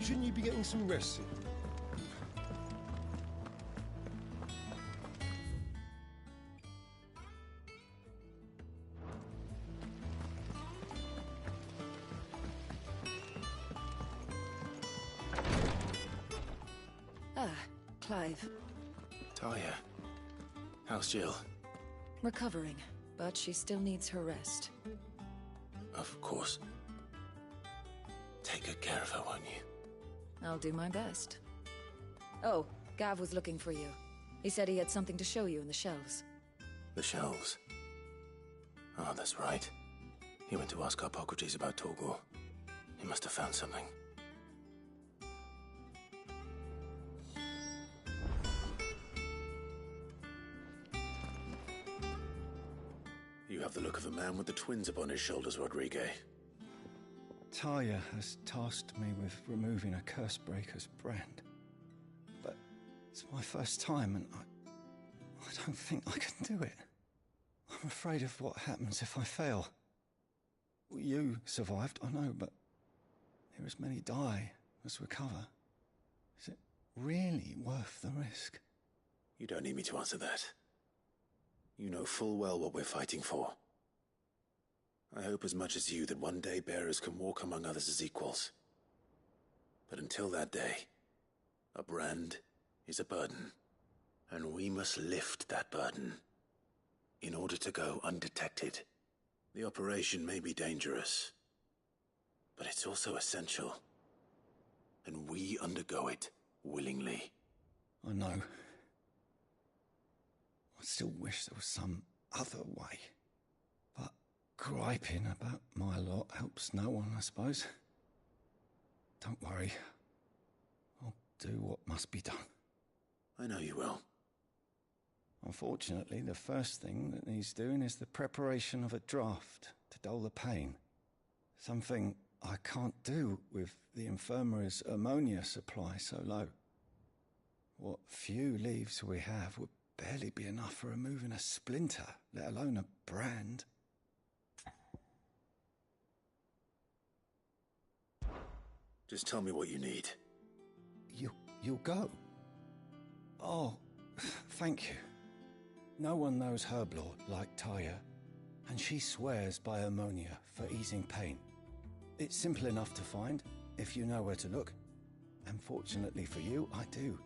Shouldn't you be getting some rest, Sid? Ah, Clive. Talia. How's Jill? Recovering, but she still needs her rest. Of course. Take good care of her, won't you? I'll do my best. Oh, Gav was looking for you. He said he had something to show you in the shelves. The shelves. Oh, that's right. He went to ask Hippocrates about Torgor. He must have found something. You have the look of a man with the twins upon his shoulders, Rodrigue. Talia has tasked me with removing a Cursebreaker's brand. But it's my first time and I don't think I can do it. I'm afraid of what happens if I fail. You survived, I know, but here as many die as recover. Is it really worth the risk? You don't need me to answer that. You know full well what we're fighting for. I hope as much as you that one day bearers can walk among others as equals. But until that day, a brand is a burden, and we must lift that burden in order to go undetected. The operation may be dangerous, but it's also essential, and we undergo it willingly. I know. I still wish there was some other way. But griping about my lot helps no one, I suppose. Don't worry. I'll do what must be done. I know you will. Unfortunately, the first thing that needs doing is the preparation of a draft to dull the pain. Something I can't do with the infirmary's ammonia supply so low. What few leaves we have would barely be enough for removing a splinter, let alone a brand. Just tell me what you need. You'll go? Oh, thank you. No one knows Herblord like Talia, and she swears by ammonia for easing pain. It's simple enough to find, if you know where to look. And fortunately for you, I do.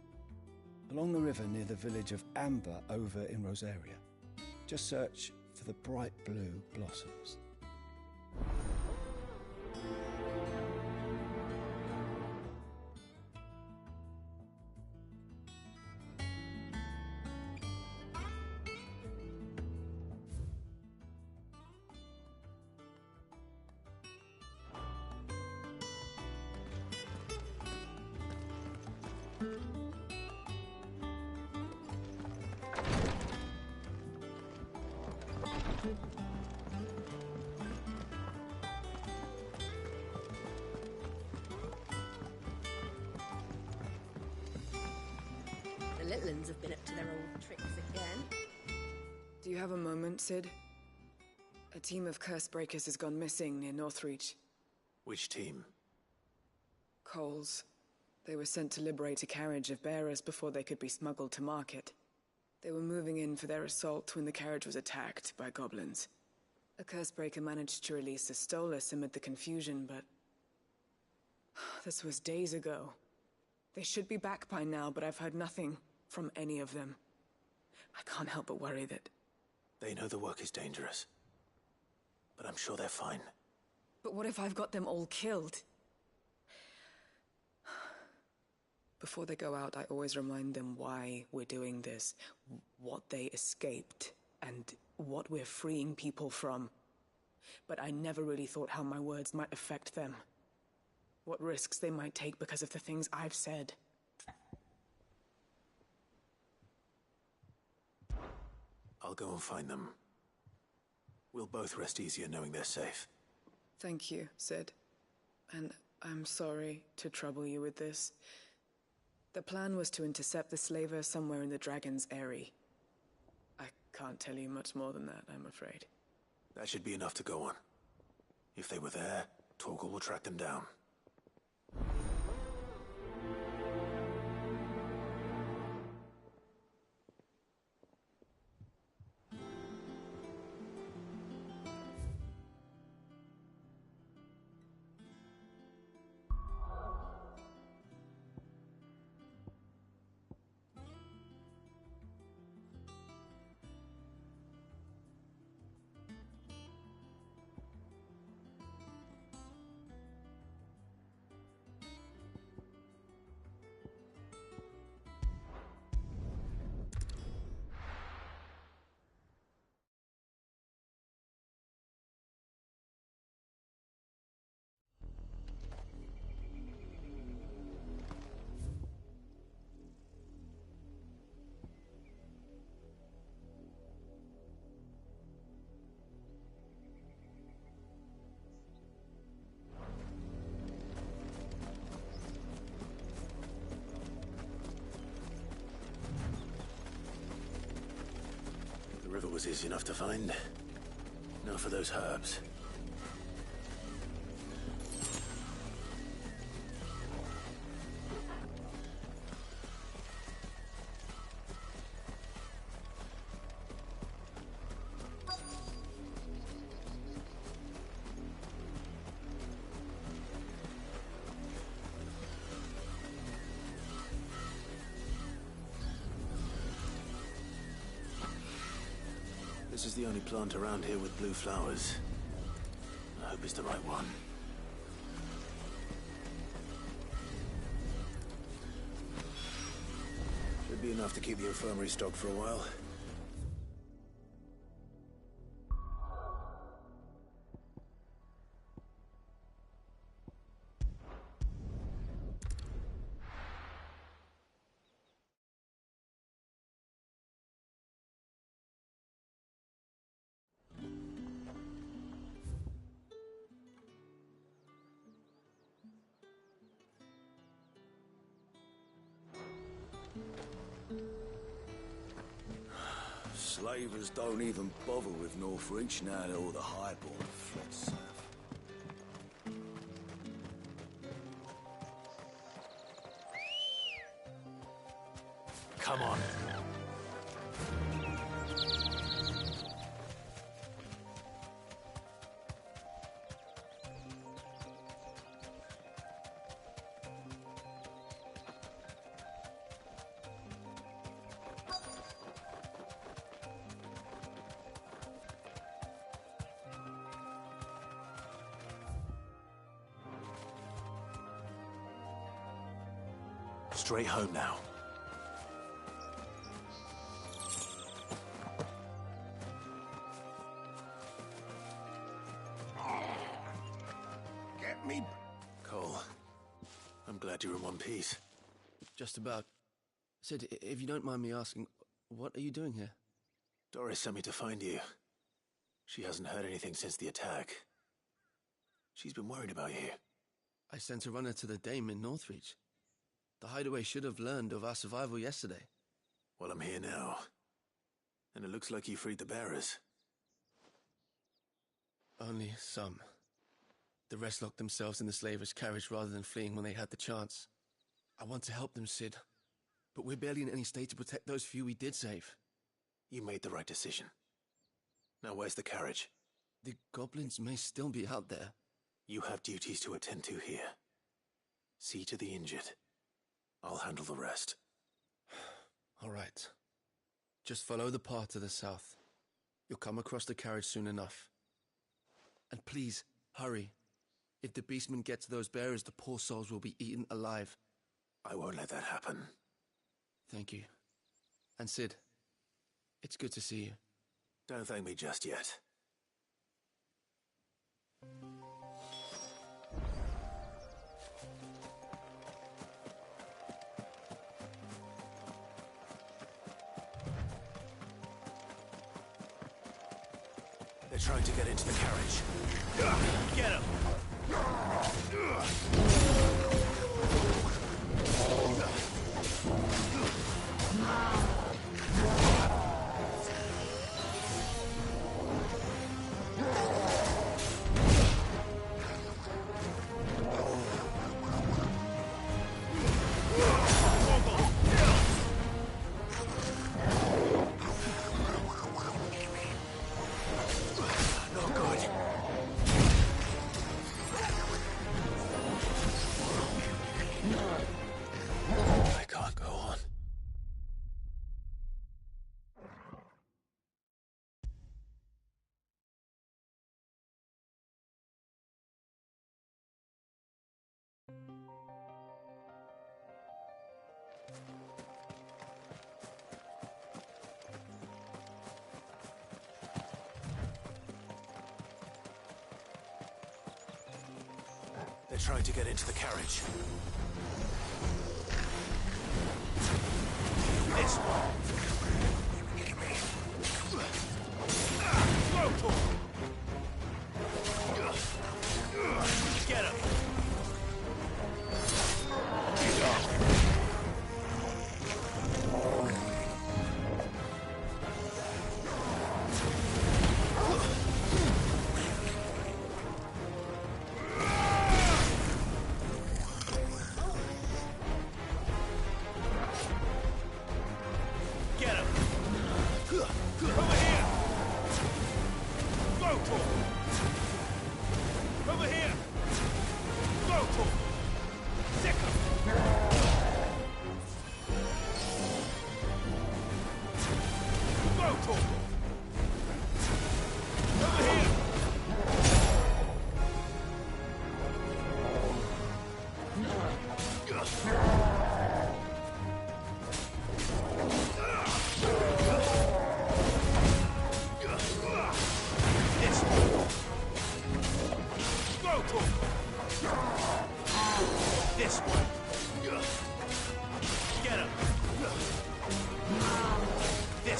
Along the river near the village of Amber over in Rosaria. Just search for the bright blue blossoms. The Litlans have been up to their old tricks again. Do you have a moment, Sid? A team of Cursebreakers has gone missing near Northreach. Which team? Coles. They were sent to liberate a carriage of bearers before they could be smuggled to market. They were moving in for their assault when the carriage was attacked by goblins. A Cursebreaker managed to release a Stolas amid the confusion, but... this was days ago. They should be back by now, but I've heard nothing from any of them. I can't help but worry that... They know the work is dangerous. But I'm sure they're fine. But what if I've got them all killed? Before they go out, I always remind them why we're doing this, what they escaped, and what we're freeing people from. But I never really thought how my words might affect them. What risks they might take because of the things I've said. I'll go and find them. We'll both rest easier knowing they're safe. Thank you, Sid. And I'm sorry to trouble you with this. The plan was to intercept the slaver somewhere in the Dragon's Eyrie. I can't tell you much more than that, I'm afraid. That should be enough to go on. If they were there, Torgal will track them down. river was easy enough to find. Now for those herbs. This is the only plant around here with blue flowers. I hope it's the right one. Should be enough to keep the infirmary stocked for a while. Slavers don't even bother with Northreach now that all the highborn have fled south. Come on. Straight home now. Get me... Cole, I'm glad you're in one piece. Just about. Sid, if you don't mind me asking, what are you doing here? Doris sent me to find you. She hasn't heard anything since the attack. She's been worried about you. I sent a runner to the Dame in Northreach. The hideaway should have learned of our survival yesterday. Well, I'm here now. And it looks like you freed the bearers. Only some. The rest locked themselves in the slavers' carriage rather than fleeing when they had the chance. I want to help them, Sid. But we're barely in any state to protect those few we did save. You made the right decision. Now where's the carriage? The goblins may still be out there. You have duties to attend to here. See to the injured. I'll handle the rest. All right. Just follow the path to the south. You'll come across the carriage soon enough. And please, hurry. If the beastmen get to those bearers, the poor souls will be eaten alive. I won't let that happen. Thank you. And Sid, it's good to see you. Don't thank me just yet. They're trying to get into the carriage. Get him! They're trying to get into the carriage. This one. Get him!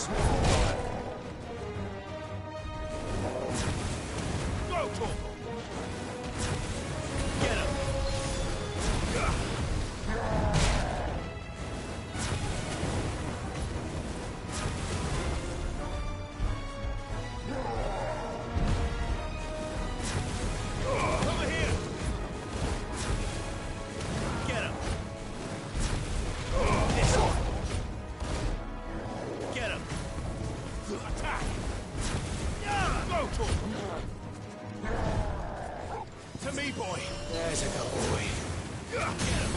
this. Go, Torval! Get him! Over here! Get him! This one! Get him! Attack! Go, Torval! To me, boy! There's a good boy. Get him!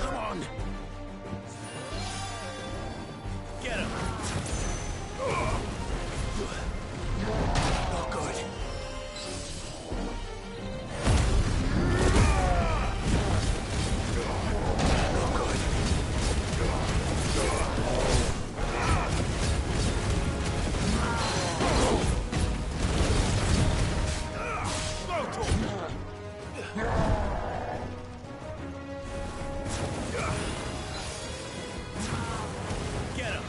Come on! Get him! Not good. Not good. Go, Torval! Get him!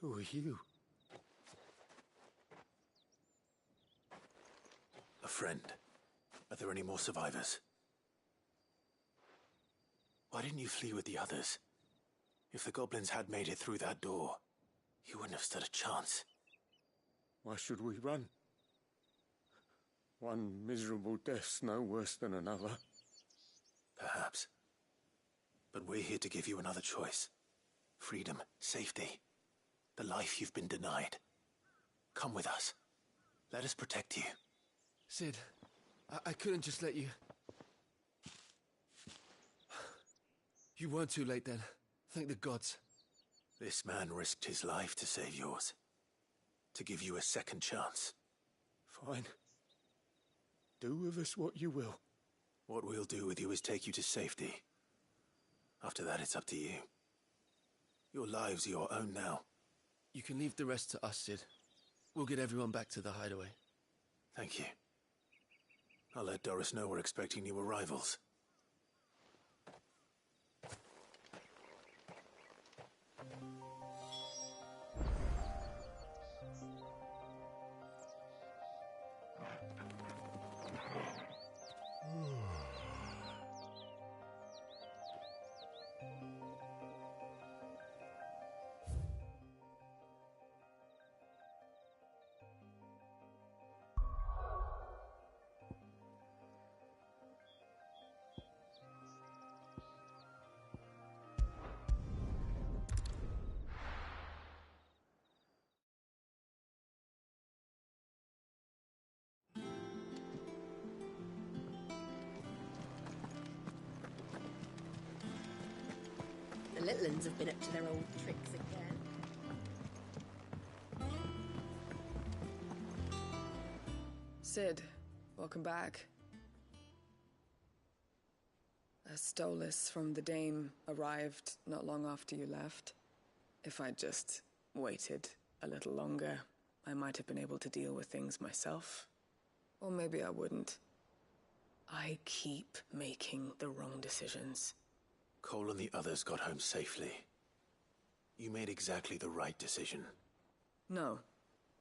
Who are you? A friend. Are there any more survivors? Why didn't you flee with the others? If the goblins had made it through that door, you wouldn't have stood a chance. Why should we run? One miserable death's no worse than another. Perhaps. But we're here to give you another choice. Freedom, safety, the life you've been denied. Come with us. Let us protect you. Sid, I couldn't just let you... You weren't too late then. Thank the gods. This man risked his life to save yours. To give you a second chance. Fine. Do with us what you will. What we'll do with you is take you to safety. After that, it's up to you. Your lives are your own now. You can leave the rest to us, Sid. We'll get everyone back to the hideaway. Thank you. I'll let Doris know we're expecting new arrivals. The little uns have been up to their old tricks again. Sid, welcome back. A Stolas from the Dame arrived not long after you left. If I'd just waited a little longer, I might have been able to deal with things myself. Or maybe I wouldn't. I keep making the wrong decisions. Cole and the others got home safely. You made exactly the right decision. No,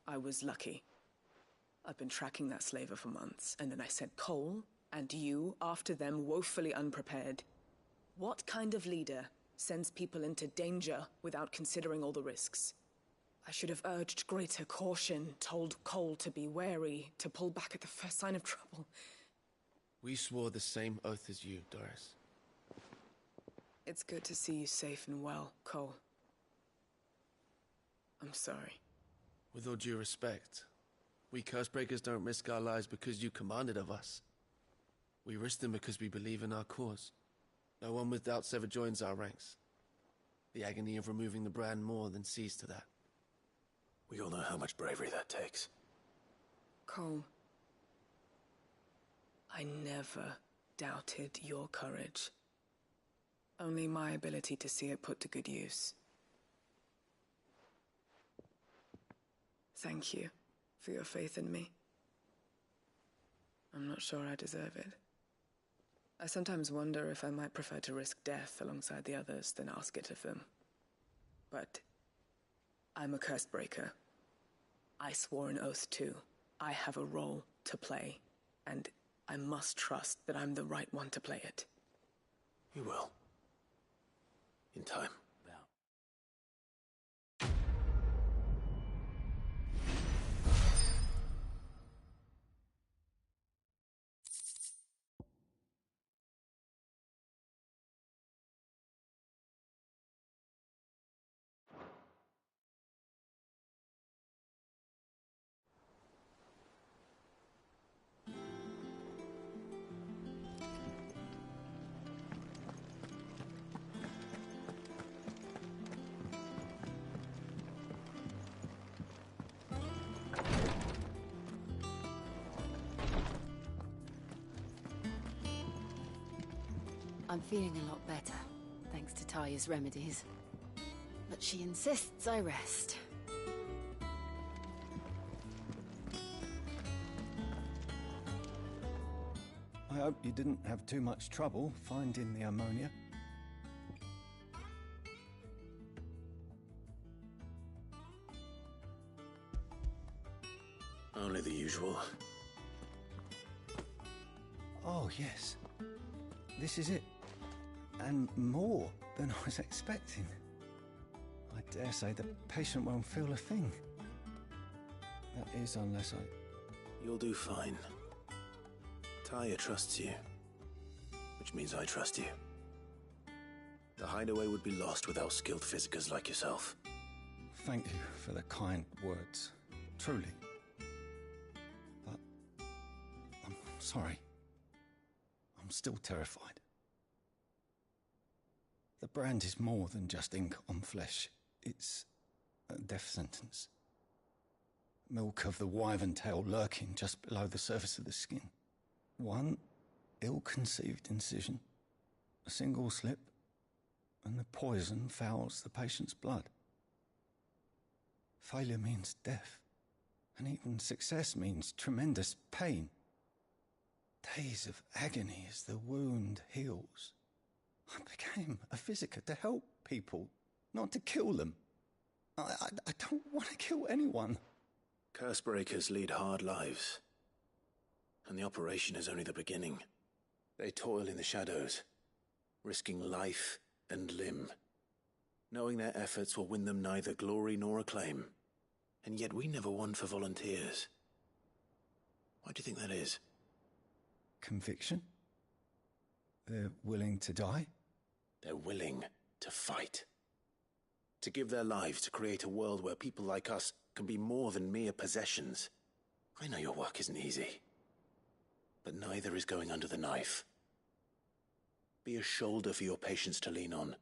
I was lucky. I've been tracking that slaver for months, and then I sent Cole and you after them woefully unprepared. What kind of leader sends people into danger without considering all the risks? I should have urged greater caution, told Cole to be wary, to pull back at the first sign of trouble. We swore the same oath as you, Doris. It's good to see you safe and well, Cole. I'm sorry. With all due respect, we Cursebreakers don't risk our lives because you commanded of us. We risk them because we believe in our cause. No one with doubts ever joins our ranks. The agony of removing the brand more than sees to that. We all know how much bravery that takes. Cole, I never doubted your courage. Only my ability to see it put to good use. Thank you for your faith in me. I'm not sure I deserve it. I sometimes wonder if I might prefer to risk death alongside the others than ask it of them. But I'm a Cursebreaker. I swore an oath too. I have a role to play, and I must trust that I'm the right one to play it. You will. In time. I'm feeling a lot better, thanks to Taya's remedies. But she insists I rest. I hope you didn't have too much trouble finding the ammonia. Only the usual. Oh, yes. This is it. And more than I was expecting. I dare say the patient won't feel a thing. That is, unless I... You'll do fine. Taya trusts you. Which means I trust you. The hideaway would be lost without skilled physicers like yourself. Thank you for the kind words. Truly. But... I'm sorry. I'm still terrified. The brand is more than just ink on flesh. It's a death sentence. Milk of the wyvern tail lurking just below the surface of the skin. One ill-conceived incision, a single slip, and the poison fouls the patient's blood. Failure means death, and even success means tremendous pain. Days of agony as the wound heals. I became a physiker to help people, not to kill them. I don't want to kill anyone. Cursebreakers lead hard lives. And the operation is only the beginning. They toil in the shadows, risking life and limb, knowing their efforts will win them neither glory nor acclaim. And yet we never won for volunteers. Why do you think that is? Conviction? They're willing to die? They're willing to fight. To give their lives to create a world where people like us can be more than mere possessions. I know your work isn't easy. But neither is going under the knife. Be a shoulder for your patients to lean on.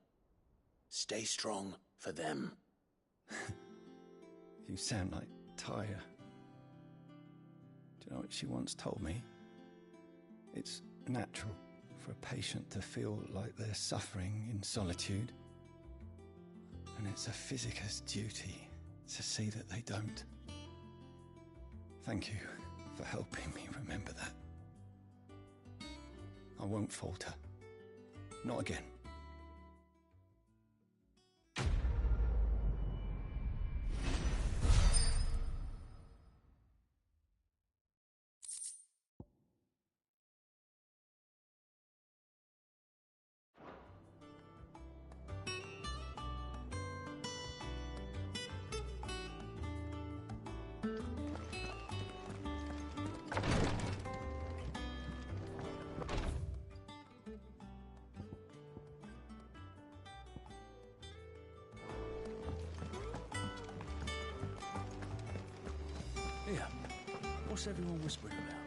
Stay strong for them. You sound like Taya. Do you know what she once told me? It's natural for a patient to feel like they're suffering in solitude. And it's a physiker's duty to see that they don't. Thank you for helping me remember that. I won't falter. Not again. Here, what's everyone whispering about?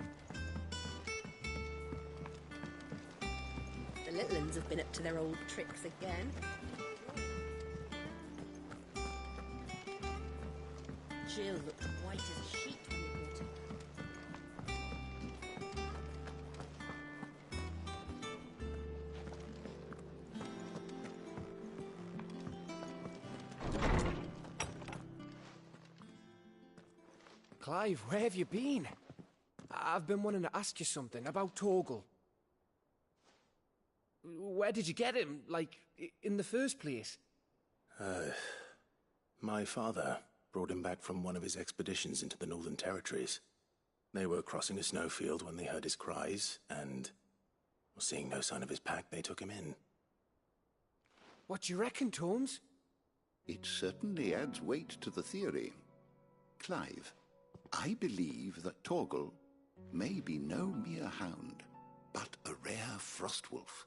The little uns have been up to their old tricks again. Jill looked white as a sheet when we brought her. Clive, where have you been? I've been wanting to ask you something about Torgal. Where did you get him, like, in the first place? My father brought him back from one of his expeditions into the Northern Territories. They were crossing a snowfield when they heard his cries, and, seeing no sign of his pack, they took him in. What do you reckon, Tomes? It certainly adds weight to the theory. Clive, I believe that Torgal may be no mere hound, but a rare frostwolf,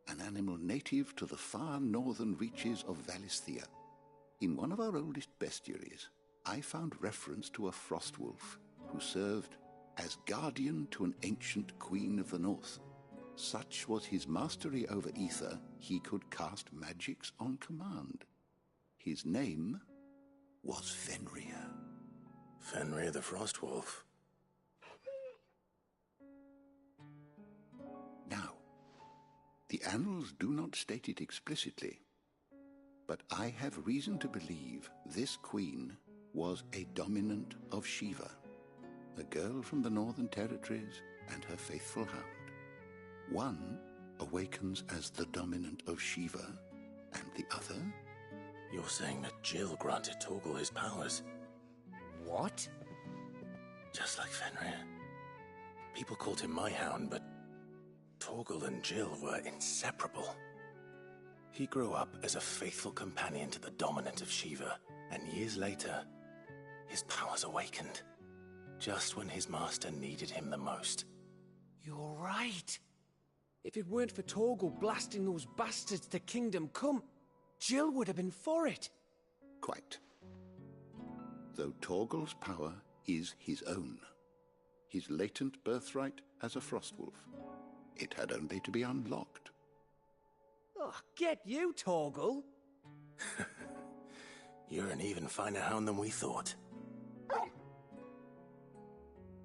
an animal native to the far northern reaches of Valisthea. In one of our oldest bestiaries, I found reference to a frostwolf who served as guardian to an ancient queen of the north. Such was his mastery over ether, he could cast magics on command. His name was Fenrir. Fenrir the Frostwolf. Now, the annals do not state it explicitly, but I have reason to believe this queen was a dominant of Shiva, a girl from the Northern Territories and her faithful hound. One awakens as the dominant of Shiva, and the other... You're saying that Jill granted Torgal his powers? What? Just like Fenrir. People called him my hound, but Torgal and Jill were inseparable. He grew up as a faithful companion to the dominant of Shiva, and years later, his powers awakened, just when his master needed him the most. You're right. If it weren't for Torgal blasting those bastards to Kingdom Come, Jill would have been for it. Quite. Though Torgal's power is his own, his latent birthright as a Frostwolf, it had only to be unlocked. Oh, get you, Torgal! You're an even finer hound than we thought.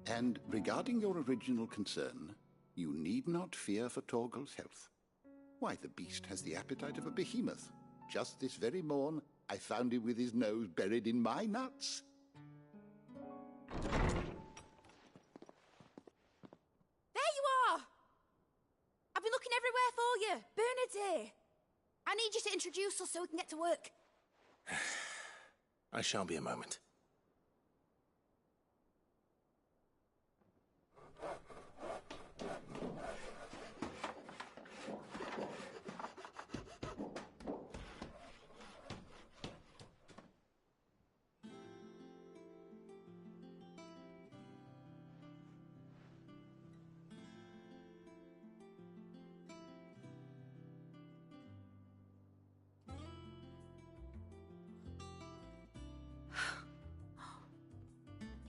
And regarding your original concern, you need not fear for Torgal's health. Why, the beast has the appetite of a behemoth. Just this very morn, I found him with his nose buried in my nuts. There you are! I've been looking everywhere for you. Bernard's here. I need you to introduce us so we can get to work. I shall be a moment.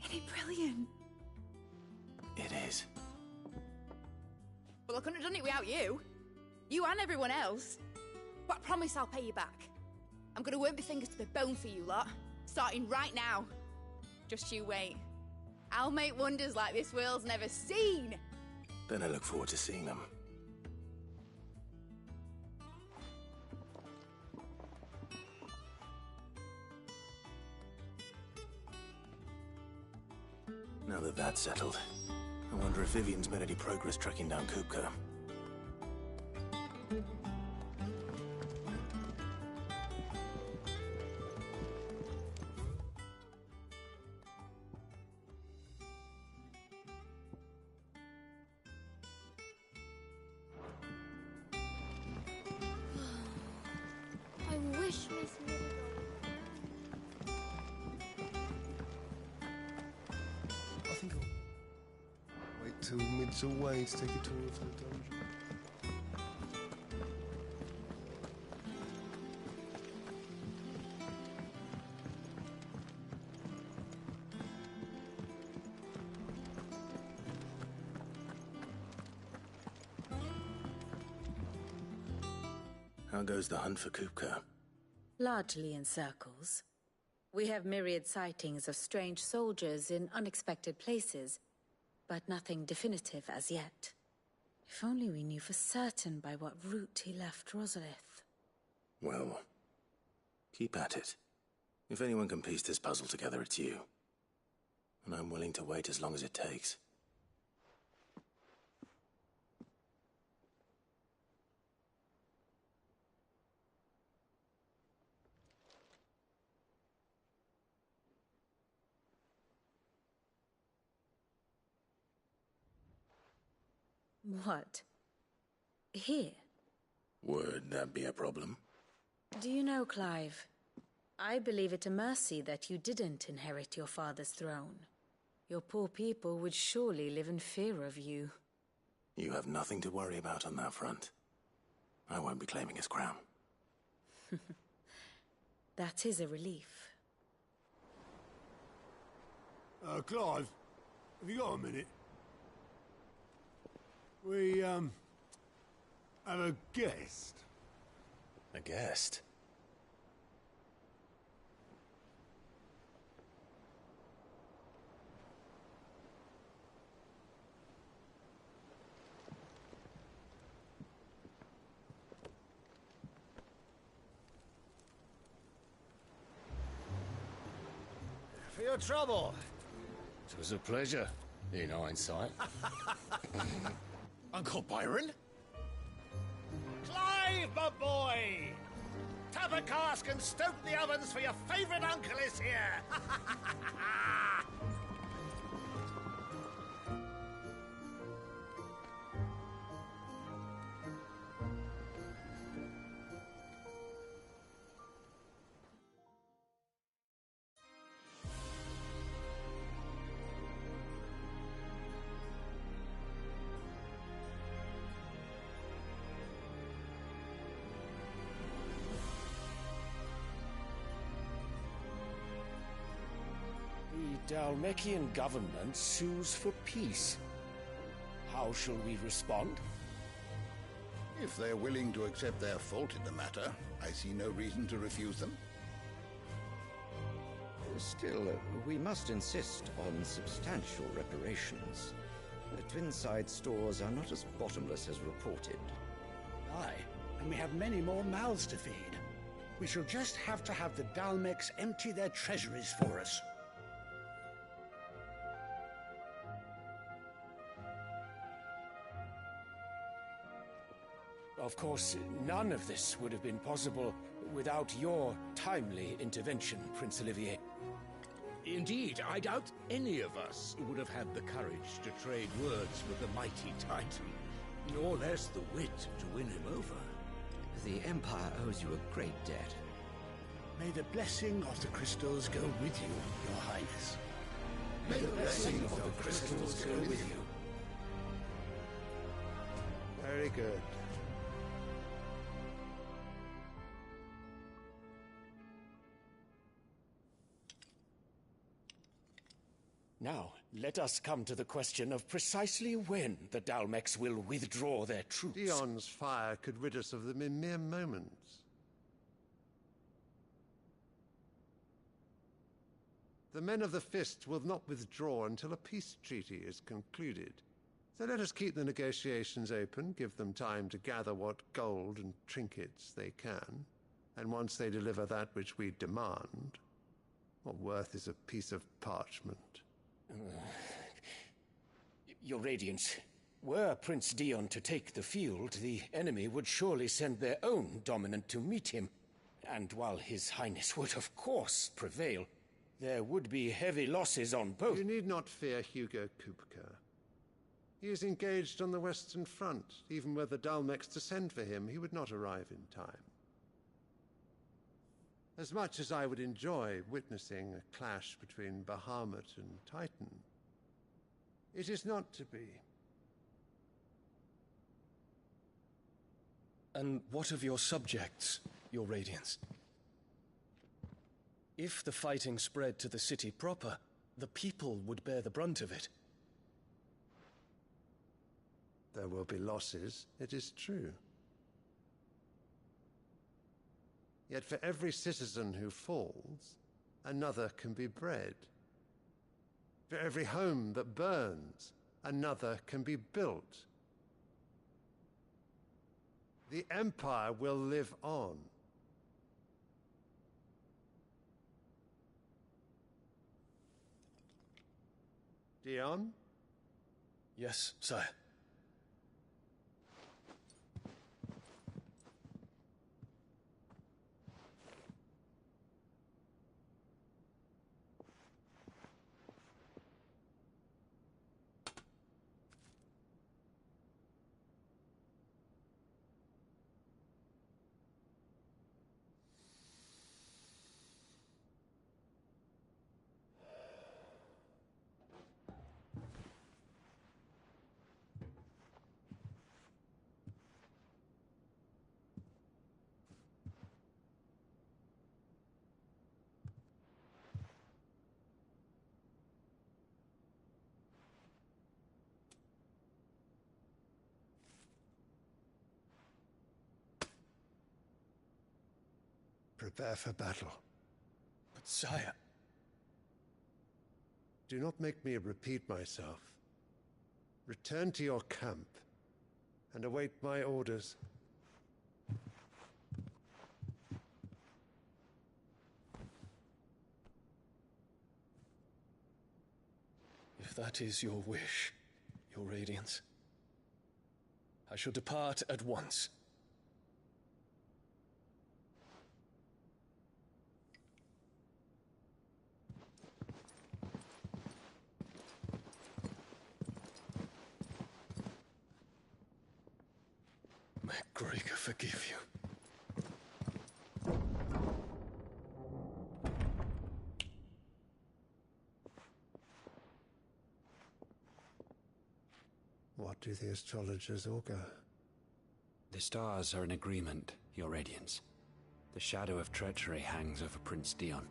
Isn't it brilliant? It is. Well, I couldn't have done it without you. You and everyone else. But I promise I'll pay you back. I'm gonna work my fingers to the bone for you lot, starting right now. Just you wait. I'll make wonders like this world's never seen. Then I look forward to seeing them. Now that that's settled, I wonder if Vivian's made any progress tracking down Kupka. I wish Miss Miller... I think I'll wait till Mid's away to take a tour of the dungeon. How goes the hunt for Kupka? Largely in circles. We have myriad sightings of strange soldiers in unexpected places, but nothing definitive as yet. If only we knew for certain by what route he left Rosalith. Well, keep at it. If anyone can piece this puzzle together, it's you. And I'm willing to wait as long as it takes. What? Here? Would that be a problem? Do you know, Clive? I believe it a mercy that you didn't inherit your father's throne. Your poor people would surely live in fear of you. You have nothing to worry about on that front. I won't be claiming his crown. That is a relief. Clive, have you got a minute? We, have a guest. A guest? For your trouble. It was a pleasure, in hindsight. Uncle Byron? Clive, my boy! Tap a cask and stoke the ovens for your favourite uncle is here! The Dalmekian government sues for peace. How shall we respond? If they're willing to accept their fault in the matter, I see no reason to refuse them. Still, we must insist on substantial reparations. The Twinside stores are not as bottomless as reported. Aye, and we have many more mouths to feed. We shall just have to have the Dalmeks empty their treasuries for us. Of course, none of this would have been possible without your timely intervention, Prince Olivier. Indeed, I doubt any of us would have had the courage to trade words with the mighty Titan, nor less the wit to win him over. The Empire owes you a great debt. May the blessing of the crystals go with you, Your Highness. May the blessing of the crystals go with you. Very good. Now, let us come to the question of precisely when the Dalmeks will withdraw their troops. Dion's fire could rid us of them in mere moments. The men of the Fist will not withdraw until a peace treaty is concluded. So let us keep the negotiations open, give them time to gather what gold and trinkets they can, and once they deliver that which we demand, what worth is a piece of parchment? Your Radiance, were Prince Dion to take the field, the enemy would surely send their own dominant to meet him. And while His Highness would of course prevail, there would be heavy losses on both. You need not fear Hugo Kupka. He is engaged on the Western Front. Even were the Dalmeks to send for him, he would not arrive in time. As much as I would enjoy witnessing a clash between Bahamut and Titan, it is not to be. And what of your subjects, Your Radiance? If the fighting spread to the city proper, the people would bear the brunt of it. There will be losses, it is true. Yet for every citizen who falls, another can be bred. For every home that burns, another can be built. The Empire will live on. Dion? Yes, sire. Prepare for battle. But sire... Do not make me repeat myself. Return to your camp and await my orders. If that is your wish, your Radiance, I shall depart at once. May Gregor forgive you. What do the astrologers augur? The stars are in agreement, Your Radiance. The shadow of treachery hangs over Prince Dion.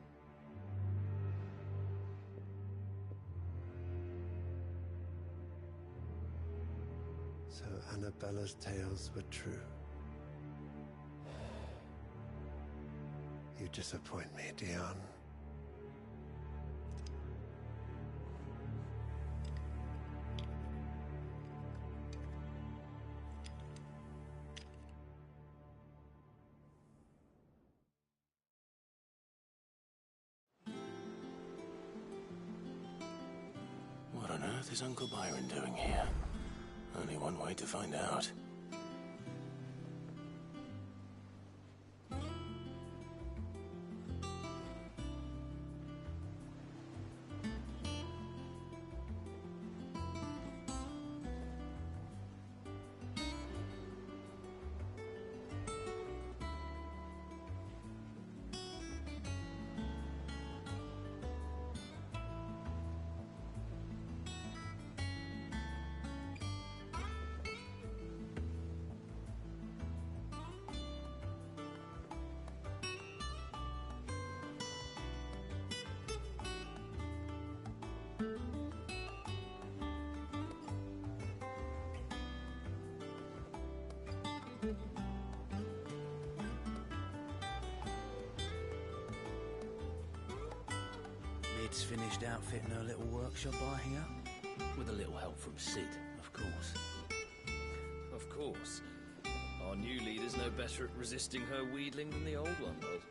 So Annabella's tales were true. You disappoint me, Dion. What on earth is Uncle Byron doing here? Only one way to find out. Mid's finished outfitting her little workshop, I hear. With a little help from Sid, of course. Of course. Our new leader's no better at resisting her wheedling than the old one was.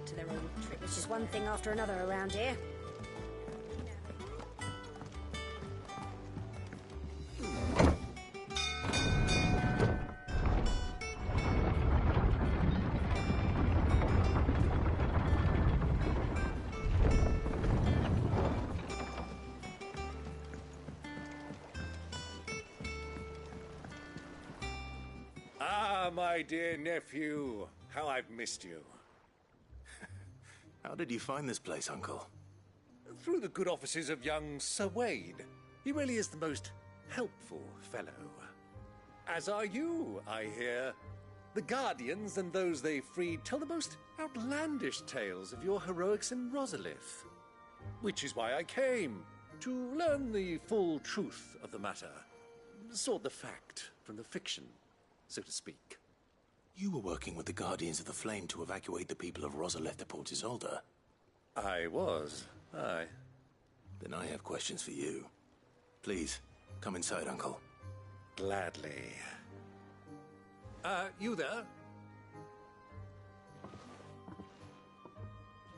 to their own trip. It's just one thing after another around here. Ah, my dear nephew, how I've missed you. How did you find this place, Uncle? Through the good offices of young Sir Wade. He really is the most helpful fellow. As are you, I hear. The Guardians and those they freed tell the most outlandish tales of your heroics in Rosalith. Which is why I came, to learn the full truth of the matter. Sort the fact from the fiction, so to speak. You were working with the Guardians of the Flame to evacuate the people of Rosalith to Port Isolde. I was, aye. Then I have questions for you. Please, come inside, Uncle. Gladly. You there?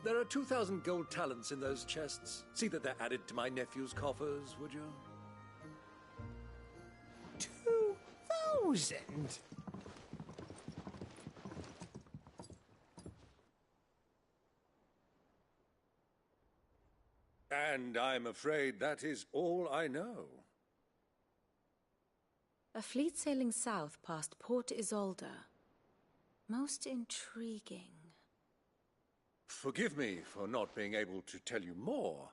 There are 2,000 gold talents in those chests. See that they're added to my nephew's coffers, would you? 2,000? And I'm afraid that is all I know. A fleet sailing south past Port Isolde. Most intriguing. Forgive me for not being able to tell you more.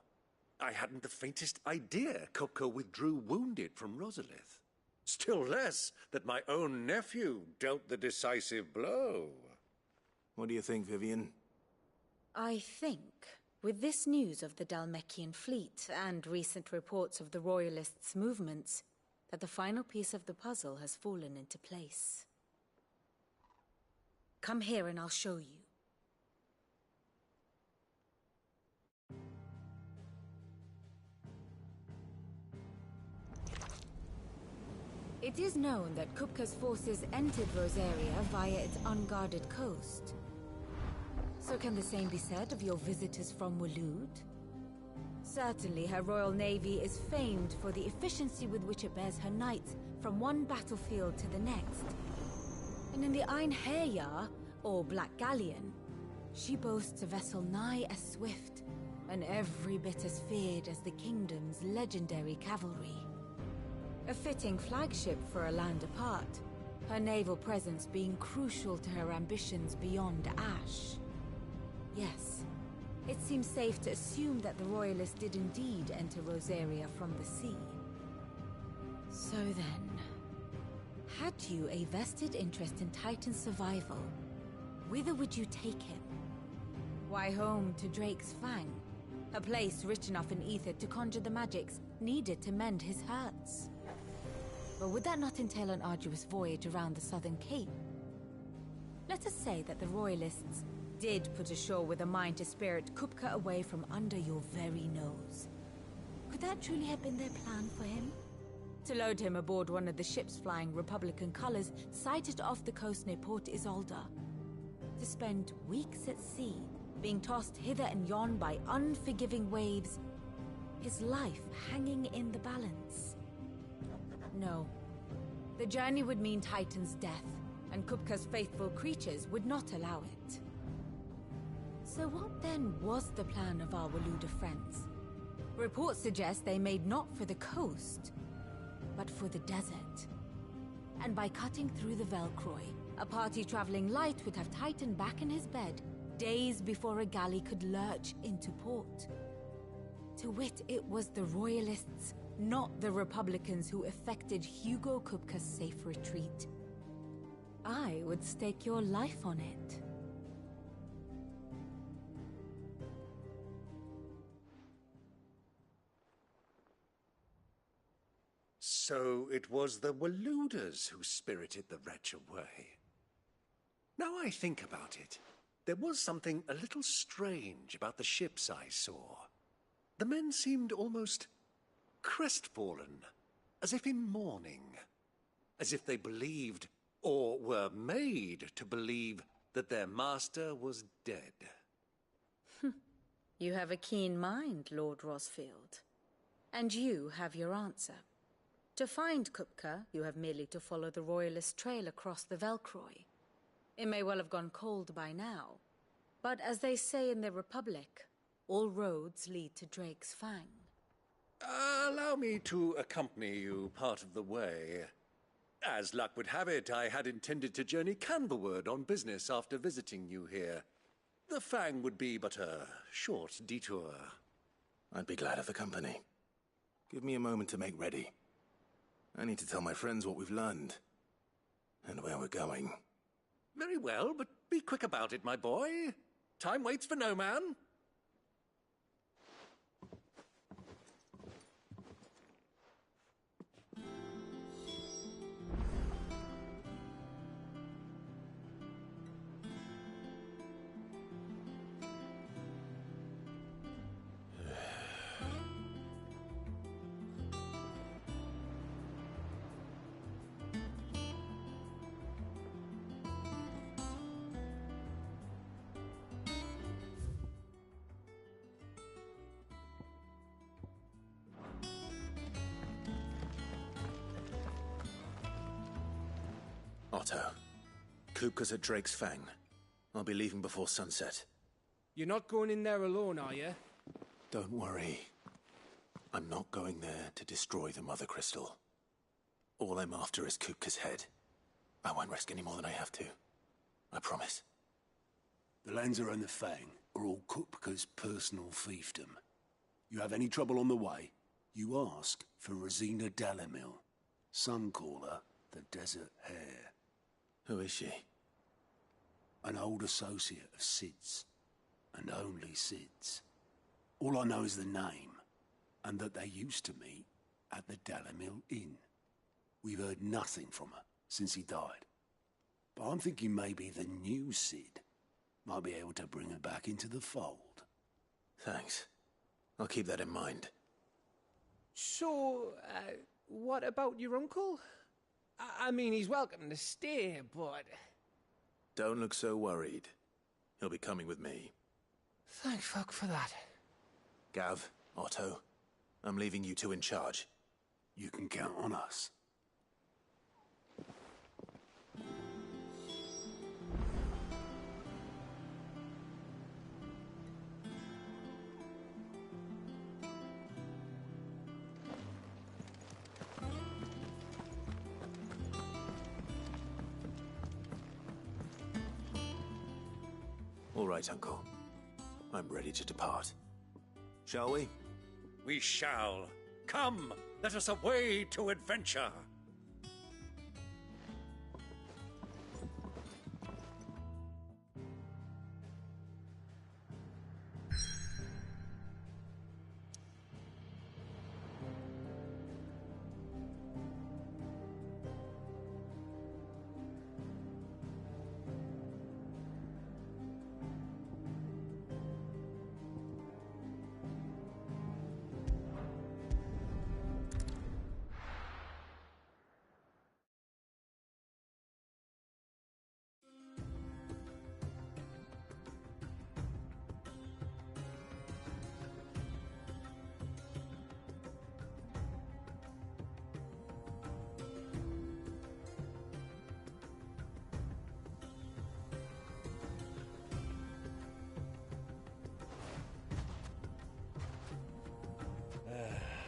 I hadn't the faintest idea Kupka withdrew wounded from Rosalith. Still less that my own nephew dealt the decisive blow. What do you think, Vivian? I think, with this news of the Dhalmekian fleet and recent reports of the Royalists' movements, that the final piece of the puzzle has fallen into place. Come here and I'll show you. It is known that Kupka's forces entered Rosaria via its unguarded coast. So can the same be said of your visitors from Waloed? Certainly her Royal Navy is famed for the efficiency with which it bears her knights from one battlefield to the next. And in the Einherjar, or Black Galleon, she boasts a vessel nigh as swift, and every bit as feared as the kingdom's legendary cavalry. A fitting flagship for a land apart, her naval presence being crucial to her ambitions beyond Ash. Yes, it seems safe to assume that the Royalists did indeed enter Rosaria from the sea. So then, had you a vested interest in Titan's survival, whither would you take him? Why, home to Drake's Fang, a place rich enough in ether to conjure the magics needed to mend his hurts. But would that not entail an arduous voyage around the southern cape? Let us say that the Royalists did put ashore with a mind to spirit Kupka away from under your very nose. Could that truly have been their plan for him? To load him aboard one of the ships flying Republican colors sighted off the coast near Port Isolde. To spend weeks at sea, being tossed hither and yon by unforgiving waves, his life hanging in the balance. No. The journey would mean Titan's death, and Kupka's faithful creatures would not allow it. So what then was the plan of our Waloed friends? Reports suggest they made not for the coast, but for the desert. And by cutting through the Velcroy, a party traveling light would have Titan back in his bed days before a galley could lurch into port. To wit, it was the Royalists, not the Republicans, who effected Hugo Kupka's safe retreat. I would stake your life on it. So it was the Waloeders who spirited the wretch away. Now I think about it, there was something a little strange about the ships I saw. The men seemed almost crestfallen, as if in mourning, as if they believed, or were made to believe, that their master was dead. You have a keen mind, Lord Rosfield. And you have your answer. To find Kupka, you have merely to follow the Royalist trail across the Velcroy. It may well have gone cold by now, but as they say in the Republic, all roads lead to Drake's Fang. Allow me to accompany you part of the way. As luck would have it, I had intended to journey Canberward on business after visiting you here. The Fang would be but a short detour. I'd be glad of the company. Give me a moment to make ready. I need to tell my friends what we've learned. And where we're going. Very well, but be quick about it, my boy. Time waits for no man. Otto, Kupka's at Drake's Fang. I'll be leaving before sunset. You're not going in there alone, are you? Don't worry. I'm not going there to destroy the Mother Crystal. All I'm after is Kupka's head. I won't risk any more than I have to. I promise. The Lanza and the Fang are all Kupka's personal fiefdom. You have any trouble on the way, you ask for Rosina Dalamil. Some call her the Desert Hare. Who is she? An old associate of Sid's, and only Sid's. All I know is the name, and that they used to meet at the Dalamil Inn. We've heard nothing from her since he died. But I'm thinking maybe the new Sid might be able to bring her back into the fold. Thanks. I'll keep that in mind. So, what about your uncle? I mean, he's welcome to stay, but... Don't look so worried. He'll be coming with me. Thank fuck for that. Gav, Otto, I'm leaving you two in charge. You can count on us. All right, Uncle. I'm ready to depart. Shall we? We shall. Come, let us away to adventure.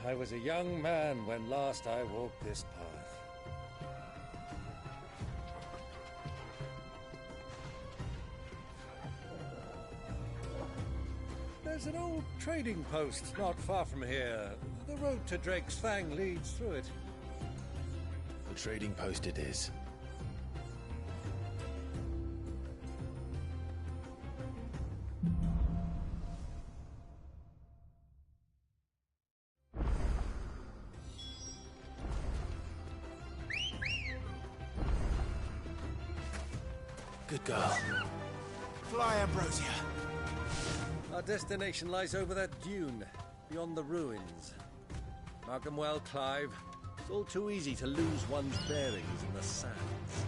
I was a young man when last I walked this path. There's an old trading post not far from here. The road to Drake's Fang leads through it. The trading post it is. Good girl. Fly, Ambrosia. Our destination lies over that dune, beyond the ruins. Mark 'em well, Clive. It's all too easy to lose one's bearings in the sands.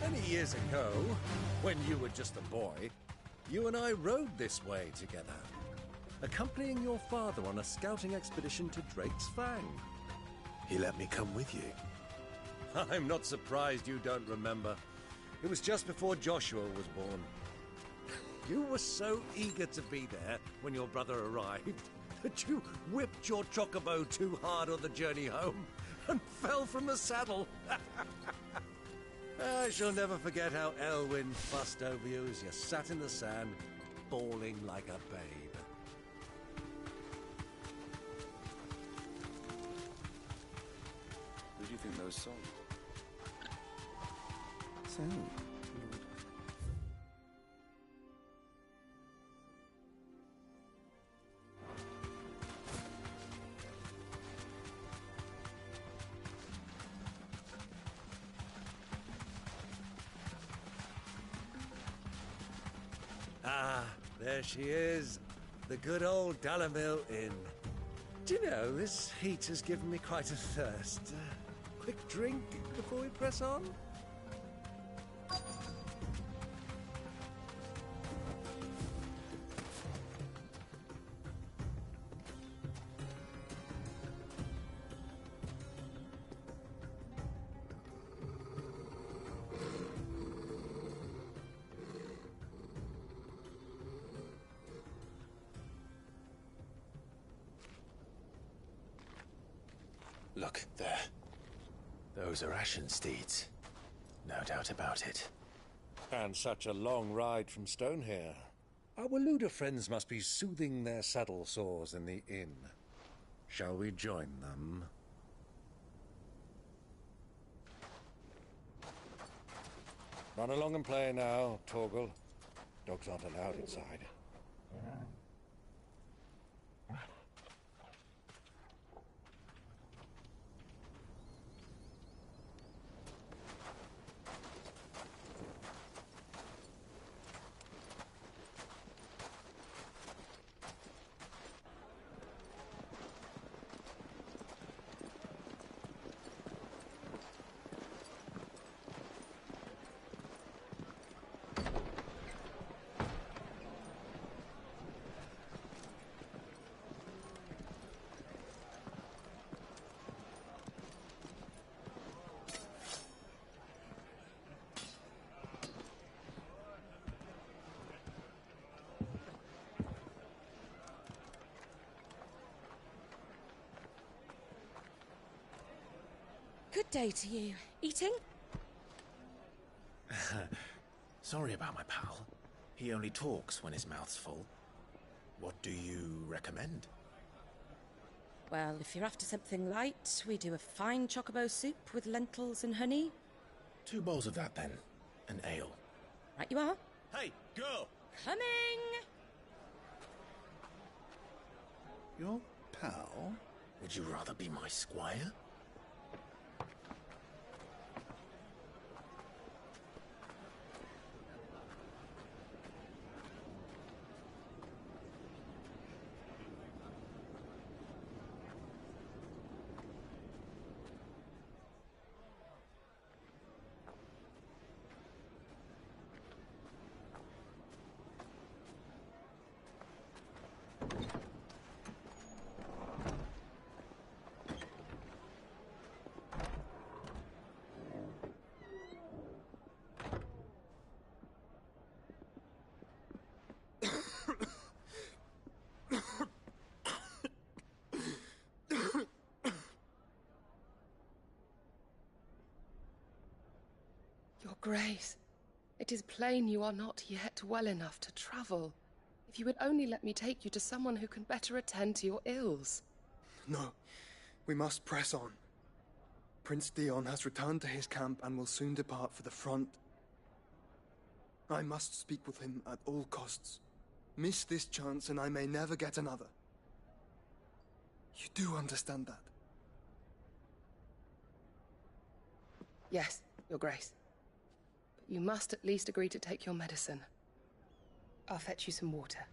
Any years ago, when you were just a boy, you and I rode this way together, accompanying your father on a scouting expedition to Drake's Fang. He let me come with you. I'm not surprised you don't remember. It was just before Joshua was born. You were so eager to be there when your brother arrived that you whipped your chocobo too hard on the journey home and fell from the saddle. I shall never forget how Elwyn fussed over you as you sat in the sand, bawling like a babe. Who do you think those sold? So, Ah, there she is. The good old Dalamil Inn. Do you know, this heat has given me quite a thirst. Quick drink before we press on? look there. Those are Ashen steeds. No doubt about it. And such a long ride from Stonehair. Our Waluda friends must be soothing their saddle sores in the inn. Shall we join them? Run along and play now, Torgal. Dogs aren't allowed inside. Good day to you. Eating? Sorry about my pal. He only talks when his mouth's full. What do you recommend? Well, if you're after something light, we do a fine chocobo soup with lentils and honey. 2 bowls of that, then. An ale. Right you are. Hey, girl! Coming! Your pal? Would you rather be my squire? Your Grace, it is plain you are not yet well enough to travel. If you would only let me take you to someone who can better attend to your ills. No, we must press on. Prince Dion has returned to his camp and will soon depart for the front. I must speak with him at all costs. Miss this chance and I may never get another. You do understand that? Yes, Your Grace. But you must at least agree to take your medicine. I'll fetch you some water.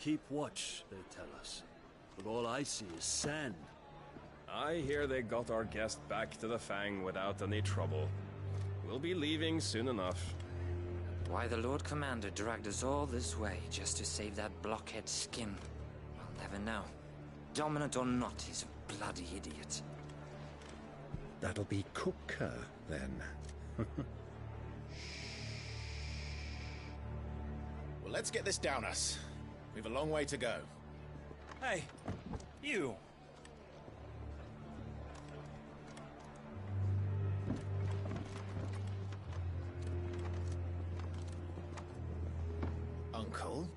keep watch, they tell us. But all I see is sand. I hear they got our guest back to the Fang without any trouble. We'll be leaving soon enough. Why the Lord Commander dragged us all this way just to save that blockhead skin, we'll never know. Dominant or not, he's a bloody idiot. That'll be Cooker, then. Well, let's get this down us. We've a long way to go. Hey, you! Uncle?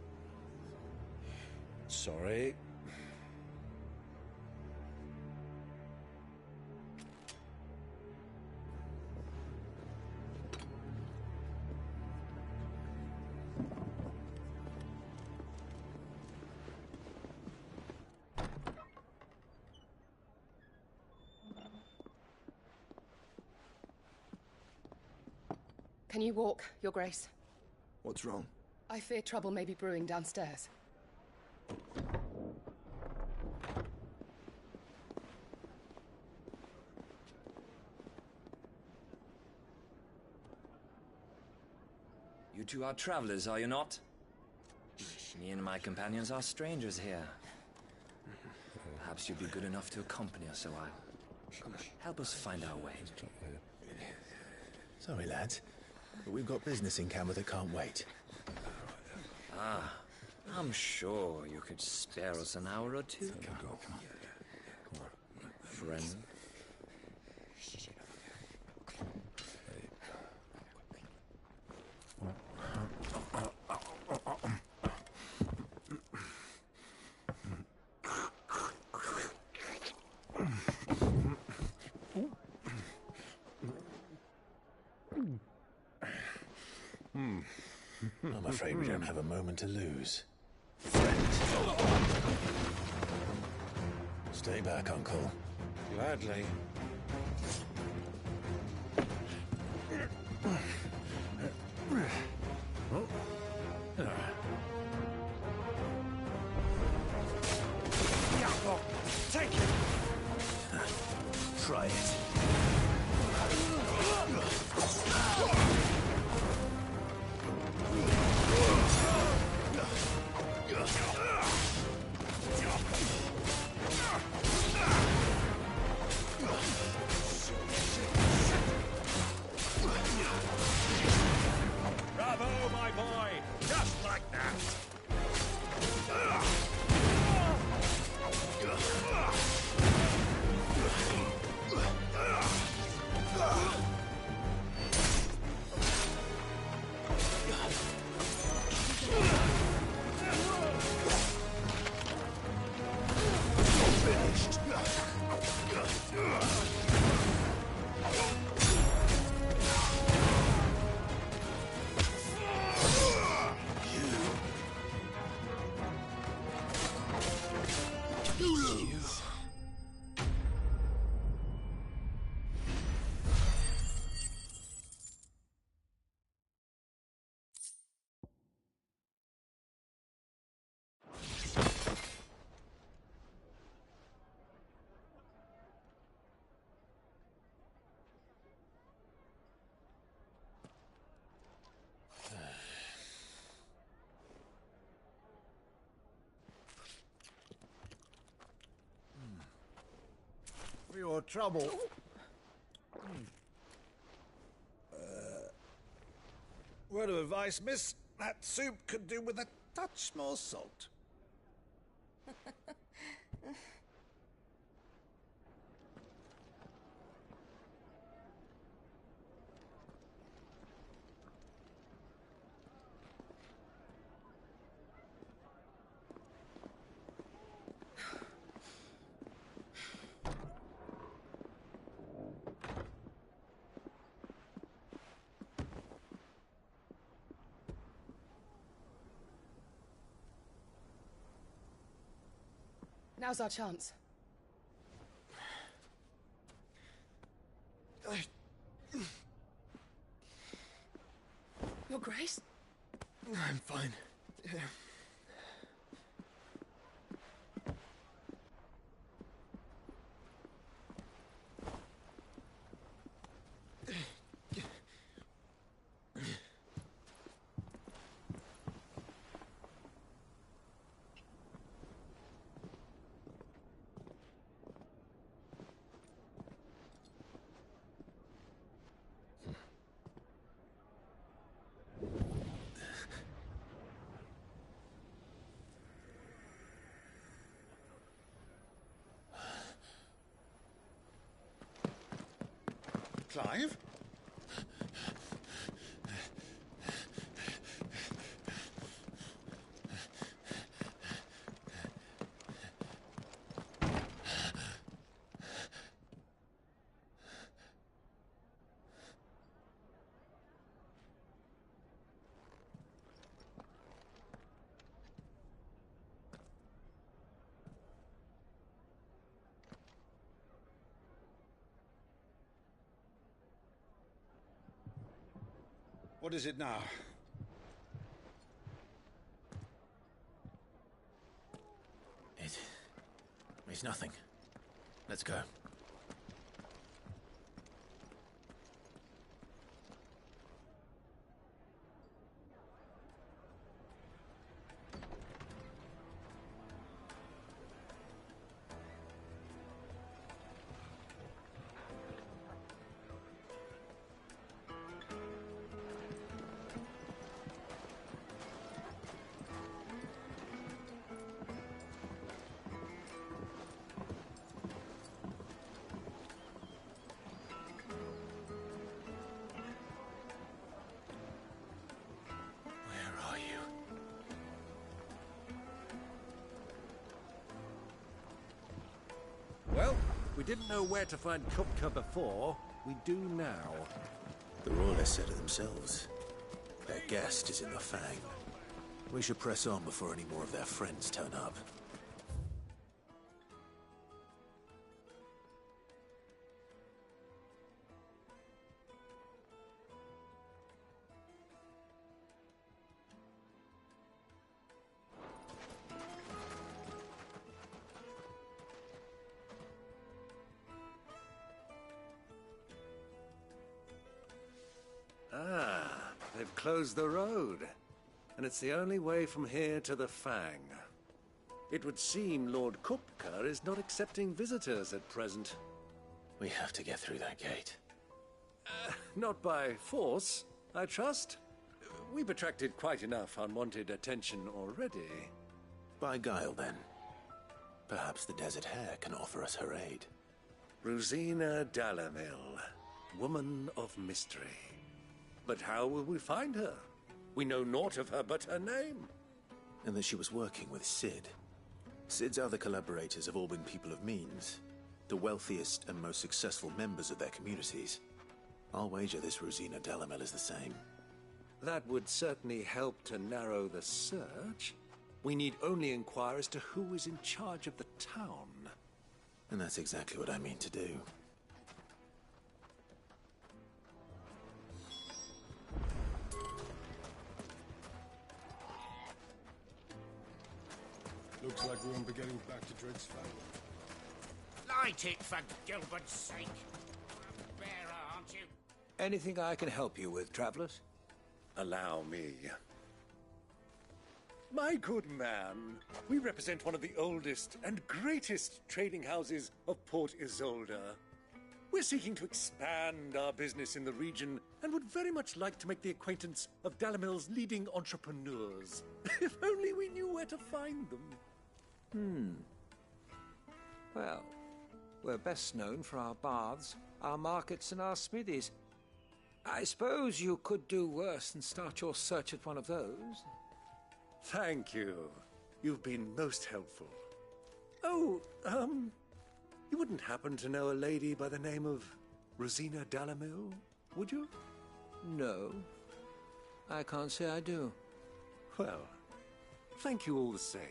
Sorry. Can you walk, Your Grace? What's wrong? I fear trouble may be brewing downstairs. You two are travelers, are you not? Me and my companions are strangers here. Perhaps you'd be good enough to accompany us a while. Help us find our way. Sorry, lads, but we've got business in camera that can't wait. Ah, I'm sure you could spare us an hour or two. Friend. I'm afraid we don't have a moment to lose. Friend. Stay back, Uncle. Gladly. Take it! Try it. Bravo, my boy! Just like that! For your trouble. Word of advice, miss. That soup could do with a touch more salt. Now's our chance. Your Grace? I'm fine. Clive? What is it now? It's nothing. Let's go. Well, we didn't know where to find Kupka before. We do now. The Royalists said it themselves. Their guest is in the Fang. We should press on before any more of their friends turn up. Ah, they've closed the road. And it's the only way from here to the Fang. It would seem Lord Kupka is not accepting visitors at present. We have to get through that gate. Not by force, I trust. We've attracted quite enough unwanted attention already. By guile, then. Perhaps the Desert Hare can offer us her aid. Rosina Dalamil, woman of mystery. But how will we find her? We know naught of her but her name. And that she was working with Cid. Cid's other collaborators have all been people of means, the wealthiest and most successful members of their communities. I'll wager this Rosina Dalamel is the same. That would certainly help to narrow the search. We need only inquire as to who is in charge of the town. And that's exactly what I mean to do. Looks like we won't be getting back to Drake's Fang. Light it, for Gilbert's sake. Bearer, aren't you? Anything I can help you with, travelers? Allow me. My good man, we represent one of the oldest and greatest trading houses of Port Isolde. We're seeking to expand our business in the region and would very much like to make the acquaintance of Dalamil's leading entrepreneurs. If only we knew where to find them. Well, we're best known for our baths, our markets, and our smithies. I suppose you could do worse than start your search at one of those. Thank you. You've been most helpful. Oh, you wouldn't happen to know a lady by the name of Rosina Dalamil, would you? No. I can't say I do. Well, thank you all the same.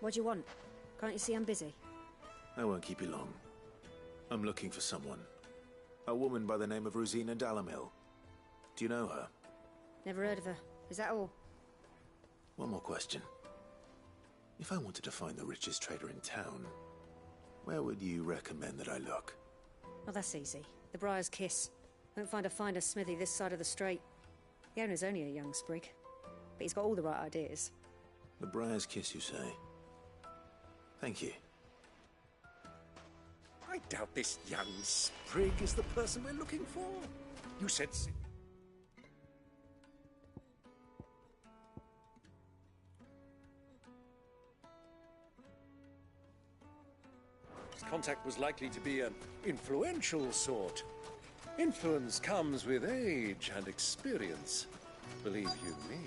What do you want? Can't you see I'm busy? I won't keep you long. I'm looking for someone. A woman by the name of Rosina Dalamil. Do you know her? Never heard of her. Is that all? One more question. If I wanted to find the richest trader in town, where would you recommend that I look? Oh, that's easy. The Briar's Kiss. Won't find a finer smithy this side of the strait. The owner's only a young sprig, but he's got all the right ideas. The Briar's Kiss, you say? Thank you. I doubt this young sprig is the person we're looking for. You said... contact was likely to be an influential sort. Influence comes with age and experience, believe you me.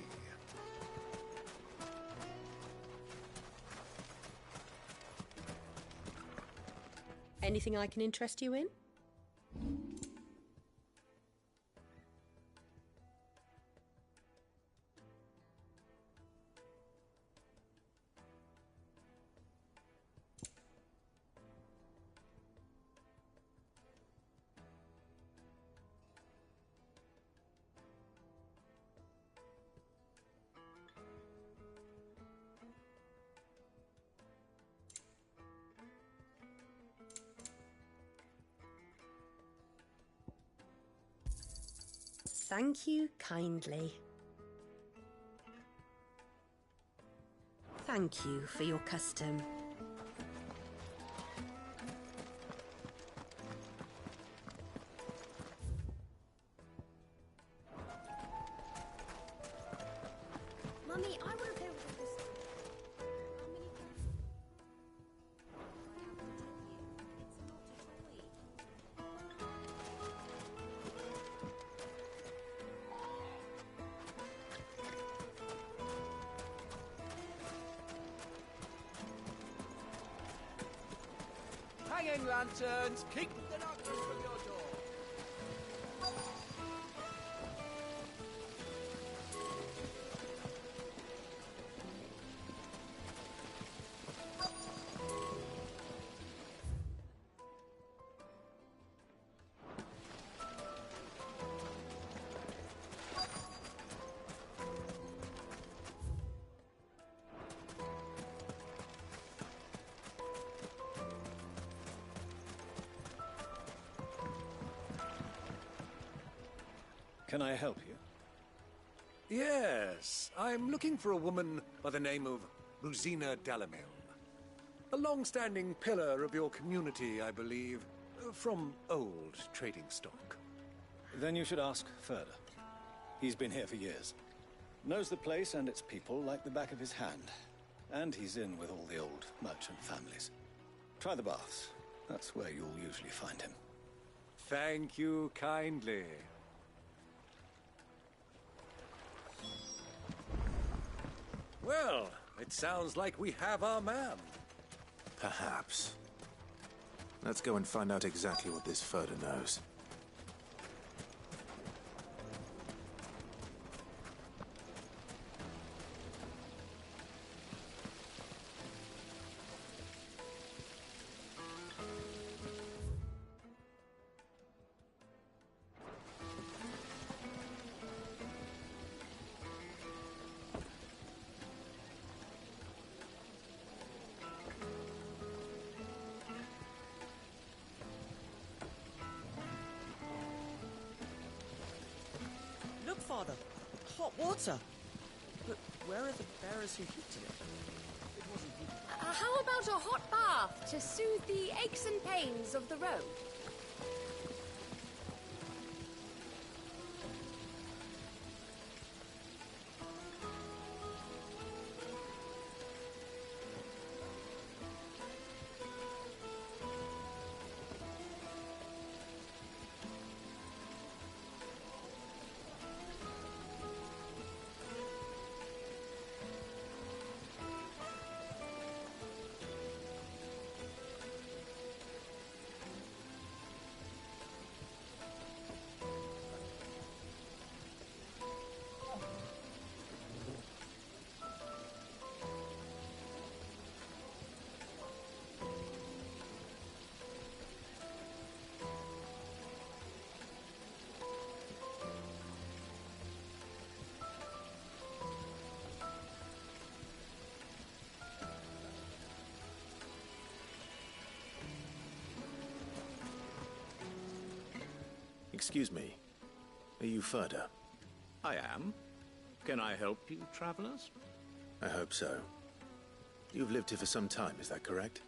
Anything I can interest you in? Thank you kindly. Thank you for your custom. Mummy, I want to play with this. Hanging lanterns, keep the darkness from your door. Can I help you? Yes, I'm looking for a woman by the name of Rosina Dalamil. A long-standing pillar of your community, I believe, from old trading stock. Then you should ask further. He's been here for years. Knows the place and its people like the back of his hand. And he's in with all the old merchant families. Try the baths. That's where you'll usually find him. Thank you kindly. Well, it sounds like we have our man. Perhaps. Let's go and find out exactly what this Furder knows. Look, Father. Hot water. But where are the bearers who heated it? It wasn't heated. How about a hot bath to soothe the aches and pains of the road? Excuse me. Are you Furder? I am. Can I help you, travelers? I hope so. You've lived here for some time, is that correct?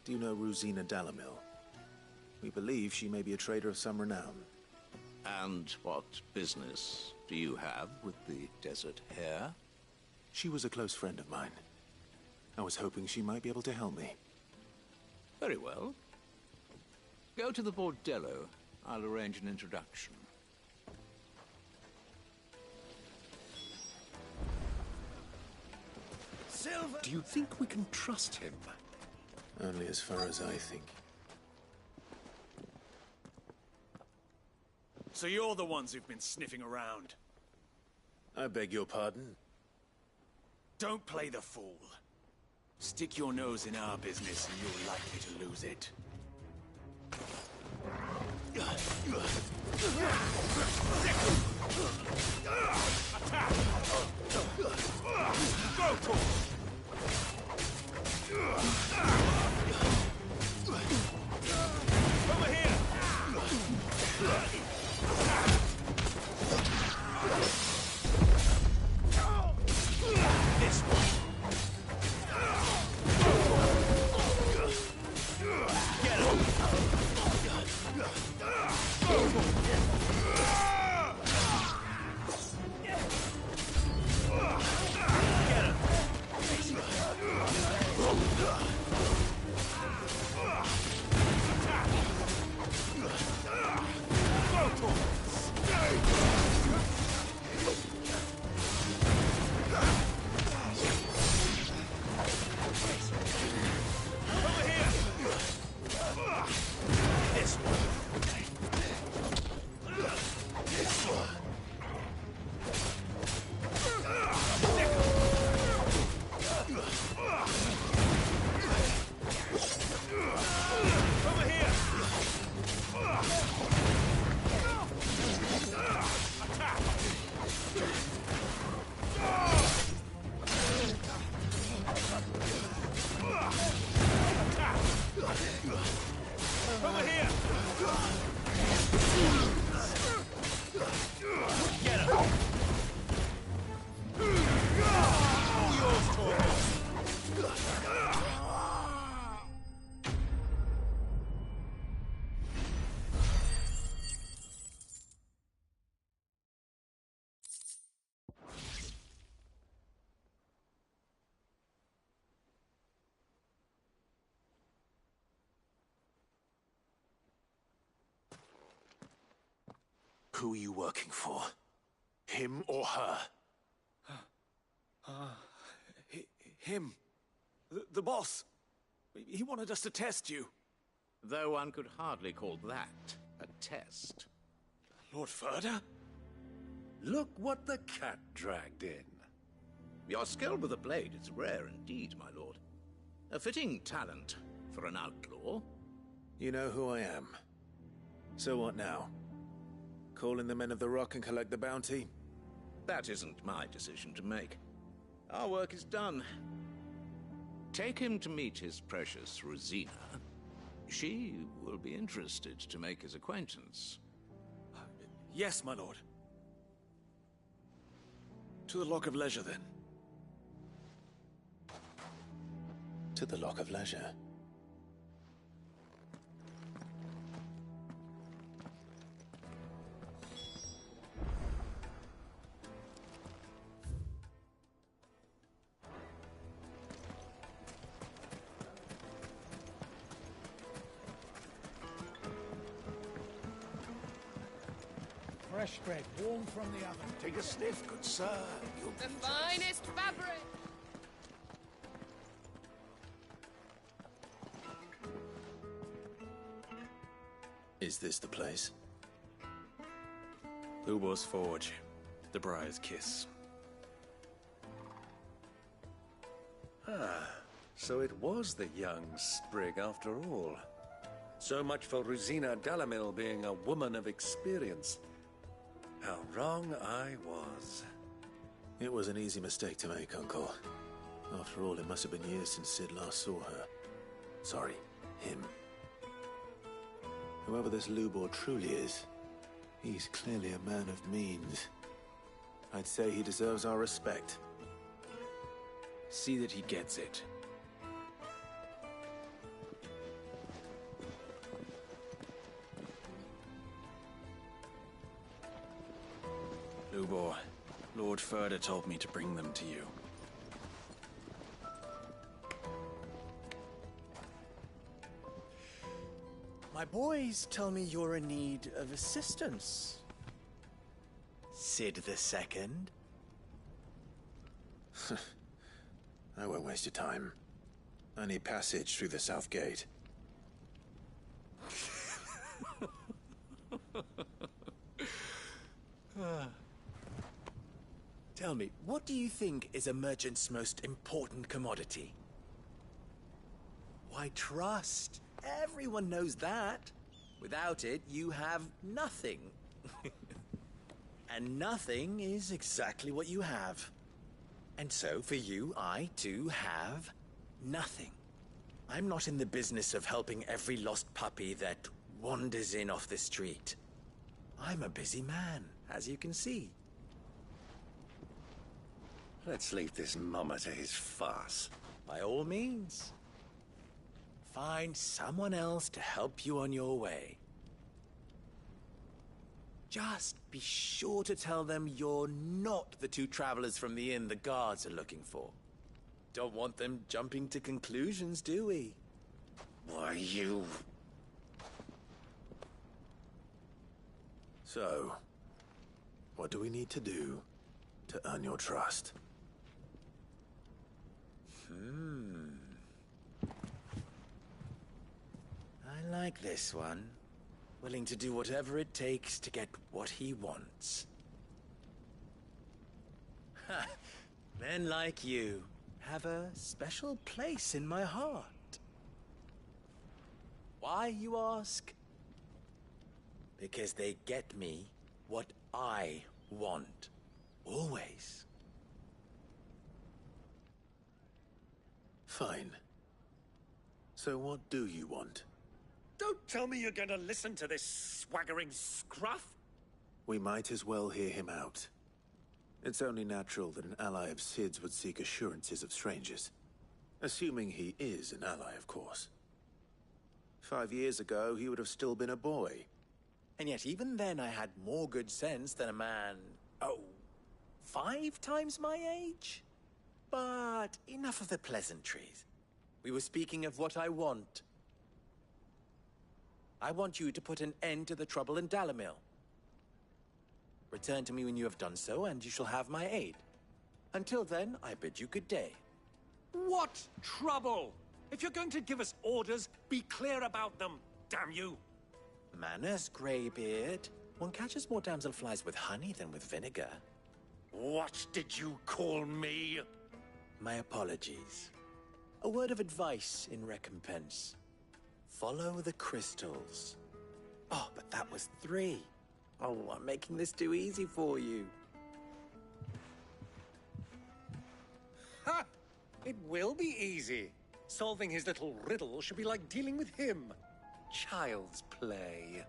Do you know Rosina Dalamil? We believe she may be a trader of some renown. And what business do you have with the desert hare? She was a close friend of mine. I was hoping she might be able to help me. Very well. Go to the bordello. I'll arrange an introduction. Silver! Do you think we can trust him? Only as far as I think. So you're the ones who've been sniffing around. I beg your pardon? Don't play the fool. Stick your nose in our business and you're likely to lose it. Go, Tor! Over here! This way! Get him! Who are you working for? Him or her? Him. The boss. He wanted us to test you. Though one could hardly call that a test. Lord Ferda? Look what the cat dragged in. Your skill with the blade is rare indeed, my lord. A fitting talent for an outlaw. You know who I am. So what now? Call in the Men of the Rock and collect the bounty? That isn't my decision to make. Our work is done. Take him to meet his precious Rosina. She will be interested to make his acquaintance. Yes, my lord. To the Lock of Leisure, then. To the Lock of Leisure. Fresh bread, warm from the oven. Take a sniff, good sir. You'll The finest fabric! Is this the place? Lubo's Forge. The Briar's Kiss. Ah, so it was the young sprig after all. So much for Rosina Dalamil being a woman of experience. How wrong I was. It was an easy mistake to make, Uncle. After all, it must have been years since Sid last saw her. Sorry, him. Whoever this Lubor truly is, he's clearly a man of means. I'd say he deserves our respect. See that he gets it. Lubor, Lord Ferda told me to bring them to you. My boys tell me you're in need of assistance. Sid the Second? I won't waste your time. I need passage through the south gate. Tell me, what do you think is a merchant's most important commodity? Why, trust. Everyone knows that. Without it, you have nothing. And nothing is exactly what you have. And so, for you, I, too, have nothing. I'm not in the business of helping every lost puppy that wanders in off the street. I'm a busy man, as you can see. Let's leave this mummer to his farce. By all means. Find someone else to help you on your way. Just be sure to tell them you're not the two travelers from the inn the guards are looking for. Don't want them jumping to conclusions, do we? Why, you... So, what do we need to do to earn your trust? I like this one. Willing to do whatever it takes to get what he wants. Ha! Men like you have a special place in my heart. Why, you ask? Because they get me what I want. Always. Fine. So what do you want? Don't tell me you're going to listen to this swaggering scruff! We might as well hear him out. It's only natural that an ally of Sid's would seek assurances of strangers. Assuming he is an ally, of course. 5 years ago, he would have still been a boy. And yet even then I had more good sense than a man, 5 times my age? But enough of the pleasantries. We were speaking of what I want. I want you to put an end to the trouble in Dalamil. Return to me when you have done so, and you shall have my aid. Until then, I bid you good day. What trouble? If you're going to give us orders, be clear about them, damn you! Manners, Greybeard. One catches more damselflies with honey than with vinegar. What did you call me? My apologies. A word of advice in recompense. Follow the crystals. Oh, but that was 3. Oh, I'm making this too easy for you. Ha! It will be easy. Solving his little riddle should be like dealing with him. Child's play.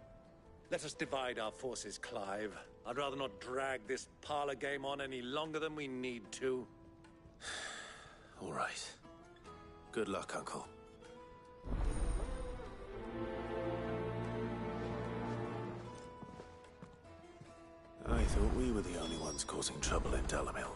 Let us divide our forces, Clive. I'd rather not drag this parlor game on any longer than we need to. All right. Good luck, Uncle. I thought we were the only ones causing trouble in Dalamil.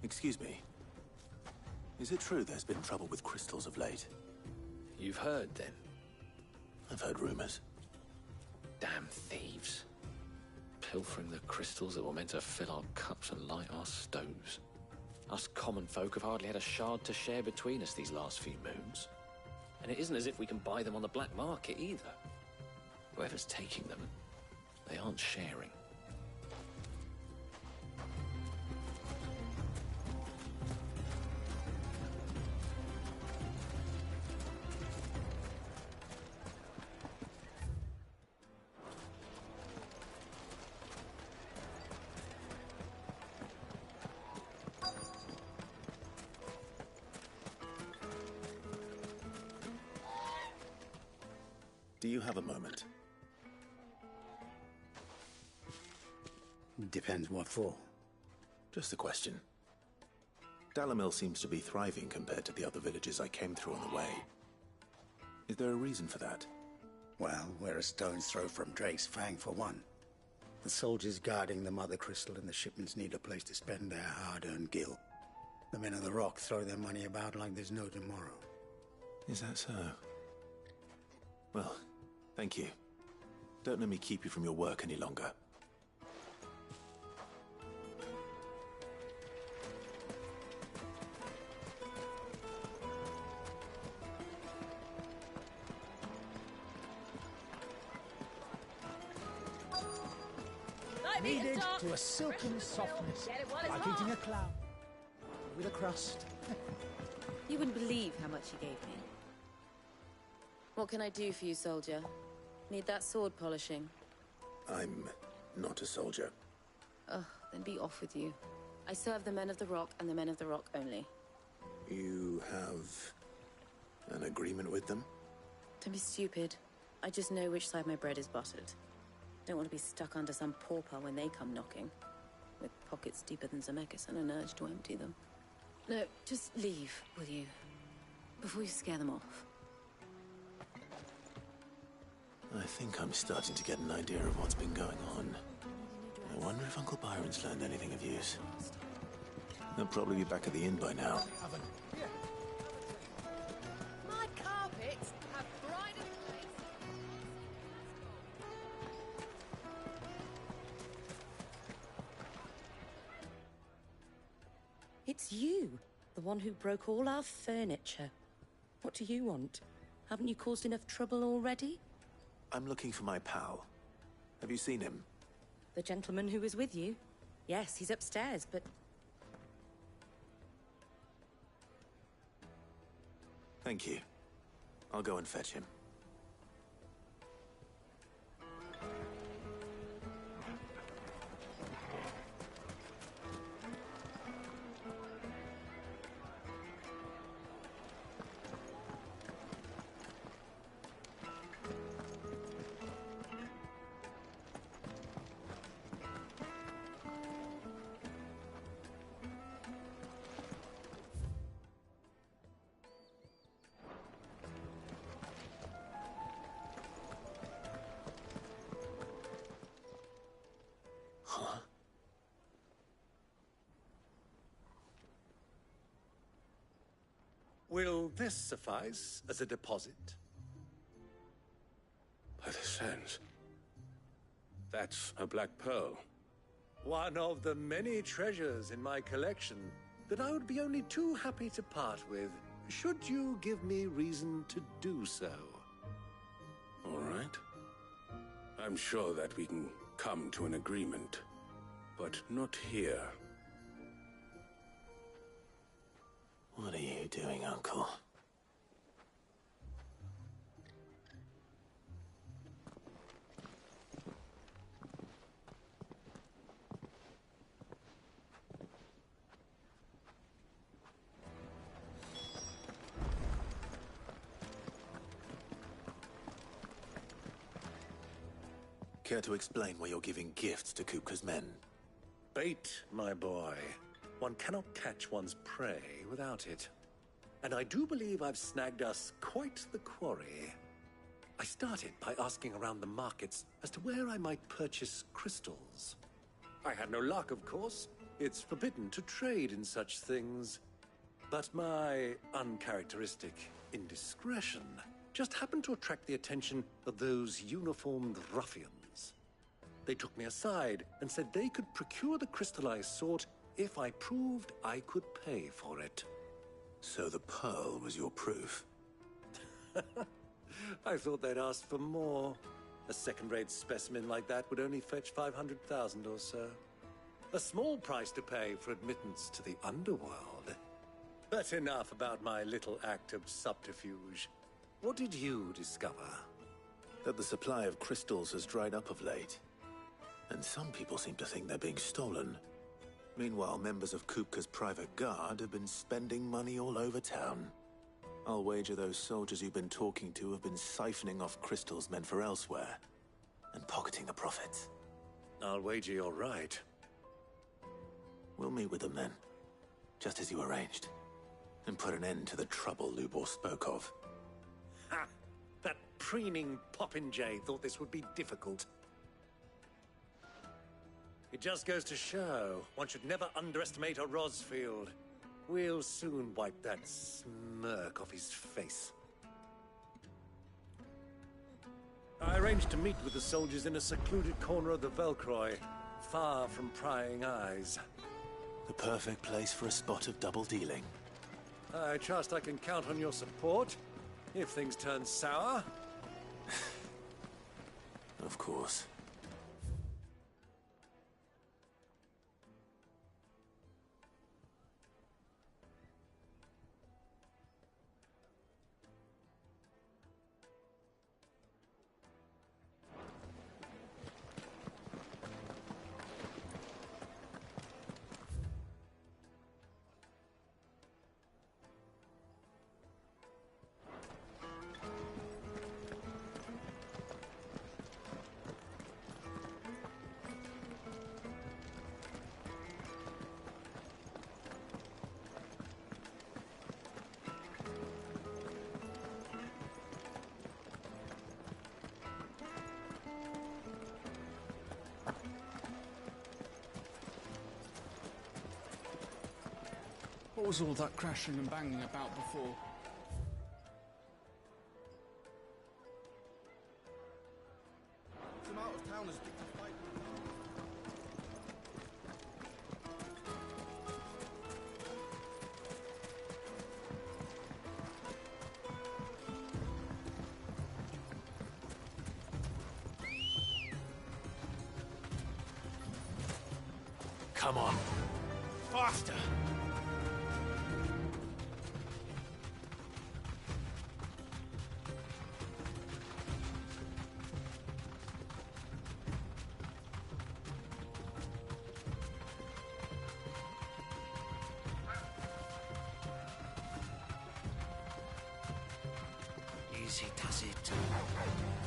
Excuse me. Is it true there's been trouble with crystals of late? You've heard, then? I've heard rumors. Damn thieves. Pilfering the crystals that were meant to fill our cups and light our stoves. Us common folk have hardly had a shard to share between us these last few moons. And it isn't as if we can buy them on the black market, either. Whoever's taking them, they aren't sharing. Do you have a moment? Depends what for. Just a question. Dalamil seems to be thriving compared to the other villages I came through on the way. Is there a reason for that? Well, we're a stone's throw from Drake's Fang, for one. The soldiers guarding the Mother Crystal and the shipments need a place to spend their hard-earned gil. The men of the Rock throw their money about like there's no tomorrow. Is that so? Well, thank you. Don't let me keep you from your work any longer. Kneaded to a silken softness, like eating a cloud with a crust. You wouldn't believe how much he gave me. What can I do for you, soldier? Need that sword polishing? I'm not a soldier. Oh, then be off with you. I serve the men of the Rock and the men of the Rock only. You have an agreement with them? Don't be stupid. I just know which side my bread is buttered. Don't want to be stuck under some pauper when they come knocking, with pockets deeper than Zemeckis and an urge to empty them. No, just leave, will you? Before you scare them off. I think I'm starting to get an idea of what's been going on. I wonder if Uncle Byron's learned anything of use. They'll probably be back at the inn by now. My carpets have bride and place. It's you, the one who broke all our furniture. What do you want? Haven't you caused enough trouble already? I'm looking for my pal. Have you seen him? The gentleman who was with you? Yes, he's upstairs, but... Thank you. I'll go and fetch him. Will this suffice as a deposit? By the sands. That's a black pearl. One of the many treasures in my collection that I would be only too happy to part with, should you give me reason to do so. All right. I'm sure that we can come to an agreement, but not here. What are you doing, Uncle? Care to explain why you're giving gifts to Kupka's men? Bait, my boy. One cannot catch one's prey without it. And I do believe I've snagged us quite the quarry. I started by asking around the markets as to where I might purchase crystals. I had no luck, of course. It's forbidden to trade in such things. But my uncharacteristic indiscretion just happened to attract the attention of those uniformed ruffians. They took me aside and said they could procure the crystal I sought if I proved I could pay for it. So the pearl was your proof? I thought they'd ask for more. A second-rate specimen like that would only fetch 500,000 or so. A small price to pay for admittance to the underworld. But enough about my little act of subterfuge. What did you discover? That the supply of crystals has dried up of late. And some people seem to think they're being stolen. Meanwhile, members of Kupka's private guard have been spending money all over town. I'll wager those soldiers you've been talking to have been siphoning off crystals meant for elsewhere, and pocketing the profits. I'll wager you're right. We'll meet with them then, just as you arranged, and put an end to the trouble Lubor spoke of. Ha! That preening popinjay thought this would be difficult. It just goes to show one should never underestimate a Rosfield. We'll soon wipe that smirk off his face. I arranged to meet with the soldiers in a secluded corner of the Velcroy, far from prying eyes. The perfect place for a spot of double dealing. I trust I can count on your support, if things turn sour. Of course. What was all that crashing and banging about before? Some out-of-towners picked a fight. Come on. Faster! Easy does it.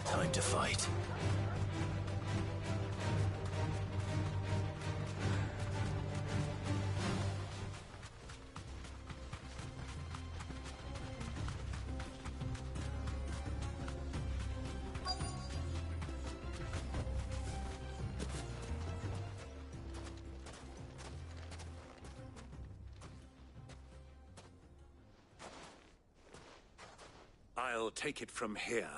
Time to fight. I'll take it from here.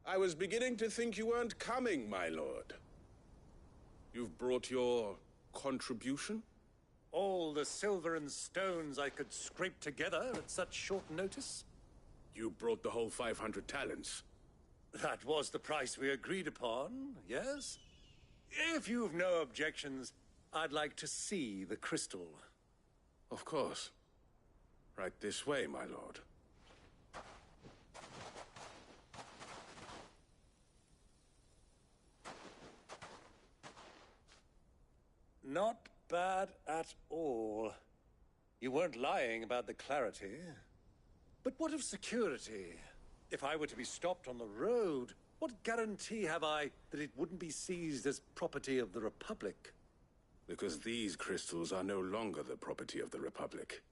I was beginning to think you weren't coming, my lord. You've brought your contribution? All the silver and stones I could scrape together at such short notice? You brought the whole 500 talents. That was the price we agreed upon, yes? If you've no objections, I'd like to see the crystal. Of course. Right this way, my lord. Not bad at all. You weren't lying about the clarity. But what of security? If I were to be stopped on the road, what guarantee have I that it wouldn't be seized as property of the Republic? Because these crystals are no longer the property of the Republic.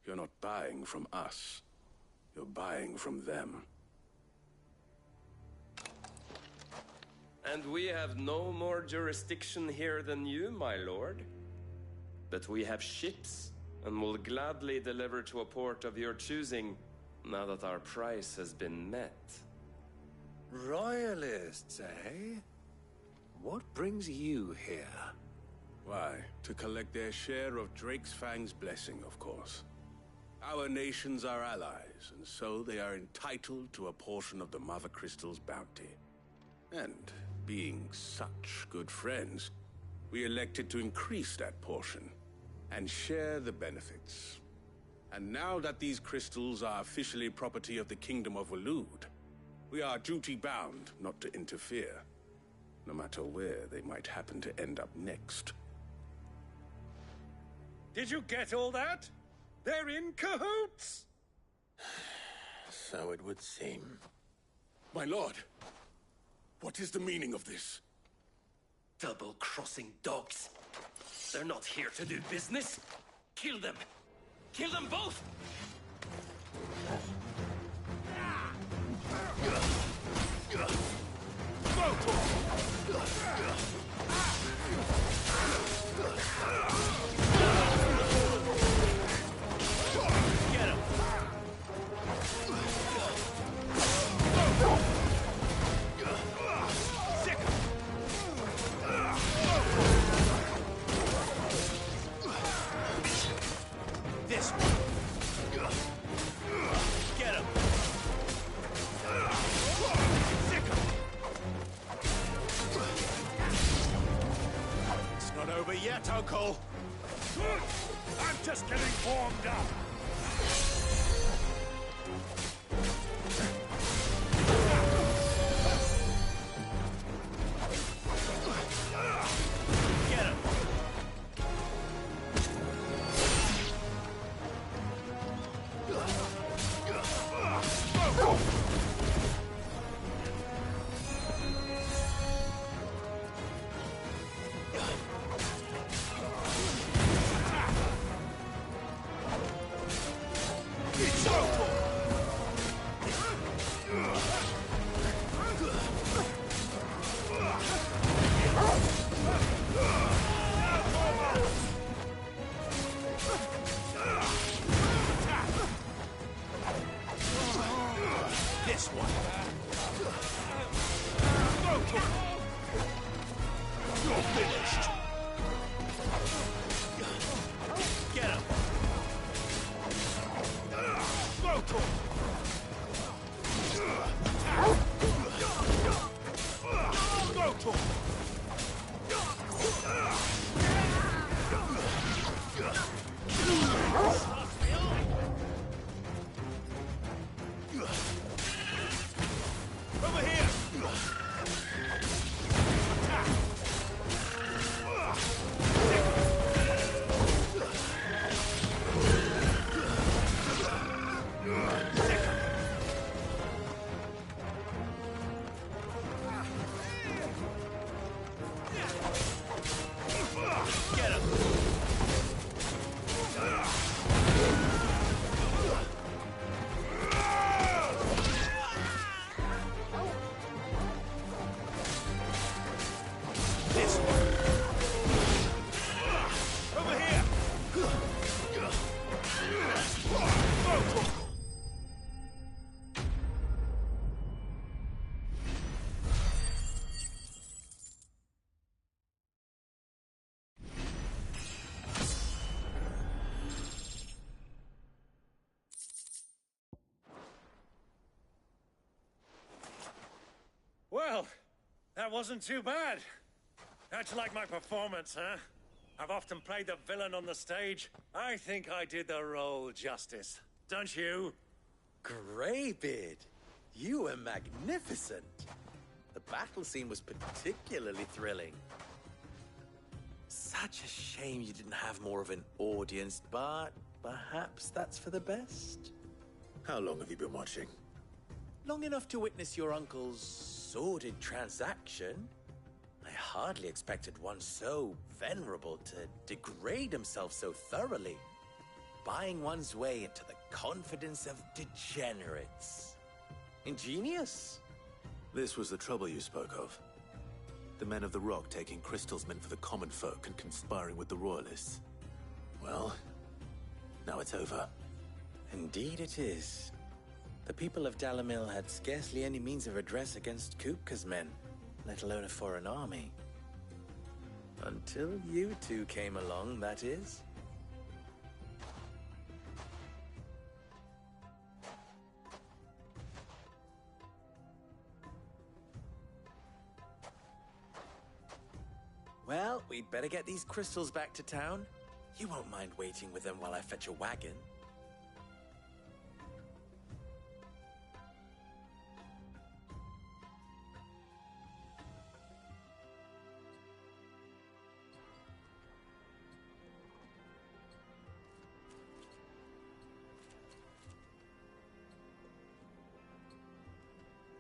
You're not buying from us. You're buying from them. And we have no more jurisdiction here than you, my lord. But we have ships, and will gladly deliver to a port of your choosing, now that our price has been met. Royalists, eh? What brings you here? Why, to collect their share of Drake's Fang's blessing, of course. Our nations are allies, and so they are entitled to a portion of the Mother Crystal's bounty. And being such good friends, we elected to increase that portion. and share the benefits. And now that these crystals are officially property of the Kingdom of Waloed, we are duty-bound not to interfere, no matter where they might happen to end up next. Did you get all that? They're in cahoots! So it would seem. My lord, what is the meaning of this? Double-crossing dogs. They're not here to do business. Kill them. Kill them both! Get him! Sick him! This one. Get him! Sick him! It's not over yet, Uncle. I'm just getting warmed up. Get him! This one. You're finished. Get him. Over here! Get him! This one. Over here! Well, that wasn't too bad. How'd you like my performance, huh? I've often played the villain on the stage. I think I did the role justice. Don't you? Greybeard, you were magnificent. The battle scene was particularly thrilling. Such a shame you didn't have more of an audience, but perhaps that's for the best. How long have you been watching? Long enough to witness your uncle's sordid transaction. I hardly expected one so venerable to degrade himself so thoroughly, buying one's way into the confidence of degenerates. Ingenious. This was the trouble you spoke of. The men of the Rock taking crystals meant for the common folk and conspiring with the Royalists. Well, now it's over. Indeed it is. The people of Dalamil had scarcely any means of redress against Kupka's men, let alone a foreign army. Until you two came along, that is. Well, we'd better get these crystals back to town. You won't mind waiting with them while I fetch a wagon.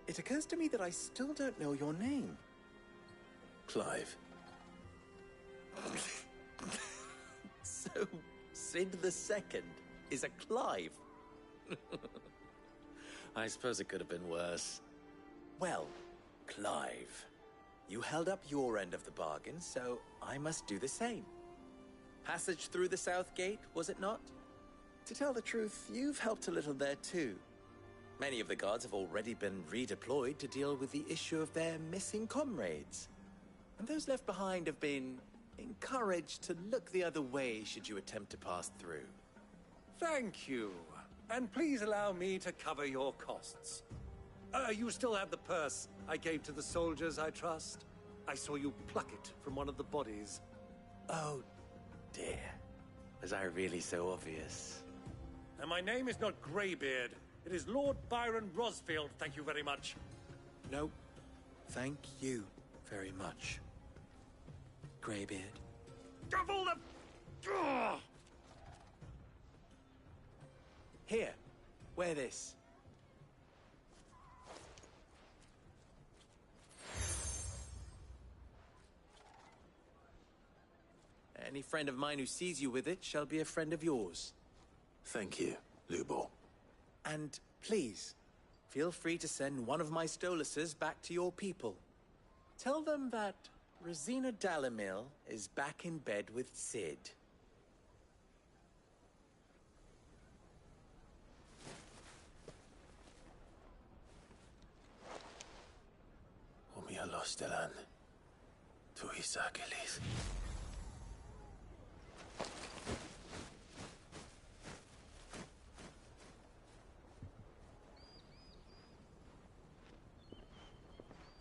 It occurs to me that I still don't know your name. Clive. So, Sid the Second is a Clive. I suppose it could have been worse. Well, Clive, you held up your end of the bargain, so I must do the same. Passage through the South Gate, was it not? To tell the truth, you've helped a little there too. Many of the guards have already been redeployed to deal with the issue of their missing comrades. And those left behind have been encouraged to look the other way should you attempt to pass through. Thank you. And please allow me to cover your costs. You still have the purse I gave to the soldiers, I trust? I saw you pluck it from one of the bodies. Oh, dear. Was I really so obvious? And my name is not Greybeard. It is Lord Byron Rosfield, thank you very much. No, thank you very much, Greybeard. Of all the... Ugh! Here, wear this. Any friend of mine who sees you with it shall be a friend of yours. Thank you, Lubor. And please, feel free to send one of my Stoluses back to your people. Tell them that Rosina Dalamil is back in bed with Sid. Omia Lostelan. Tu Isakelis.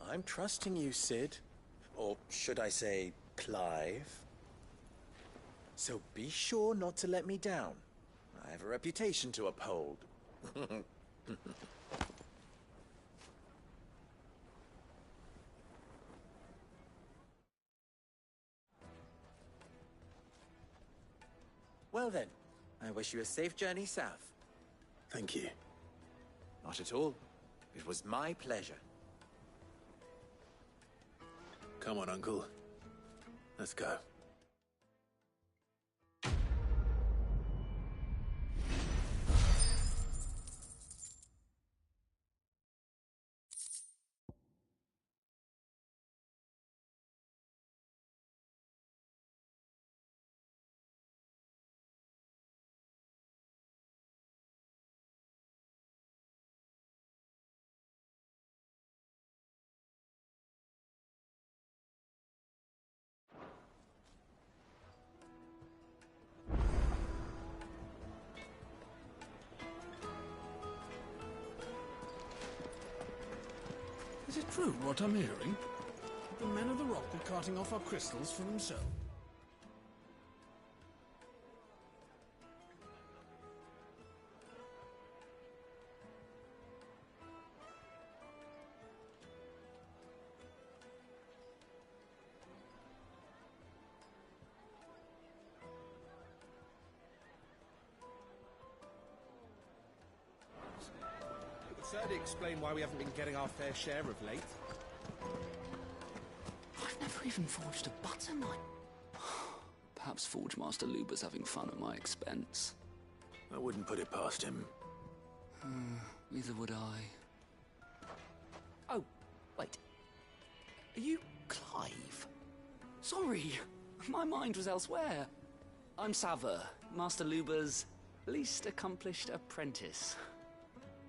I'm trusting you, Sid. Or should I say, Clive? So be sure not to let me down. I have a reputation to uphold. Well then, I wish you a safe journey south. Thank you. Not at all. It was my pleasure. Come on, Uncle. Let's go. Is it true what I'm hearing? That the men of the rock are carting off our crystals for themselves? It would certainly explain why we haven't been getting our fair share of late. I've never even forged a butter knife. Perhaps Forge Master Luber's having fun at my expense. I wouldn't put it past him. Neither would I. Oh, wait. Are you Clive? Sorry, my mind was elsewhere. I'm Sava, Master Luber's least accomplished apprentice.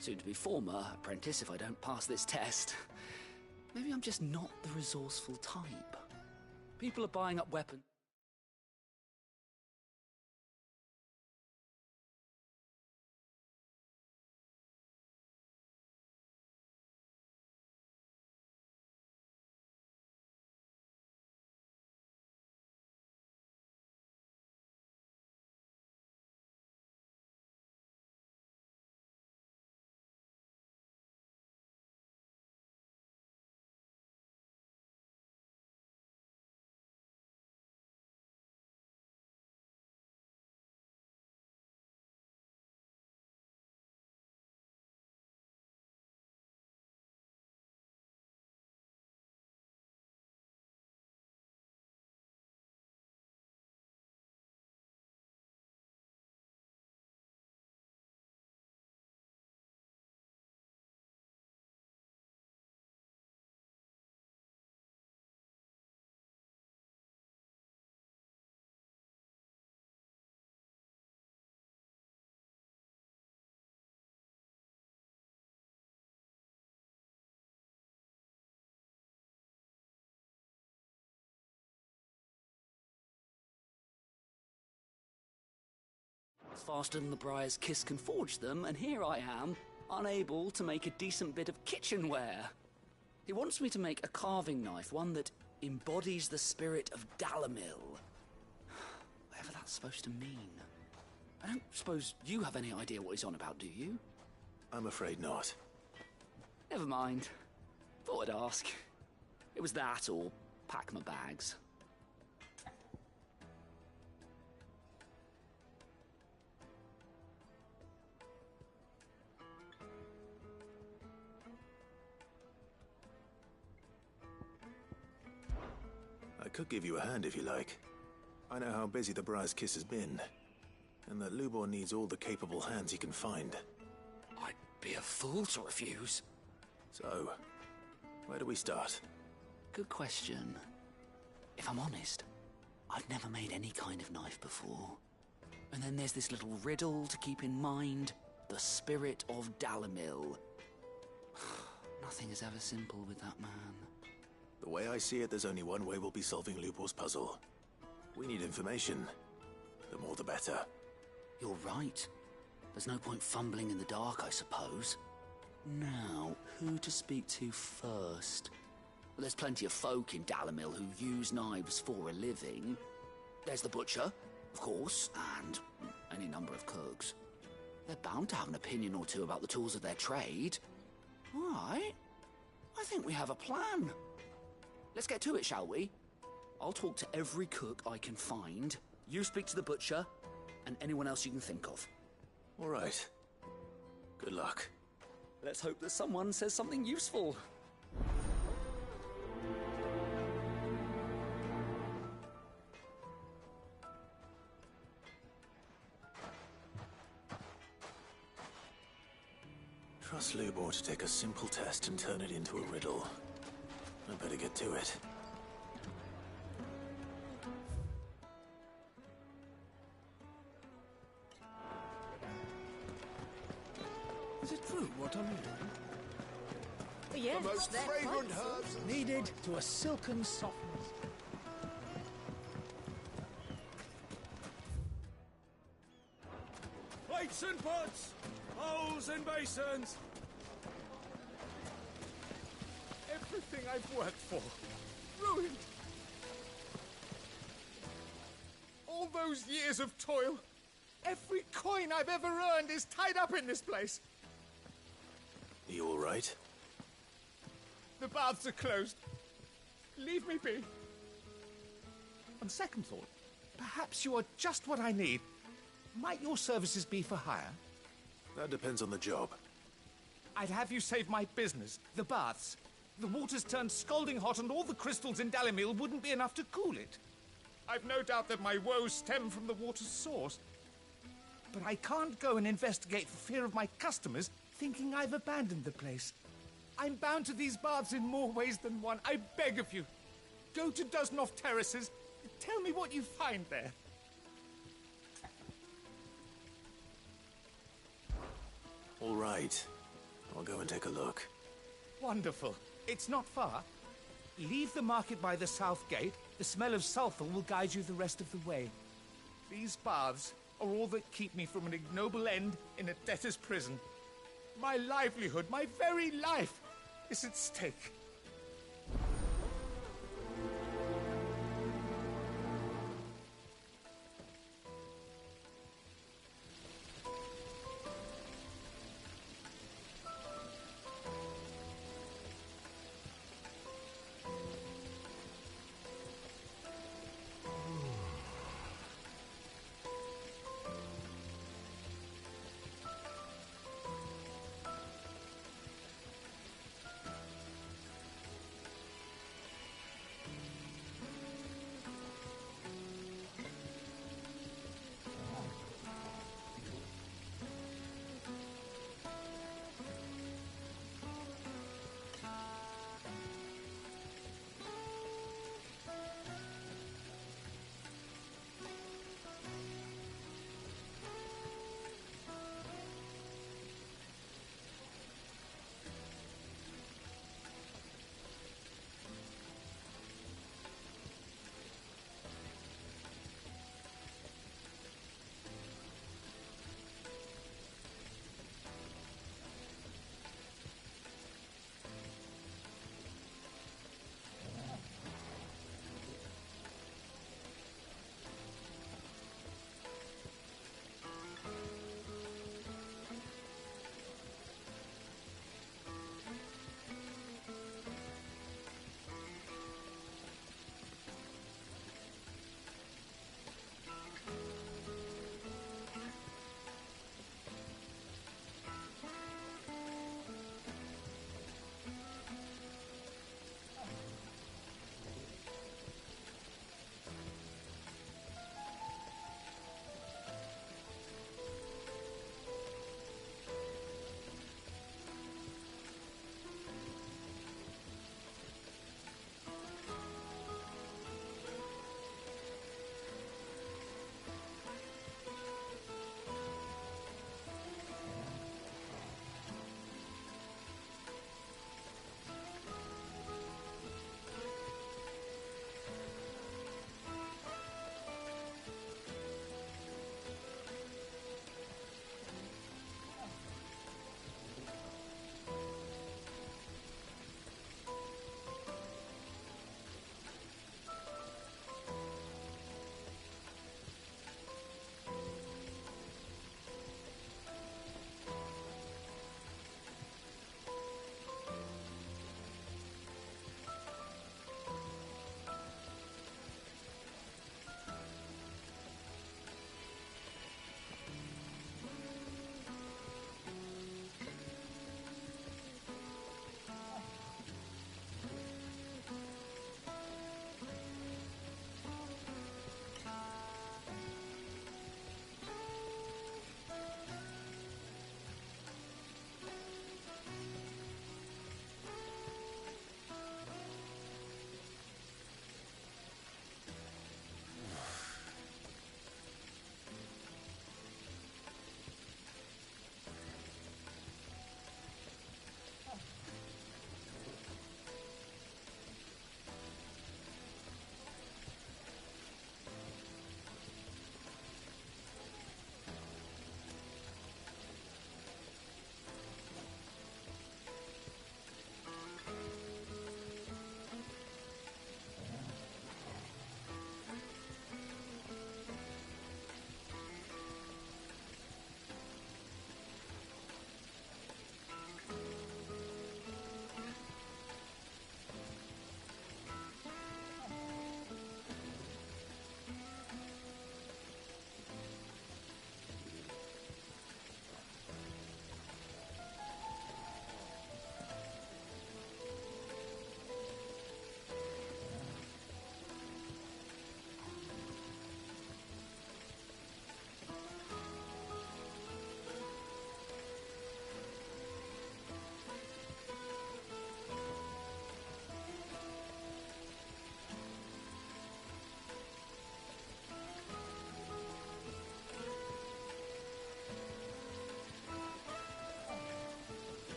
Soon to be former apprentice if I don't pass this test. Maybe I'm just not the resourceful type. People are buying up weapons. faster than the Briar's Kiss can forge them, and here I am, unable to make a decent bit of kitchenware. He wants me to make a carving knife, one that embodies the spirit of Dalamil. Whatever that's supposed to mean. I don't suppose you have any idea what he's on about, do you? I'm afraid not. Never mind. Thought I'd ask. It was that, or pack my bags. I could give you a hand if you like. I know how busy the Briar's Kiss has been, and that Lubor needs all the capable hands he can find. I'd be a fool to refuse. So, where do we start? Good question. If I'm honest, I've never made any kind of knife before. And then there's this little riddle to keep in mind. The spirit of Dalamil. Nothing is ever simple with that man. The way I see it, there's only one way we'll be solving Lubor's puzzle. We need information. The more the better. You're right. There's no point fumbling in the dark, I suppose. Now, who to speak to first? Well, there's plenty of folk in Dalamil who use knives for a living. There's the butcher, of course, and any number of cooks. They're bound to have an opinion or two about the tools of their trade. All right. I think we have a plan. Let's get to it, shall we? I'll talk to every cook I can find. You speak to the butcher, and anyone else you can think of. All right. Good luck. Let's hope that someone says something useful. Trust Lubor to take a simple test and turn it into a riddle. I better get to it. Is it true what I'm hearing? Yes, the most fragrant herbs needed to a silken softness. Plates and pots! Bowls and basins! Everything I've worked for, ruined. All those years of toil, every coin I've ever earned is tied up in this place. You all right? The baths are closed. Leave me be. On second thought, perhaps you are just what I need. Might your services be for hire? That depends on the job. I'd have you save my business, the baths. The water's turned scalding hot and all the crystals in Dalamil wouldn't be enough to cool it. I've no doubt that my woes stem from the water's source. But I can't go and investigate for fear of my customers thinking I've abandoned the place. I'm bound to these baths in more ways than one. I beg of you. Go to Dusnov Terraces. Tell me what you find there. All right. I'll go and take a look. Wonderful. It's not far. Leave the market by the south gate. The smell of sulfur will guide you the rest of the way. These baths are all that keep me from an ignoble end in a debtor's prison. My livelihood, my very life, is at stake.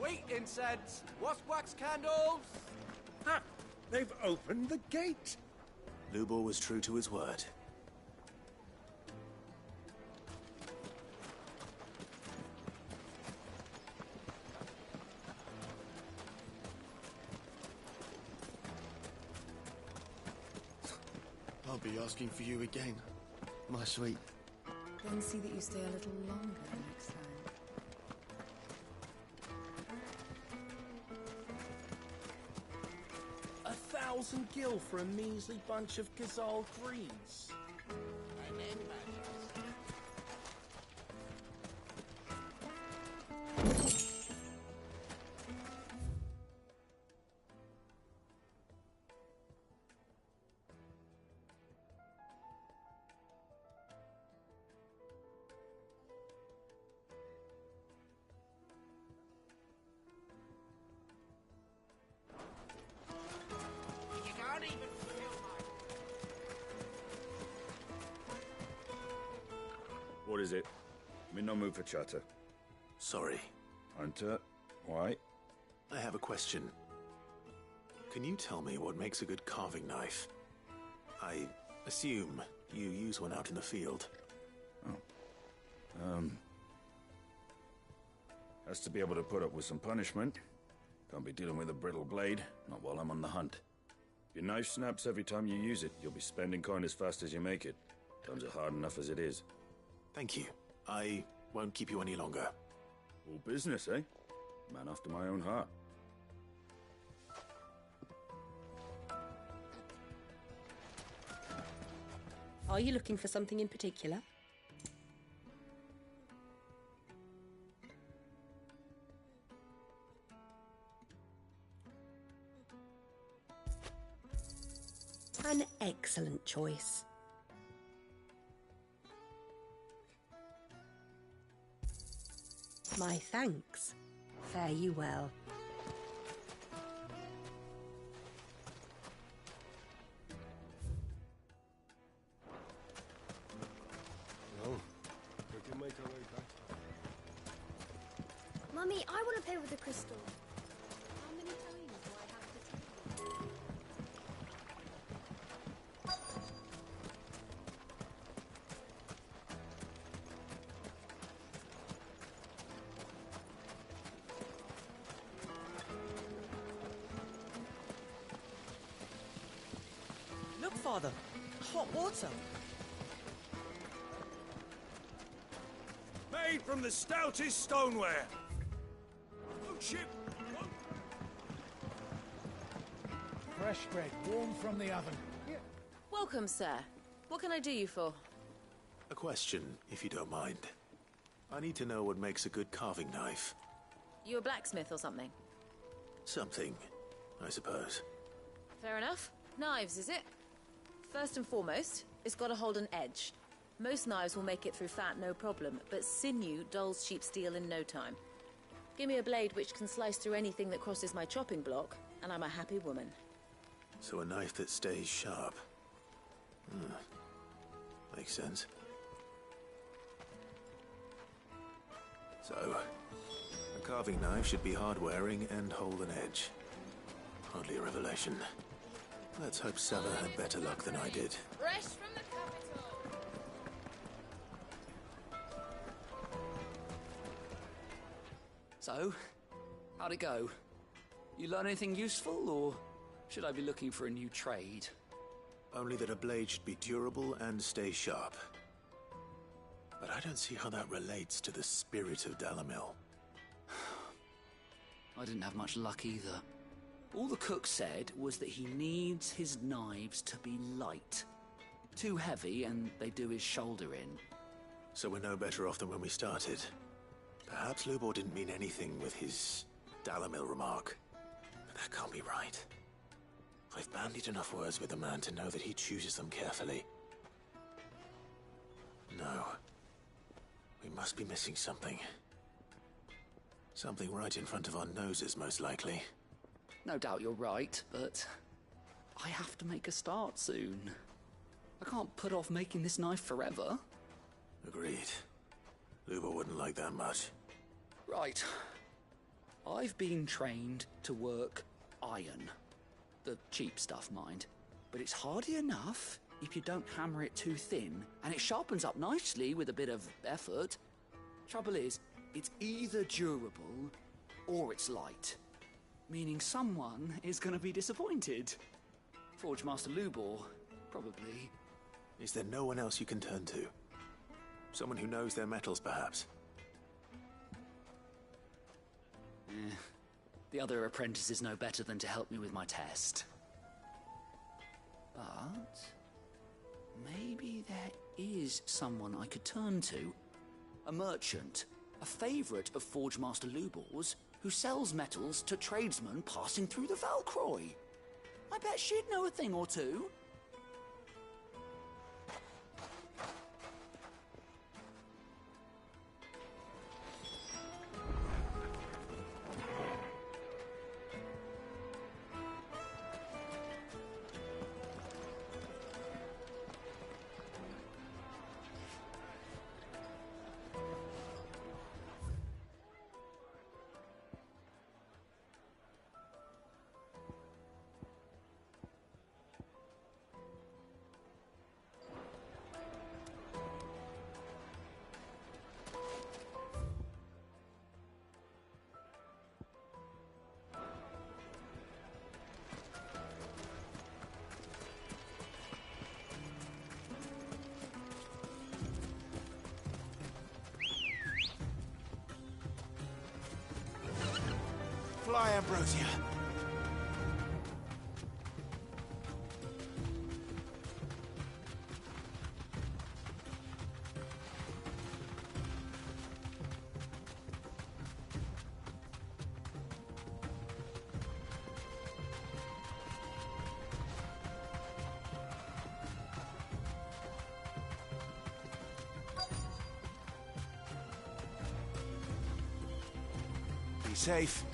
Sweet incense! Wax candles! Ha! They've opened the gate! Lubor was true to his word. I'll be asking for you again, my sweet. Then see that you stay a little longer next time. 1,000 gil for a measly bunch of Gazal greens. What is it? I'm in no mood for chatter. Sorry. Hunter, why? I have a question. Can you tell me what makes a good carving knife? I assume you use one out in the field. Has to be able to put up with some punishment. Can't be dealing with a brittle blade, not while I'm on the hunt. If your knife snaps every time you use it, you'll be spending coin as fast as you make it. Times are hard enough as it is. Thank you. I won't keep you any longer. All business, eh? Man after my own heart. Are you looking for something in particular? An excellent choice. My thanks. Fare you well. Well, we can make our way back. Mummy, I want to play with the crystal. How many times do I have to tell you? Look, Father. Hot water. Made from the stoutest stoneware. Oh, ship. Fresh bread, warm from the oven. Welcome, sir. What can I do you for? A question, if you don't mind. I need to know what makes a good carving knife. You a blacksmith or something? Something, I suppose. Fair enough. Knives, is it? First and foremost, it's got to hold an edge. Most knives will make it through fat, no problem, but sinew dulls cheap steel in no time. Give me a blade which can slice through anything that crosses my chopping block, and I'm a happy woman. So a knife that stays sharp. Makes sense. So, a carving knife should be hard-wearing and hold an edge. Hardly a revelation. Let's hope Sever had better luck than I did. Fresh from the capital. So, how'd it go? You learn anything useful, or should I be looking for a new trade? Only that a blade should be durable and stay sharp. But I don't see how that relates to the spirit of Dalamil. I didn't have much luck either. All the cook said was that he needs his knives to be light. Too heavy and they do his shoulder in. So we're no better off than when we started. Perhaps Lubor didn't mean anything with his Dalamil remark. But that can't be right. I've bandied enough words with the man to know that he chooses them carefully. No. We must be missing something. Something right in front of our noses, most likely. No doubt you're right, but I have to make a start soon. I can't put off making this knife forever. Agreed. Lubor wouldn't like that much. Right. I've been trained to work iron. The cheap stuff, mind. But it's hardy enough if you don't hammer it too thin, and it sharpens up nicely with a bit of effort. Trouble is, it's either durable or it's light. Meaning someone is going to be disappointed. Forge Master Lubor, probably. Is there no one else you can turn to? Someone who knows their metals, perhaps? The other apprentices know better than to help me with my test. But maybe there is someone I could turn to. A merchant, a favourite of Forge Master Lubor's, who sells metals to tradesmen passing through the Valcroy. I bet she'd know a thing or two. Fly, Ambrosia. Be safe.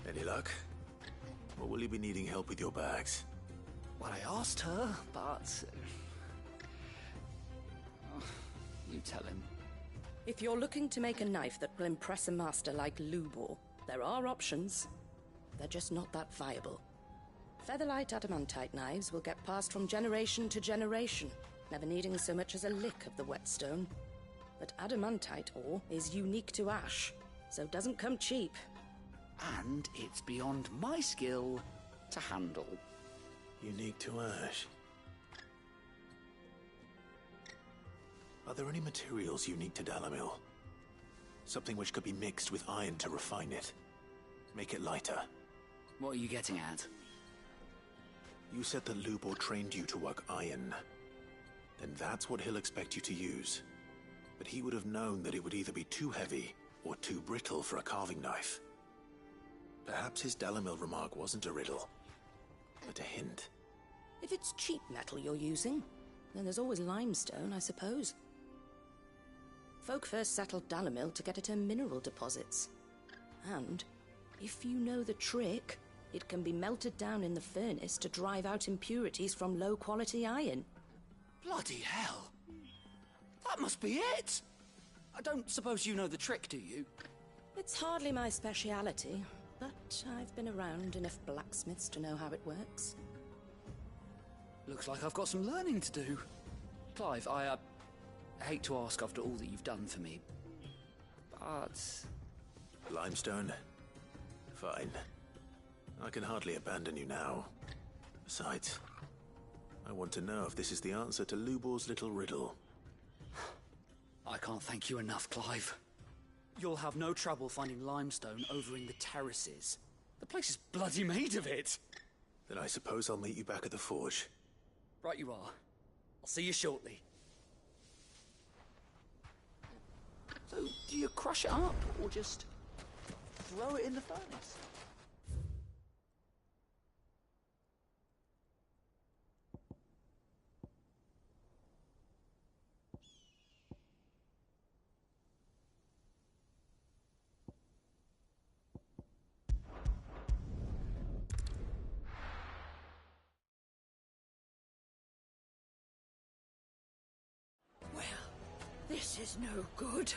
Any luck? Or will you be needing help with your bags? Well, I asked her, but... you tell him. If you're looking to make a knife that will impress a master like Lubor, there are options. They're just not that viable. Featherlight adamantite knives will get passed from generation to generation, never needing so much as a lick of the whetstone. But adamantite ore is unique to ash, so it doesn't come cheap. And it's beyond my skill to handle. Unique to ash. Are there any materials unique to Dalamil? Something which could be mixed with iron to refine it. Make it lighter. What are you getting at? You said that Lubor trained you to work iron. Then that's what he'll expect you to use. But he would have known that it would either be too heavy or too brittle for a carving knife. Perhaps his Dalamil remark wasn't a riddle, but a hint. If it's cheap metal you're using, then there's always limestone, I suppose. Folk first settled Dalamil to get at her mineral deposits. And, if you know the trick, it can be melted down in the furnace to drive out impurities from low-quality iron. Bloody hell! That must be it! I don't suppose you know the trick, do you? It's hardly my speciality, but I've been around enough blacksmiths to know how it works. Looks like I've got some learning to do. Clive, I hate to ask after all that you've done for me, but... Limestone? Fine. I can hardly abandon you now. Besides, I want to know if this is the answer to Lubor's little riddle. I can't thank you enough, Clive. You'll have no trouble finding limestone over in the terraces. The place is bloody made of it. Then I suppose I'll meet you back at the forge. Right you are. I'll see you shortly. So, do you crush it up, or just throw it in the furnace? is no good.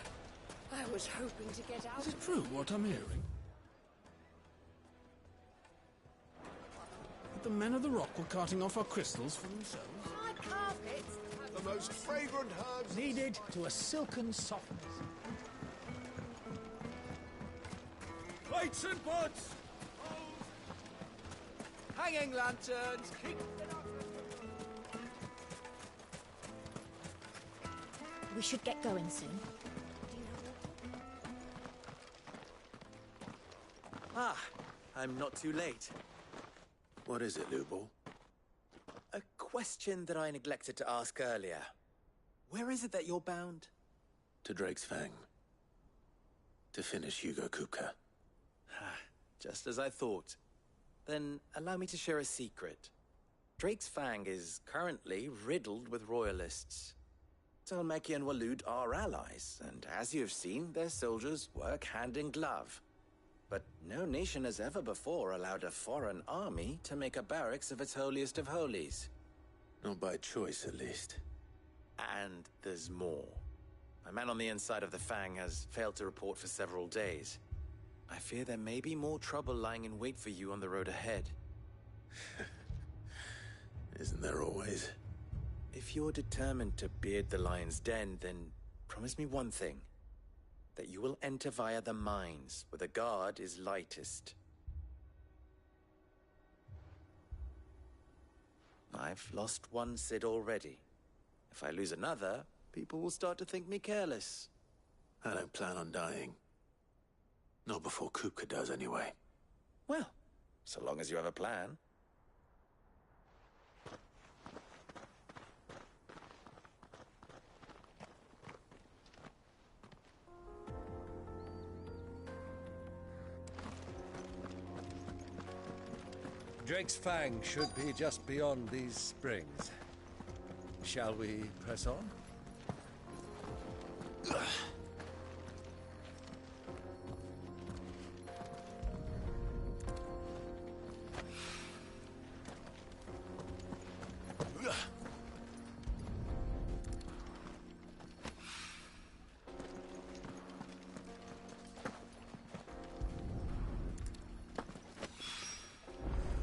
I was hoping to get out. Is it true what I'm hearing? That the men of the rock were carting off our crystals for themselves? My carpets. The most fragrant herbs Needed to a silken softness. Plates and pots! Hanging lanterns! Keep We should get going soon. Ah, I'm not too late. What is it, Lubor? A question that I neglected to ask earlier. Where is it that you're bound? To Drake's Fang. To finish Hugo Kupka. Just as I thought. Then allow me to share a secret. Drake's Fang is currently riddled with royalists. Talmeki and Walud are allies, and as you have seen, their soldiers work hand in glove. But no nation has ever before allowed a foreign army to make a barracks of its holiest of holies. Not by choice, at least. And there's more. A man on the inside of the Fang has failed to report for several days. I fear there may be more trouble lying in wait for you on the road ahead. Isn't there always? If you're determined to beard the lion's den, then promise me one thing. That you will enter via the mines, where the guard is lightest. I've lost one Cid already. If I lose another, people will start to think me careless. I don't plan on dying. Not before Kupka does, anyway. Well, so long as you have a plan. Drake's Fang should be just beyond these springs. Shall we press on?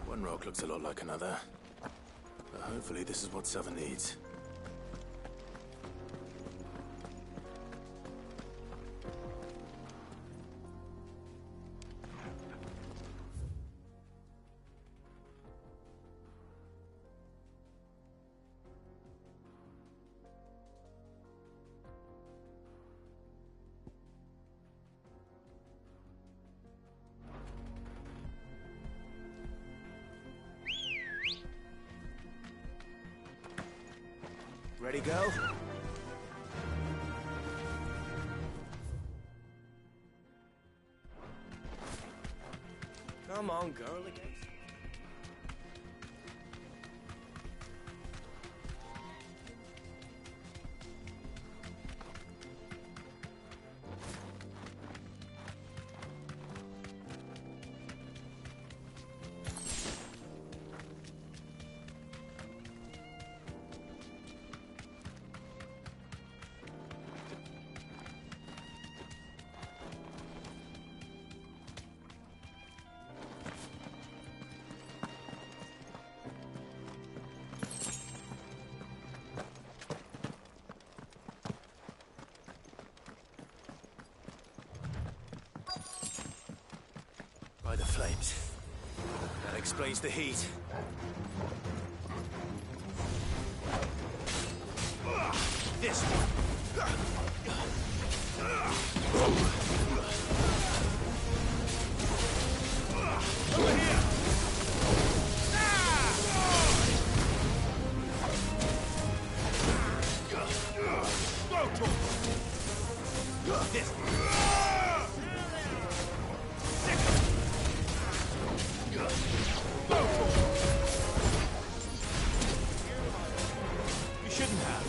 One rock looks a lot like another. But hopefully this is what Sava needs. Ready, go? Come on, girl, again. By the flames. That explains the heat. This one. Over here! This. You shouldn't have.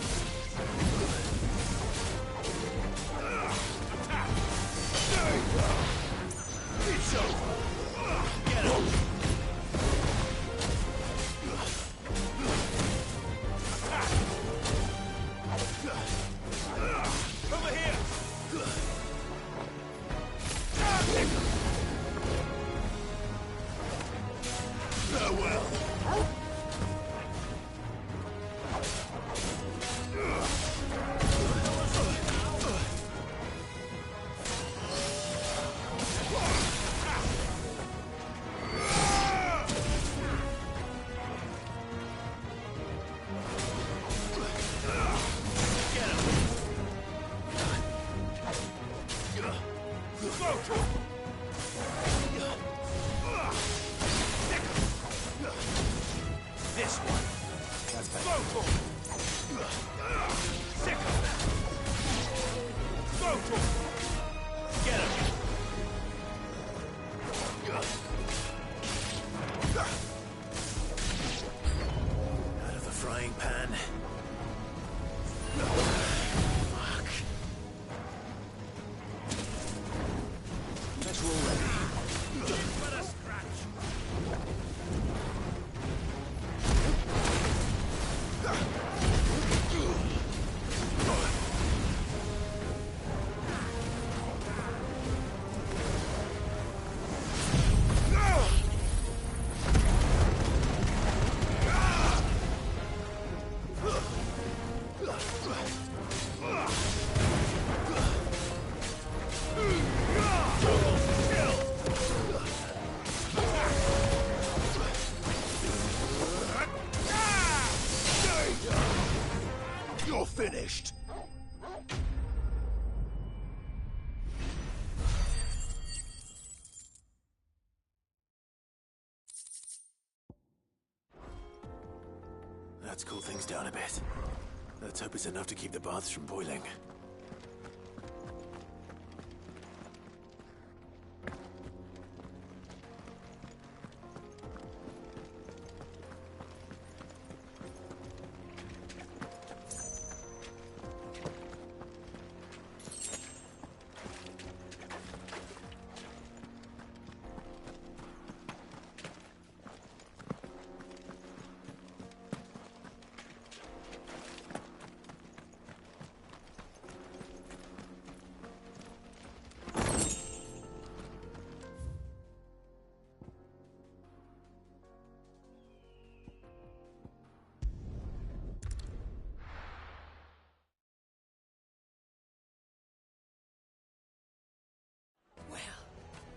It's over. Get him. Over This one. That's better. Go to him. Sick of that. Go to him. Get him. Out of the frying pan. Fuck. That's all ready. But a scratch. You're finished. Let's cool things down a bit. Let's hope it's enough to keep the baths from boiling.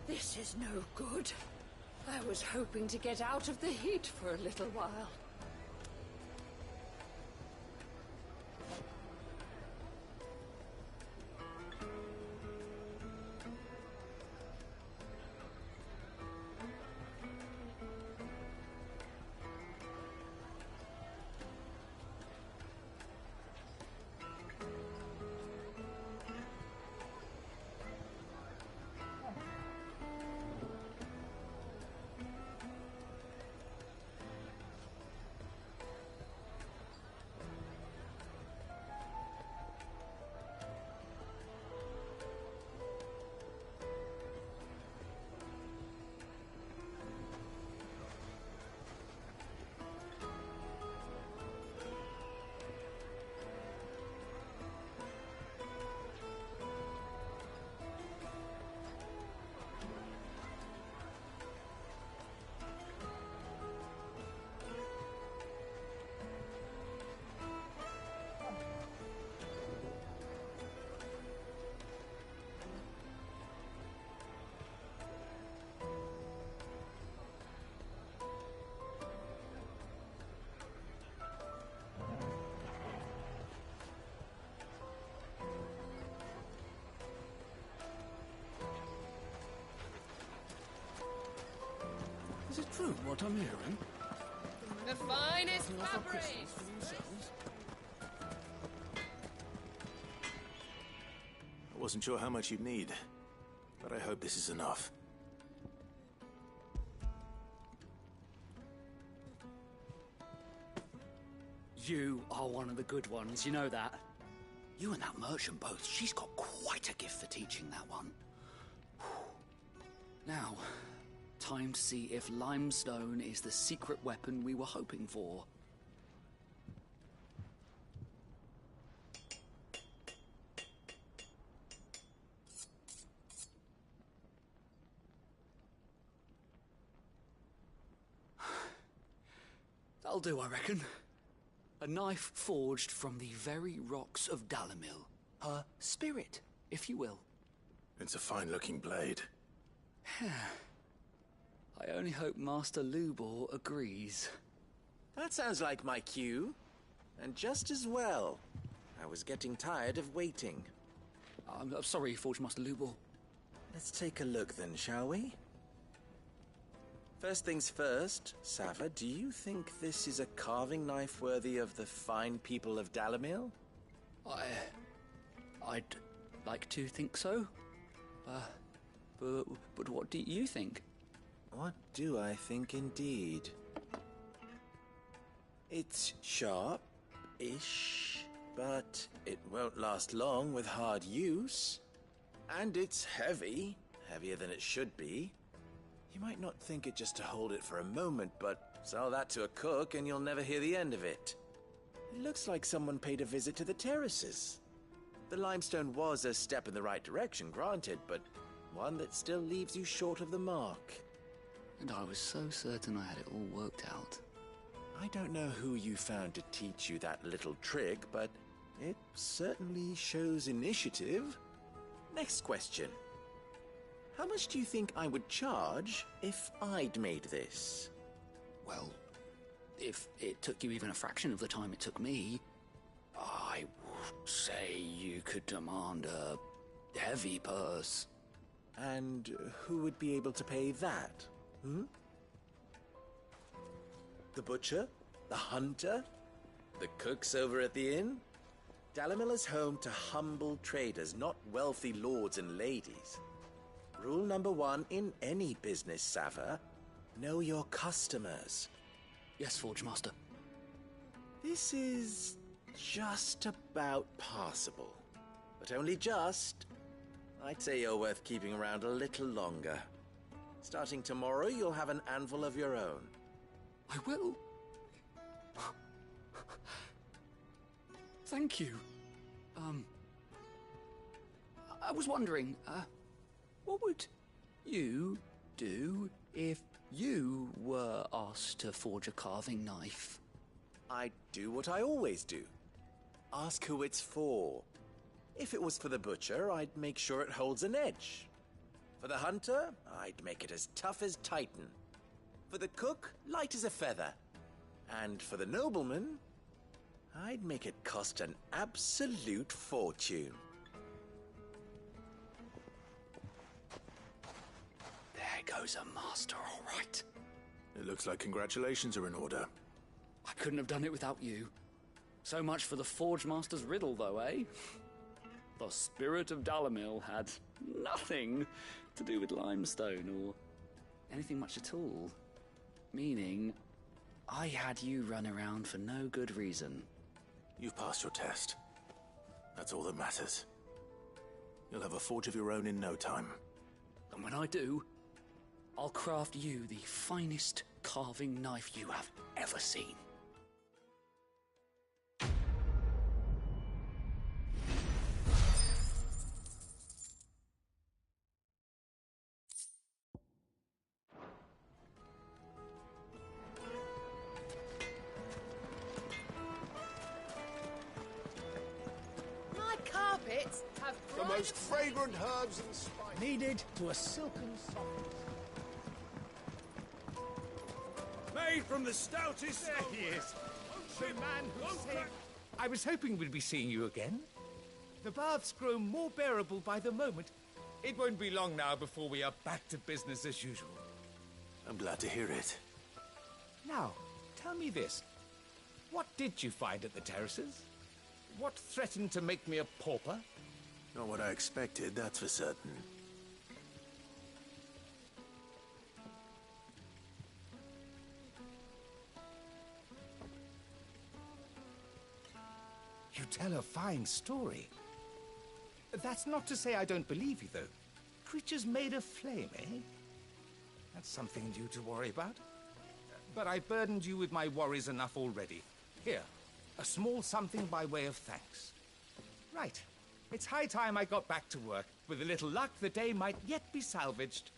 This is no good. I was hoping to get out of the heat for a little while. Is it true what I'm hearing? The finest Cutting off our fabrics! crystals for themselves? I wasn't sure how much you'd need, but I hope this is enough. You are one of the good ones, you know that. You and that merchant both, she's got quite a gift for teaching, that one. Now, time to see if limestone is the secret weapon we were hoping for. That'll do, I reckon. A knife forged from the very rocks of Dalimil. Her spirit, if you will. It's a fine-looking blade. I only hope Master Lubor agrees. That sounds like my cue. And just as well. I was getting tired of waiting. I'm sorry, Forge Master Lubor. Let's take a look then, shall we? First things first, Sava, do you think this is a carving knife worthy of the fine people of Dalamil? I'd like to think so. But what do you think? What do I think indeed? It's sharp-ish, but it won't last long with hard use. And it's heavy, heavier than it should be. You might not think it just to hold it for a moment, but sell that to a cook and you'll never hear the end of it. It looks like someone paid a visit to the terraces. The limestone was a step in the right direction, granted, but one that still leaves you short of the mark. And I was so certain I had it all worked out. I don't know who you found to teach you that little trick, but it certainly shows initiative. Next question. How much do you think I would charge if I'd made this? Well, if it took you even a fraction of the time it took me, I would say you could demand a heavy purse. And who would be able to pay that? The butcher? The hunter? The cooks over at the inn? Dalamil is home to humble traders, not wealthy lords and ladies. Rule number 1 in any business, Sava: know your customers. Yes, Forge Master. This is just about passable. But only just. I'd say you're worth keeping around a little longer. Starting tomorrow, you'll have an anvil of your own. I will. Thank you. I was wondering, what would you do if you were asked to forge a carving knife? I'd do what I always do. Ask who it's for. If it was for the butcher, I'd make sure it holds an edge. For the hunter, I'd make it as tough as Titan. For the cook, light as a feather. And for the nobleman, I'd make it cost an absolute fortune. There goes a master, all right. It looks like congratulations are in order. I couldn't have done it without you. So much for the Forge Master's riddle, though, eh? The spirit of Dalamil had nothing to do with limestone or anything much at all. Meaning, I had you run around for no good reason. You've passed your test. That's all that matters. You'll have a forge of your own in no time. And when I do, I'll craft you the finest carving knife you have ever seen. The most fragrant herbs and spices needed to a silken softness. Made from the stoutest. There he is. The man who saved. I was hoping we'd be seeing you again. The baths grow more bearable by the moment. It won't be long now before we are back to business as usual. I'm glad to hear it. Now, tell me this. What did you find at the terraces? What threatened to make me a pauper? Not what I expected, that's for certain. You tell a fine story. That's not to say I don't believe you, though. Creatures made of flame, eh? That's something new to worry about. But I burdened you with my worries enough already. Here, a small something by way of thanks. Right. It's high time I got back to work. With a little luck, the day might yet be salvaged.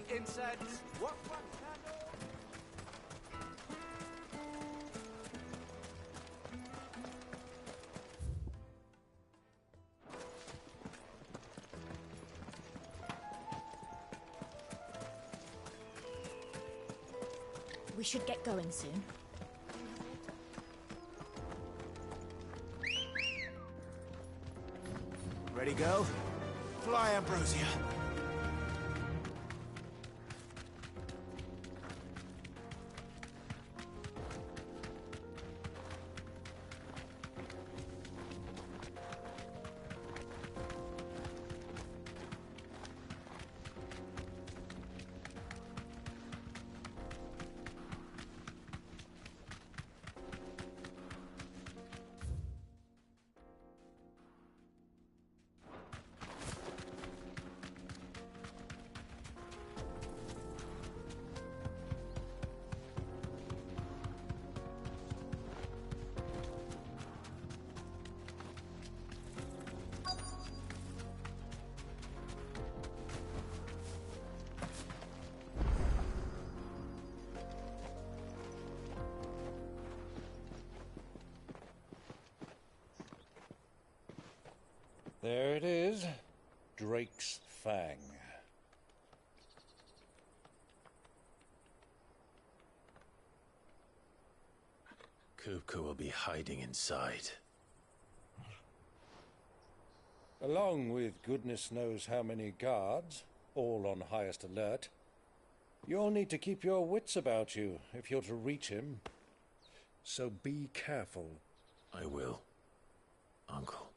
Tea, incense, what candle? We should get going soon. Ready, go? Fly, Ambrosia. There it is. Drake's Fang. Kupka will be hiding inside. Along with goodness knows how many guards, all on highest alert. You'll need to keep your wits about you if you're to reach him. So be careful. I will, Uncle.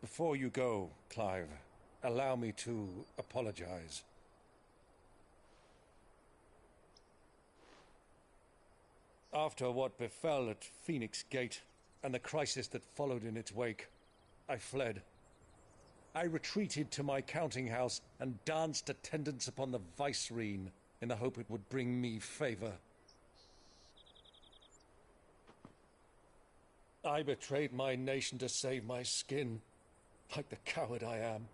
Before you go, Clive, allow me to apologize. After what befell at Phoenix Gate and the crisis that followed in its wake, I fled. I retreated to my counting house and danced attendance upon the vicereine in the hope it would bring me favor. I betrayed my nation to save my skin, like the coward I am.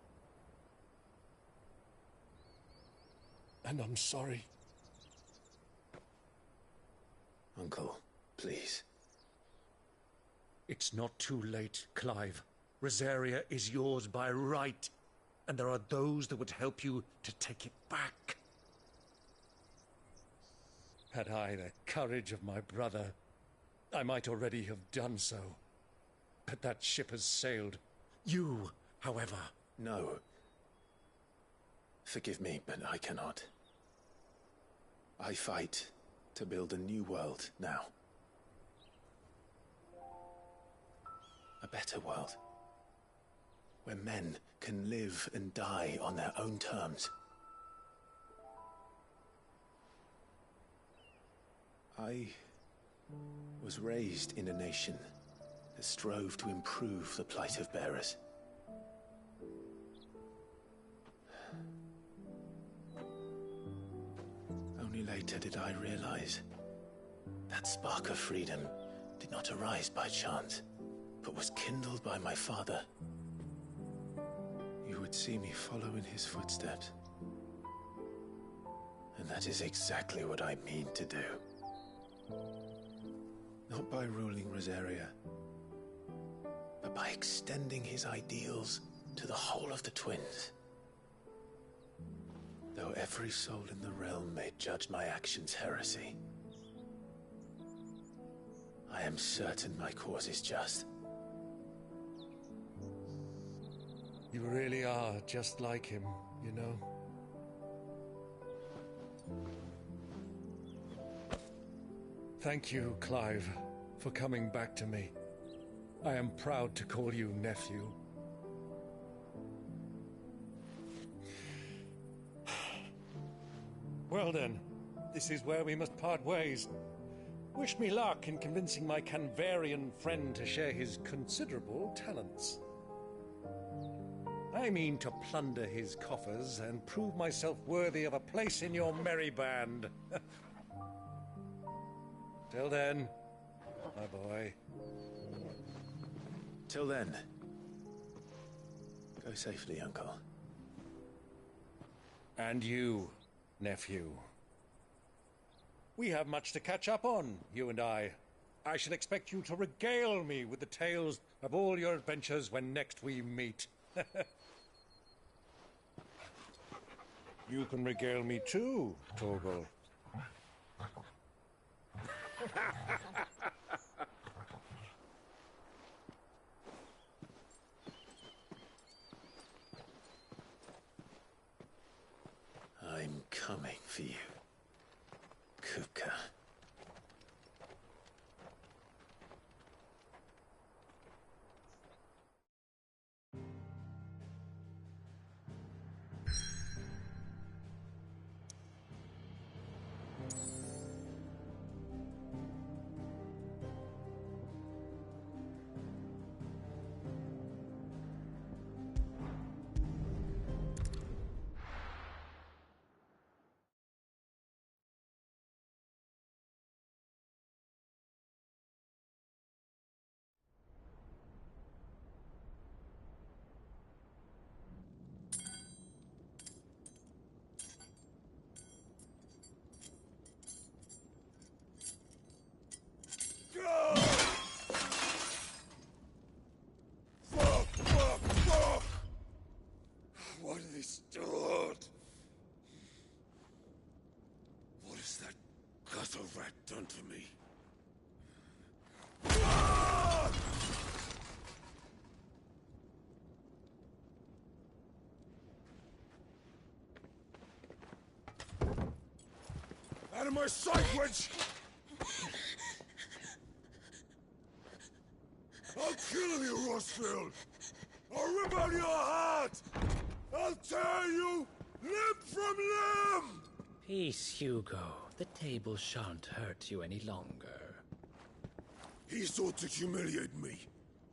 And I'm sorry. Uncle, please. It's not too late, Clive. Rosaria is yours by right, and there are those that would help you to take it back. Had I the courage of my brother, I might already have done so. But that ship has sailed. You, however... No. Forgive me, but I cannot. I fight to build a new world now. A better world. Where men can live and die on their own terms. I was raised in a nation that strove to improve the plight of bearers. Only later did I realize that spark of freedom did not arise by chance, but was kindled by my father. You would see me follow in his footsteps. And that is exactly what I mean to do. Not by ruling Rosaria, but by extending his ideals to the whole of the twins. Though every soul in the realm may judge my actions heresy, I am certain my cause is just. You really are just like him, you know? Thank you, Clive, for coming back to me. I am proud to call you nephew. Well then, this is where we must part ways. Wish me luck in convincing my Canvarian friend to share his considerable talents. I mean to plunder his coffers and prove myself worthy of a place in your merry band. Till then, my boy. Till then, Go safely, Uncle. And you, nephew. We have much to catch up on, you and I. I shall expect you to regale me with the tales of all your adventures when next we meet. You can regale me too, Torgal. I'm coming for you, Kupka. What have they stored? What has that gutter rat done to me? Out of my sight, wench! I'll kill you, Rossfield! I'll rip out your heart! I'll tear you limb from limb! Peace, Hugo. The table shan't hurt you any longer. He sought to humiliate me.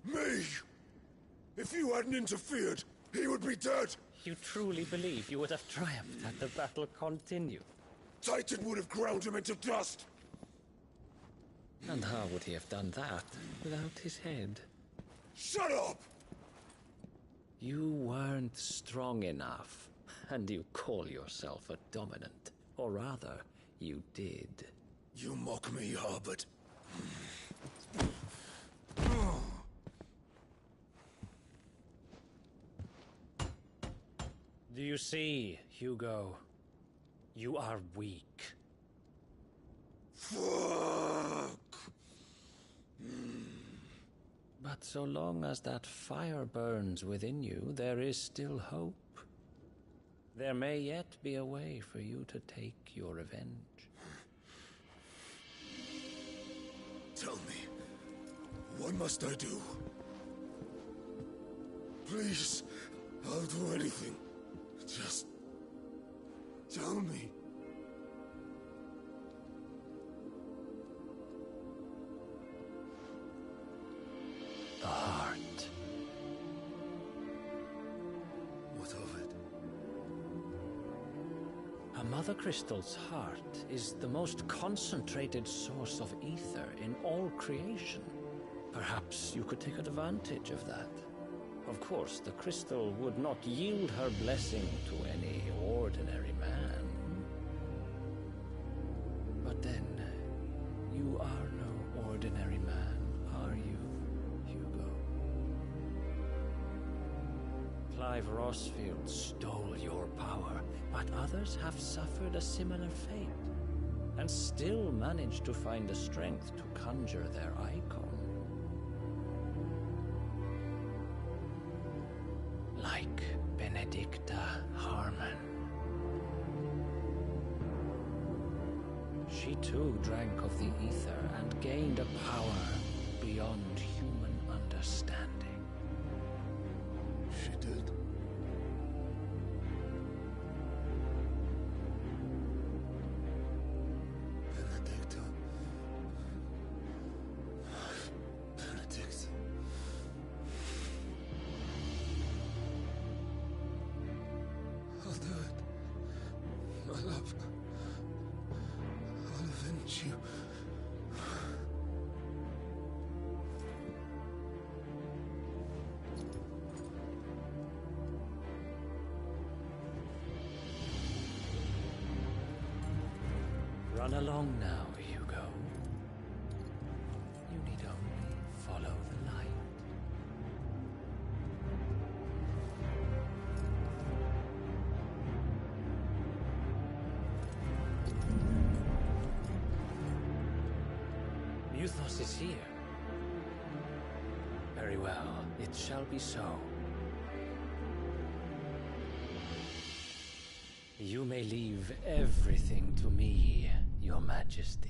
Me! If you hadn't interfered, he would be dead! You truly believe you would have triumphed had the battle continued? Titan would have ground him into dust! And how would he have done that without his head? Shut up! You weren't strong enough, and you call yourself a dominant. Or rather, you did. You mock me, Harbert. Do you see, Hugo? You are weak. Fuck! But so long as that fire burns within you, there is still hope. There may yet be a way for you to take your revenge. Tell me, what must I do? Please, I'll do anything. Just tell me. The heart. What of it? A Mother Crystal's heart is the most concentrated source of ether in all creation. Perhaps you could take advantage of that. Of course, the crystal would not yield her blessing to any ordinary man. But then, you are no ordinary man, are you, Hugo? Clive Rossfield stole your power, but others have suffered a similar fate, and still managed to find the strength to conjure their icon. Like Benedicta Harmon. She too drank of the ether and gained a power beyond human understanding. She did. Benedicta. Benedict. I'll do it. My love. I'll avenge you. Run along now, Hugo. You need only follow the light. Muthos is here. Very well, it shall be so. You may leave everything to me, Your Majesty.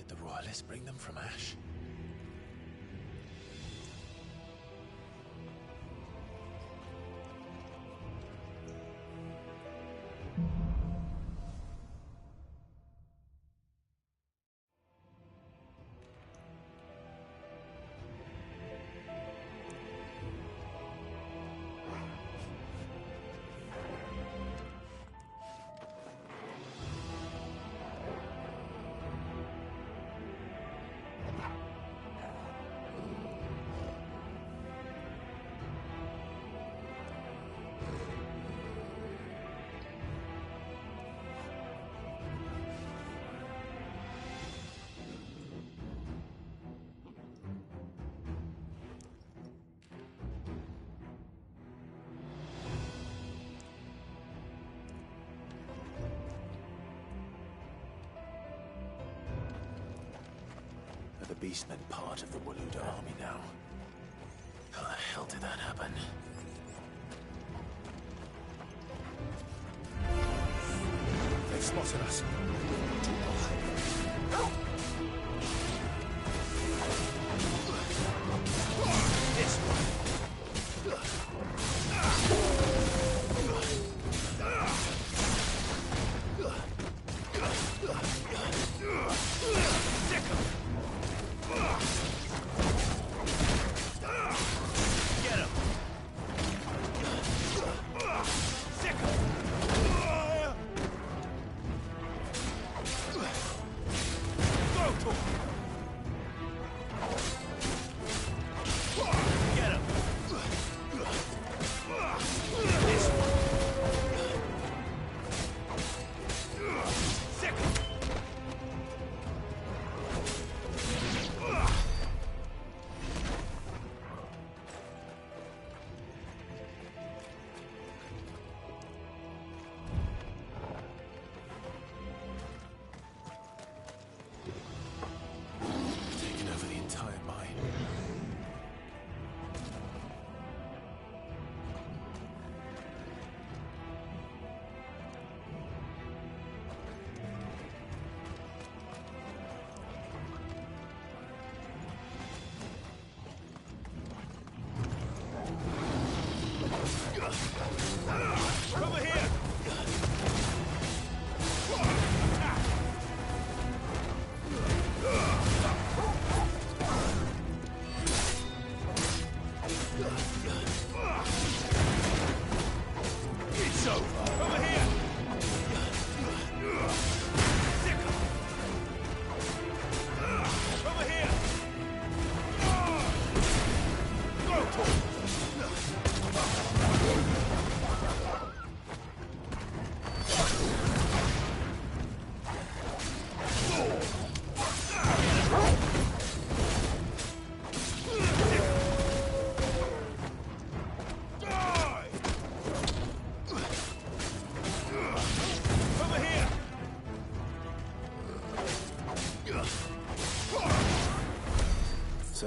The royalists bring them from Ash? The Beastmen part of the Waluda army now. How the hell did that happen? They've spotted us. This one.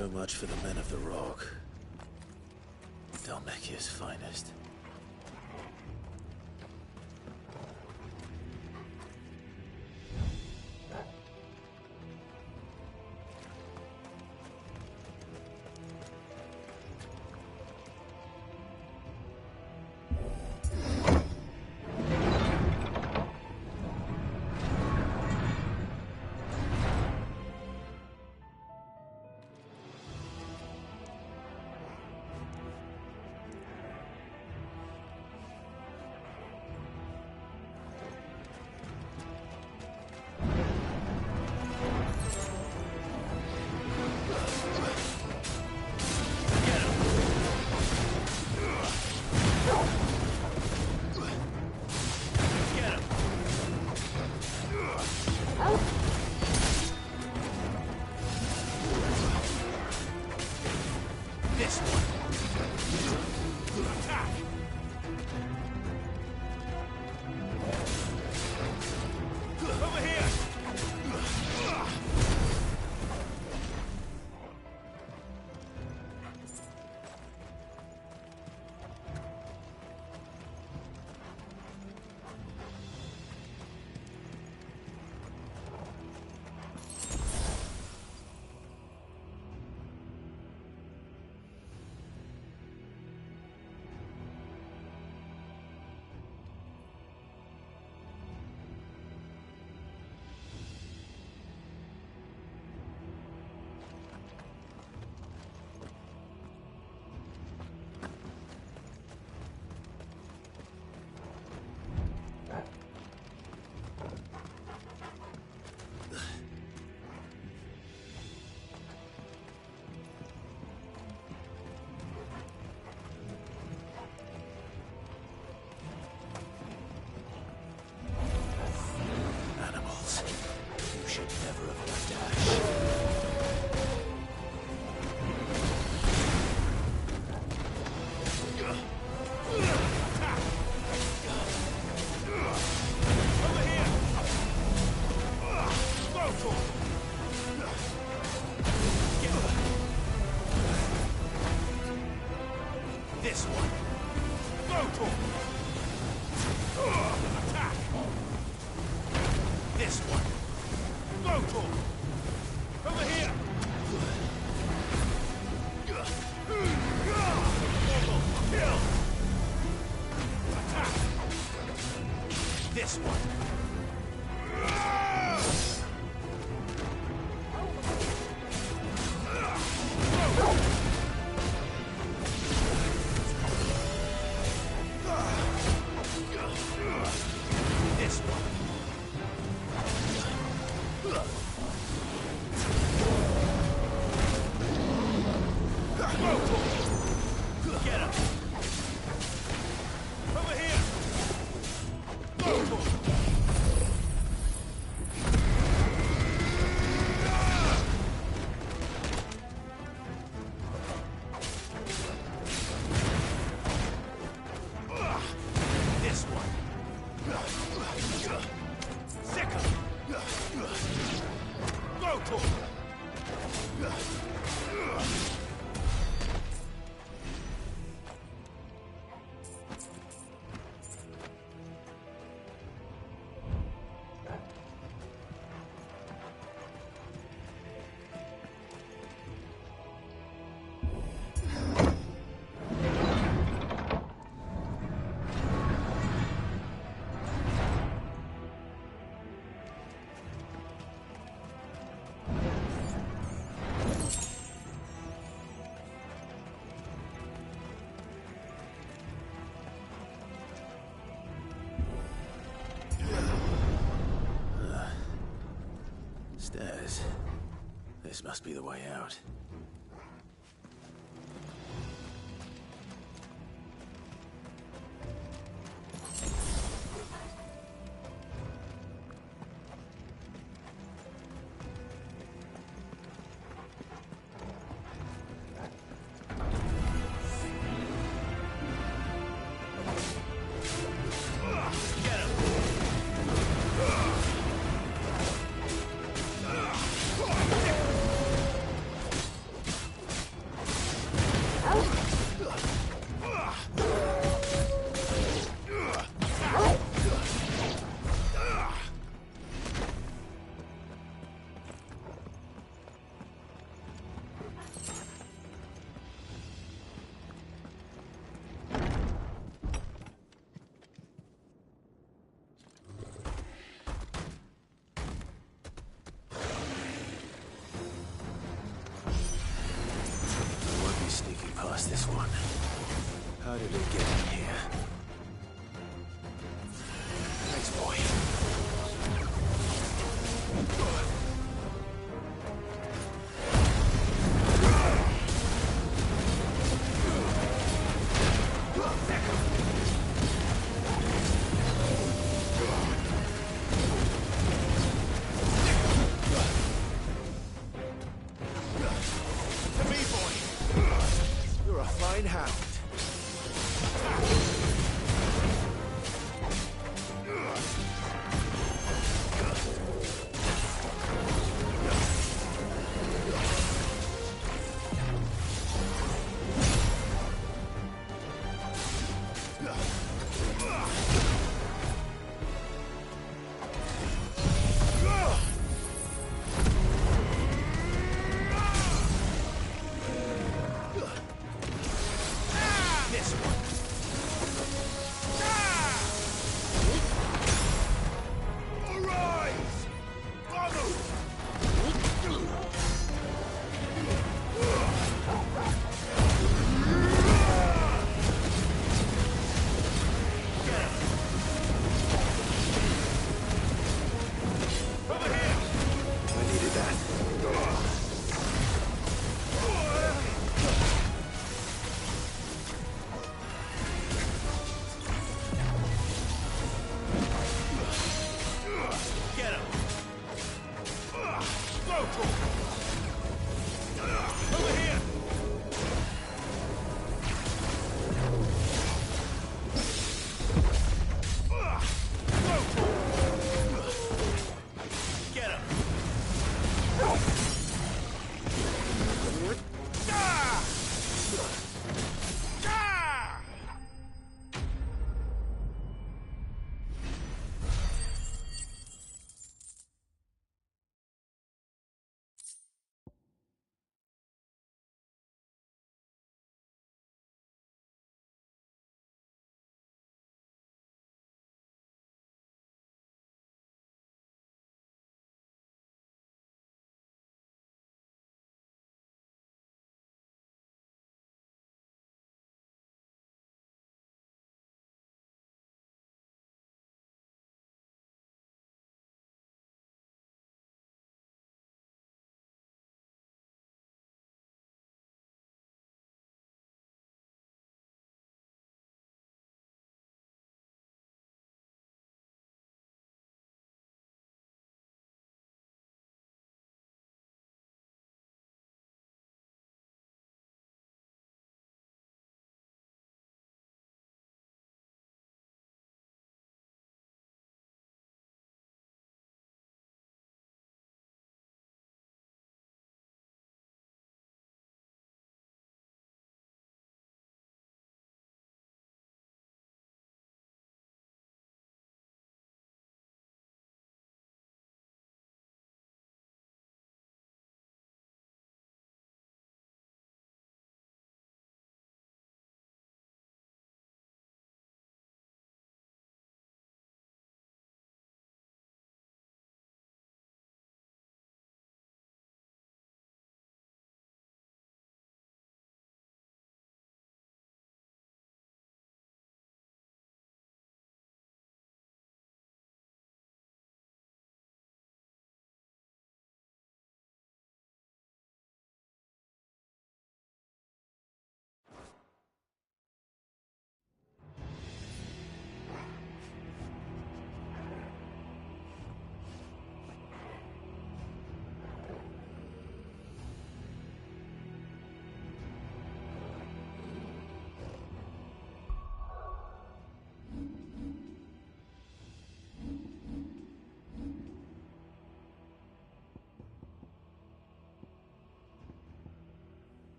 So much for the men of the Rock. Dalmekia's finest. Stairs. This must be the way out. How did it get in here? Thanks, boy. To me, boy. You're a fine hound.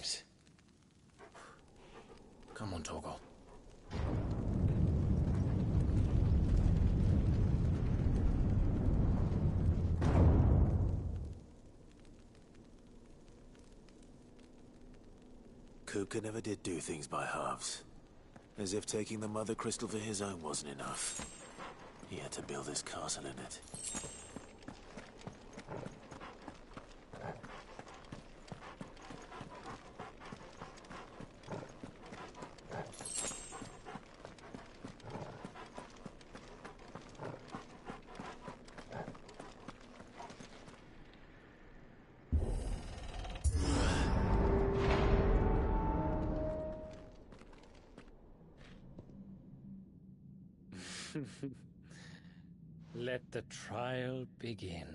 times. Come on, Torgal. Kupka never did do things by halves. As if taking the Mother Crystal for his own wasn't enough. He had to build his castle in it. Let the trial begin.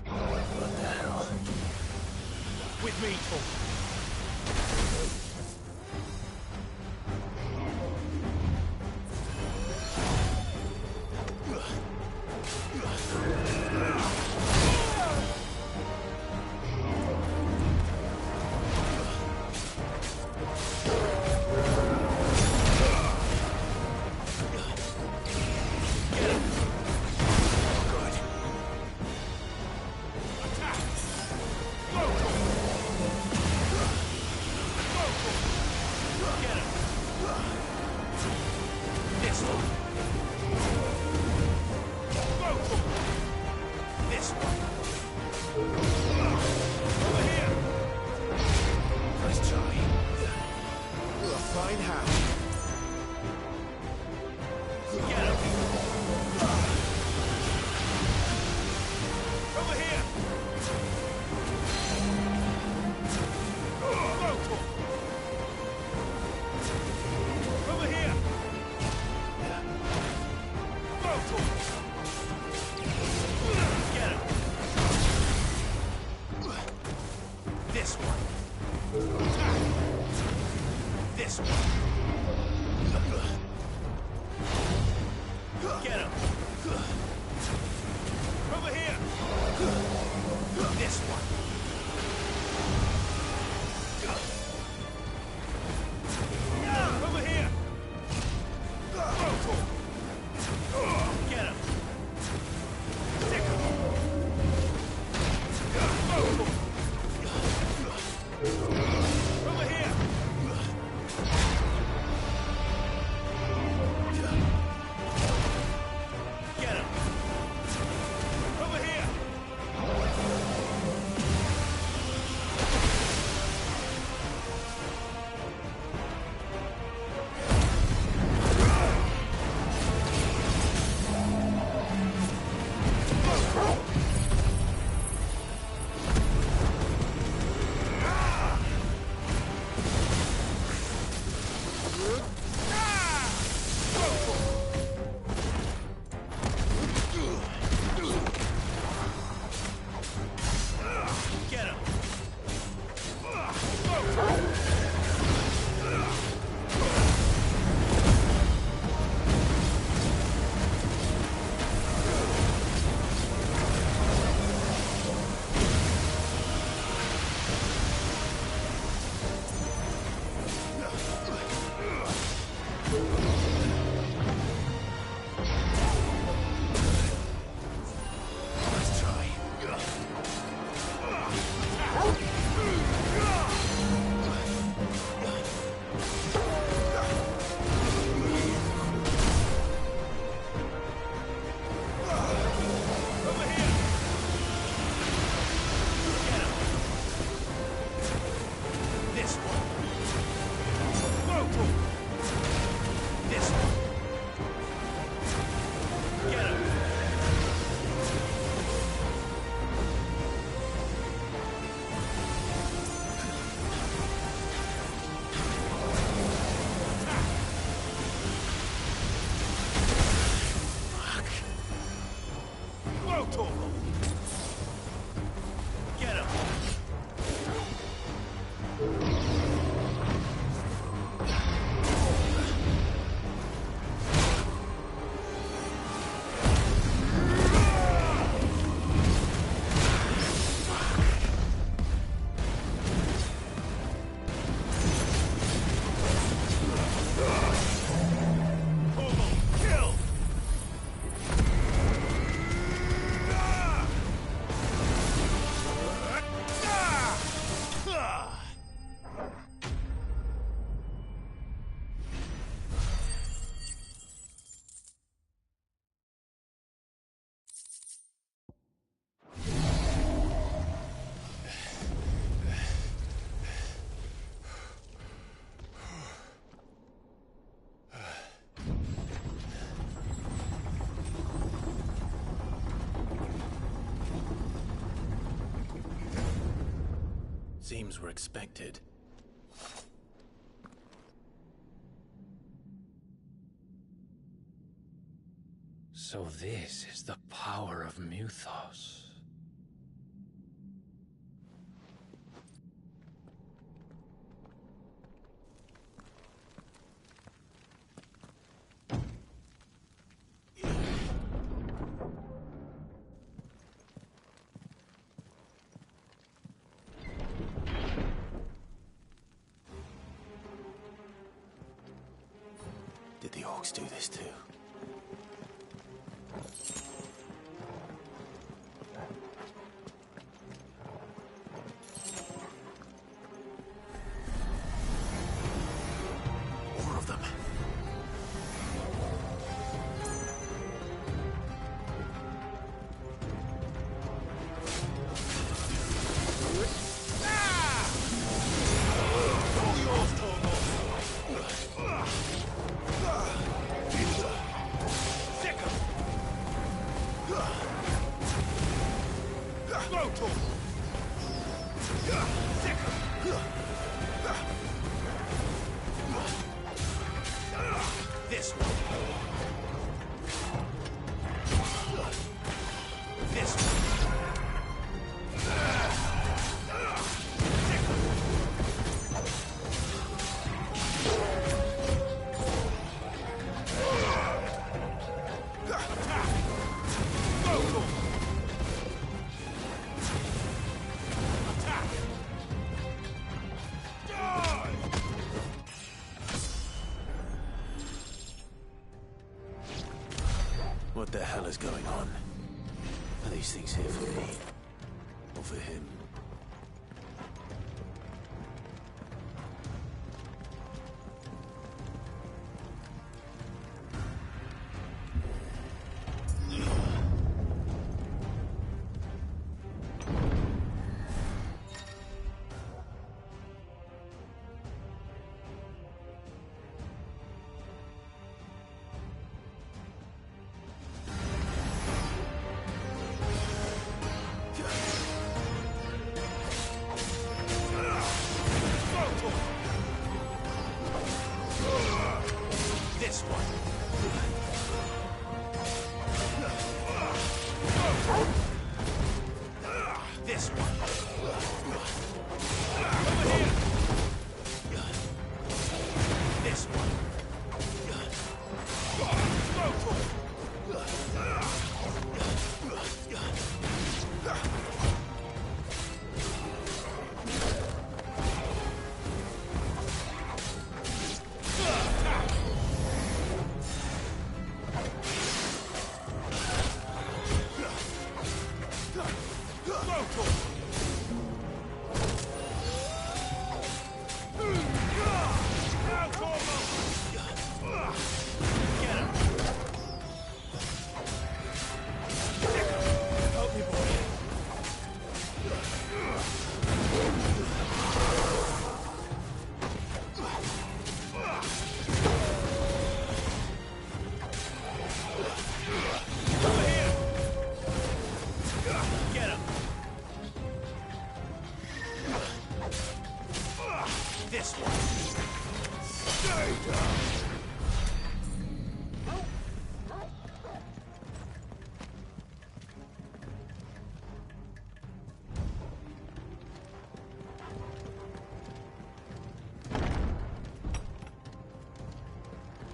What the hell? With me, Torgal. Seems we're expected. So this is the power of Muthos. Did the orcs do this too? More of them. This one. This one. What the hell is going on? Are these things here for me? Or for him? This one. This one. Over here. This one. This one. Stay down.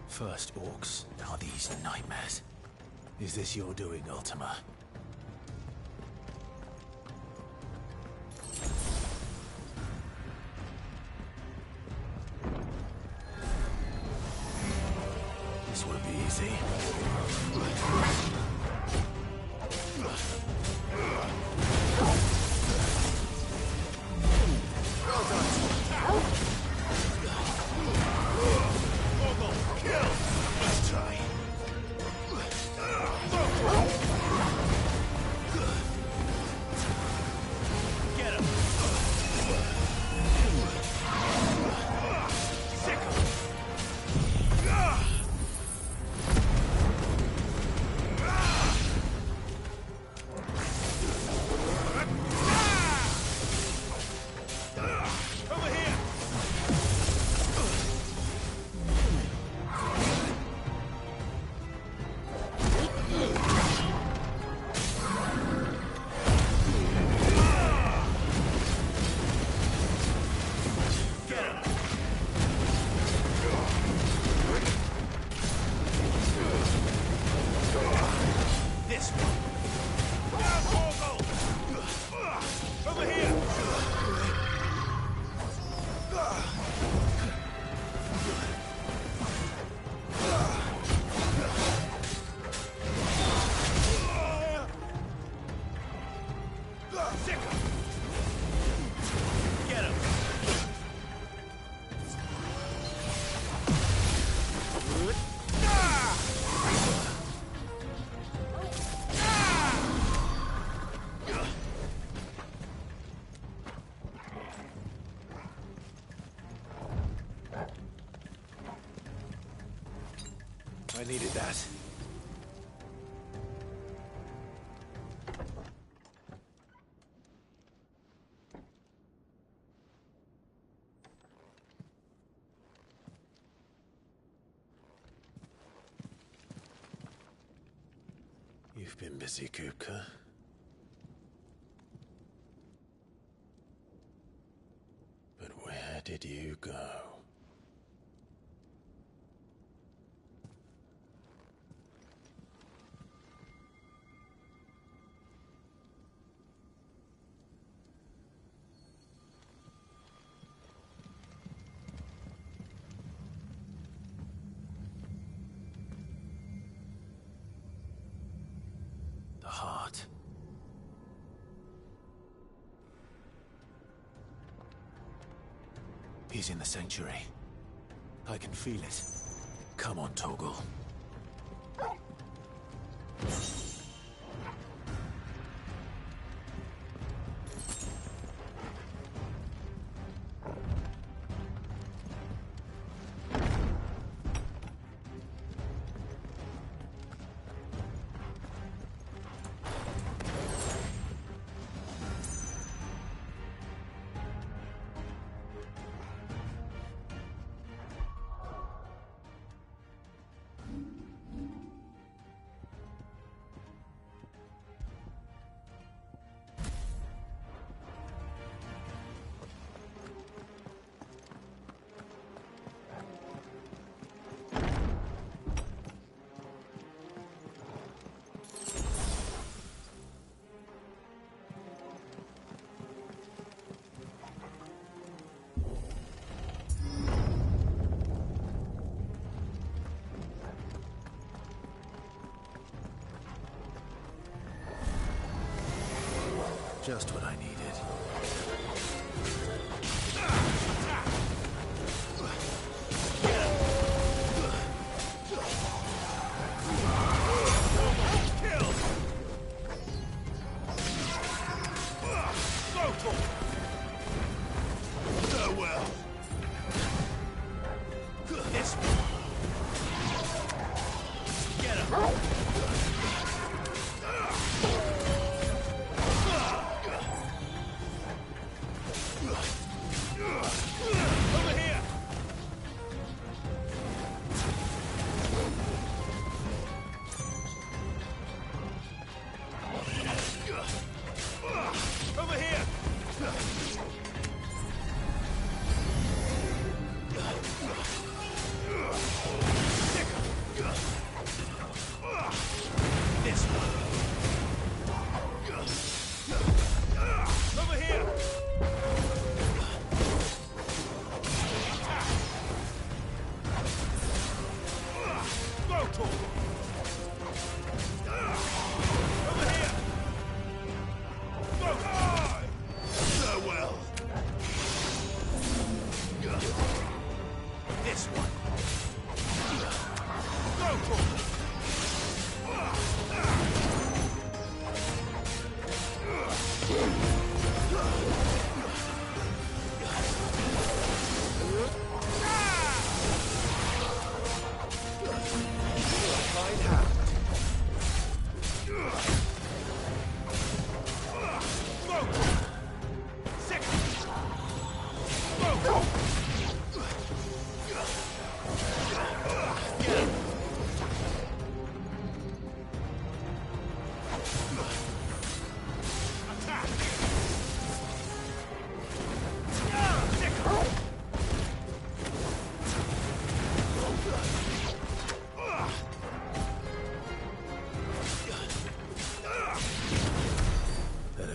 First orcs, now these nightmares. Is this your doing, Ultima? This won't be easy. Let's try. Get him. Sick him. I needed that. You've been busy, Kupka. But where did you go? The heart. He's in the sanctuary. I can feel it. Come on, Torgal. Just what I needed.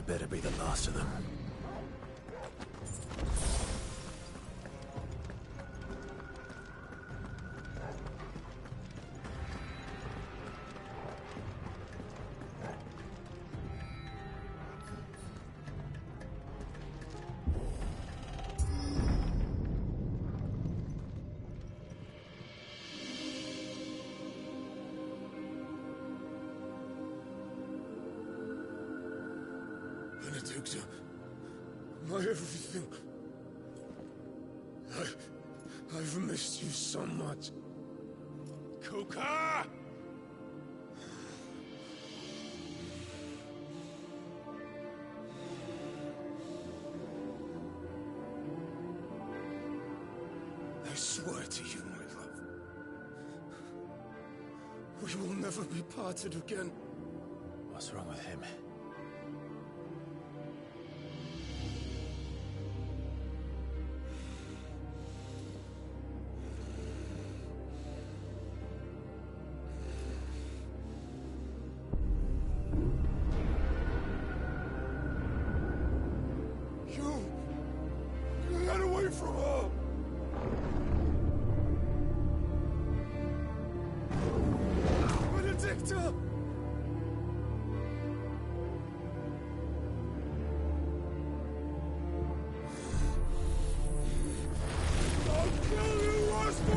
Better be the last of them. Benedicta, my everything. I've missed you so much. Kuka! I swear to you, my love, we will never be parted again. What's wrong with him? You got away from her! Benedicta! I'll kill you, Roscoe!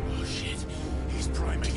Oh shit, he's priming.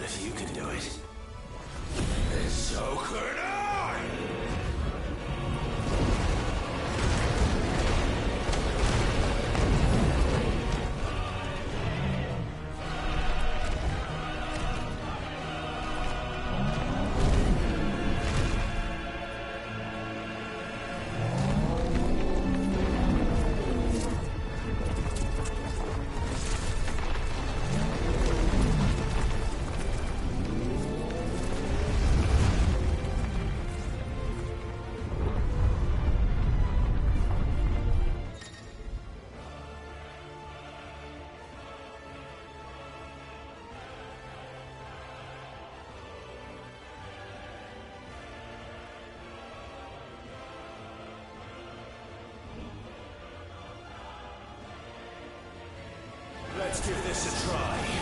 But if you can do it, then so could I! Let's give this a try.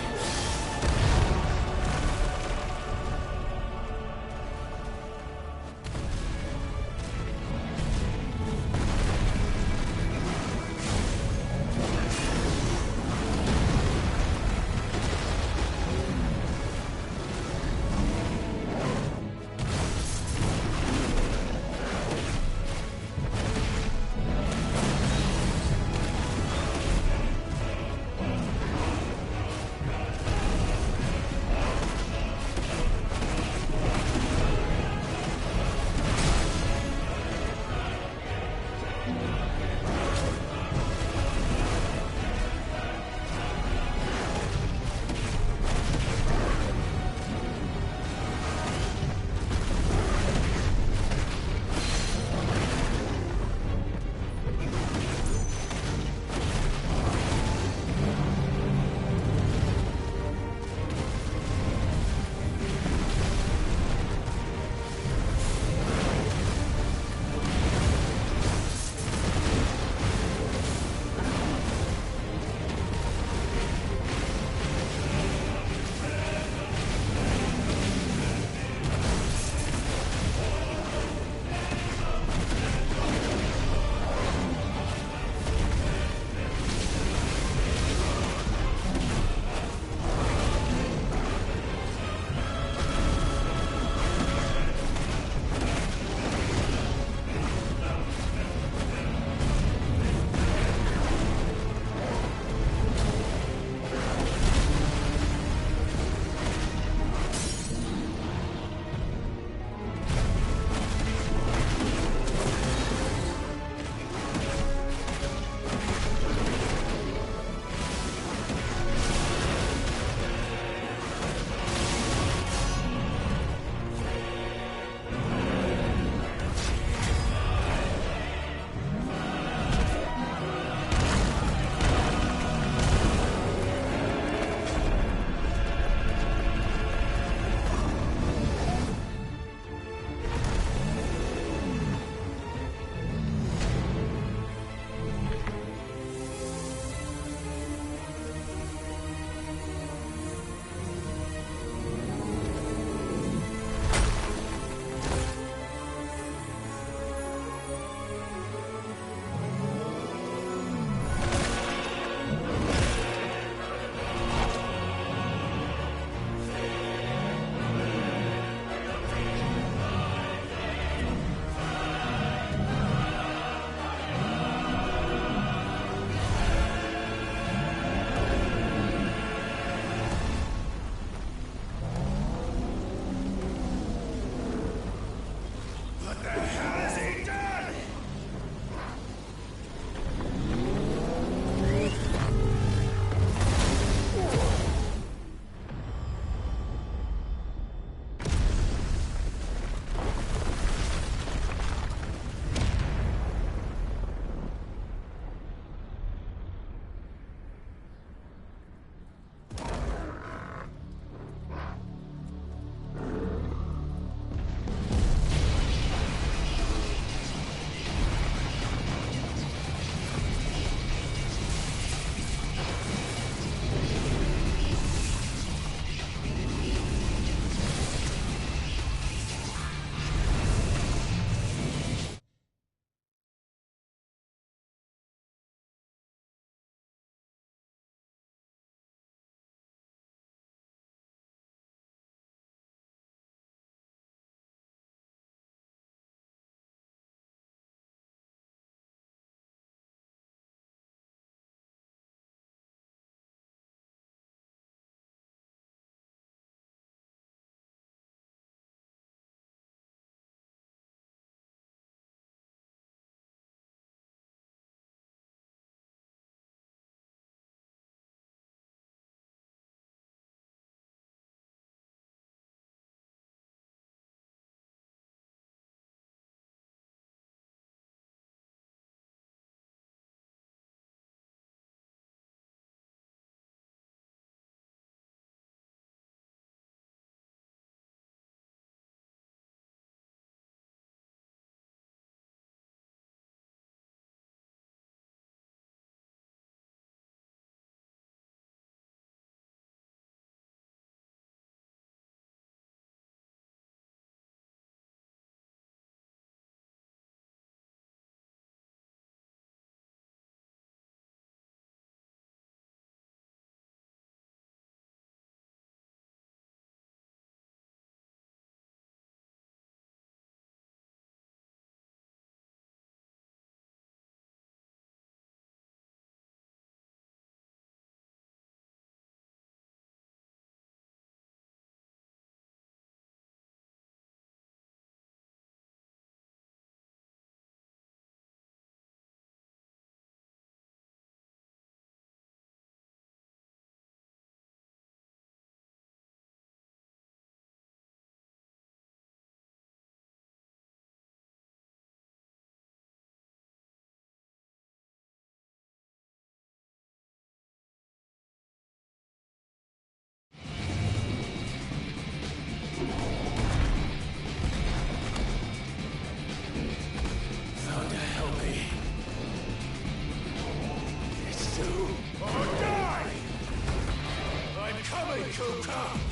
Tommy Cooker!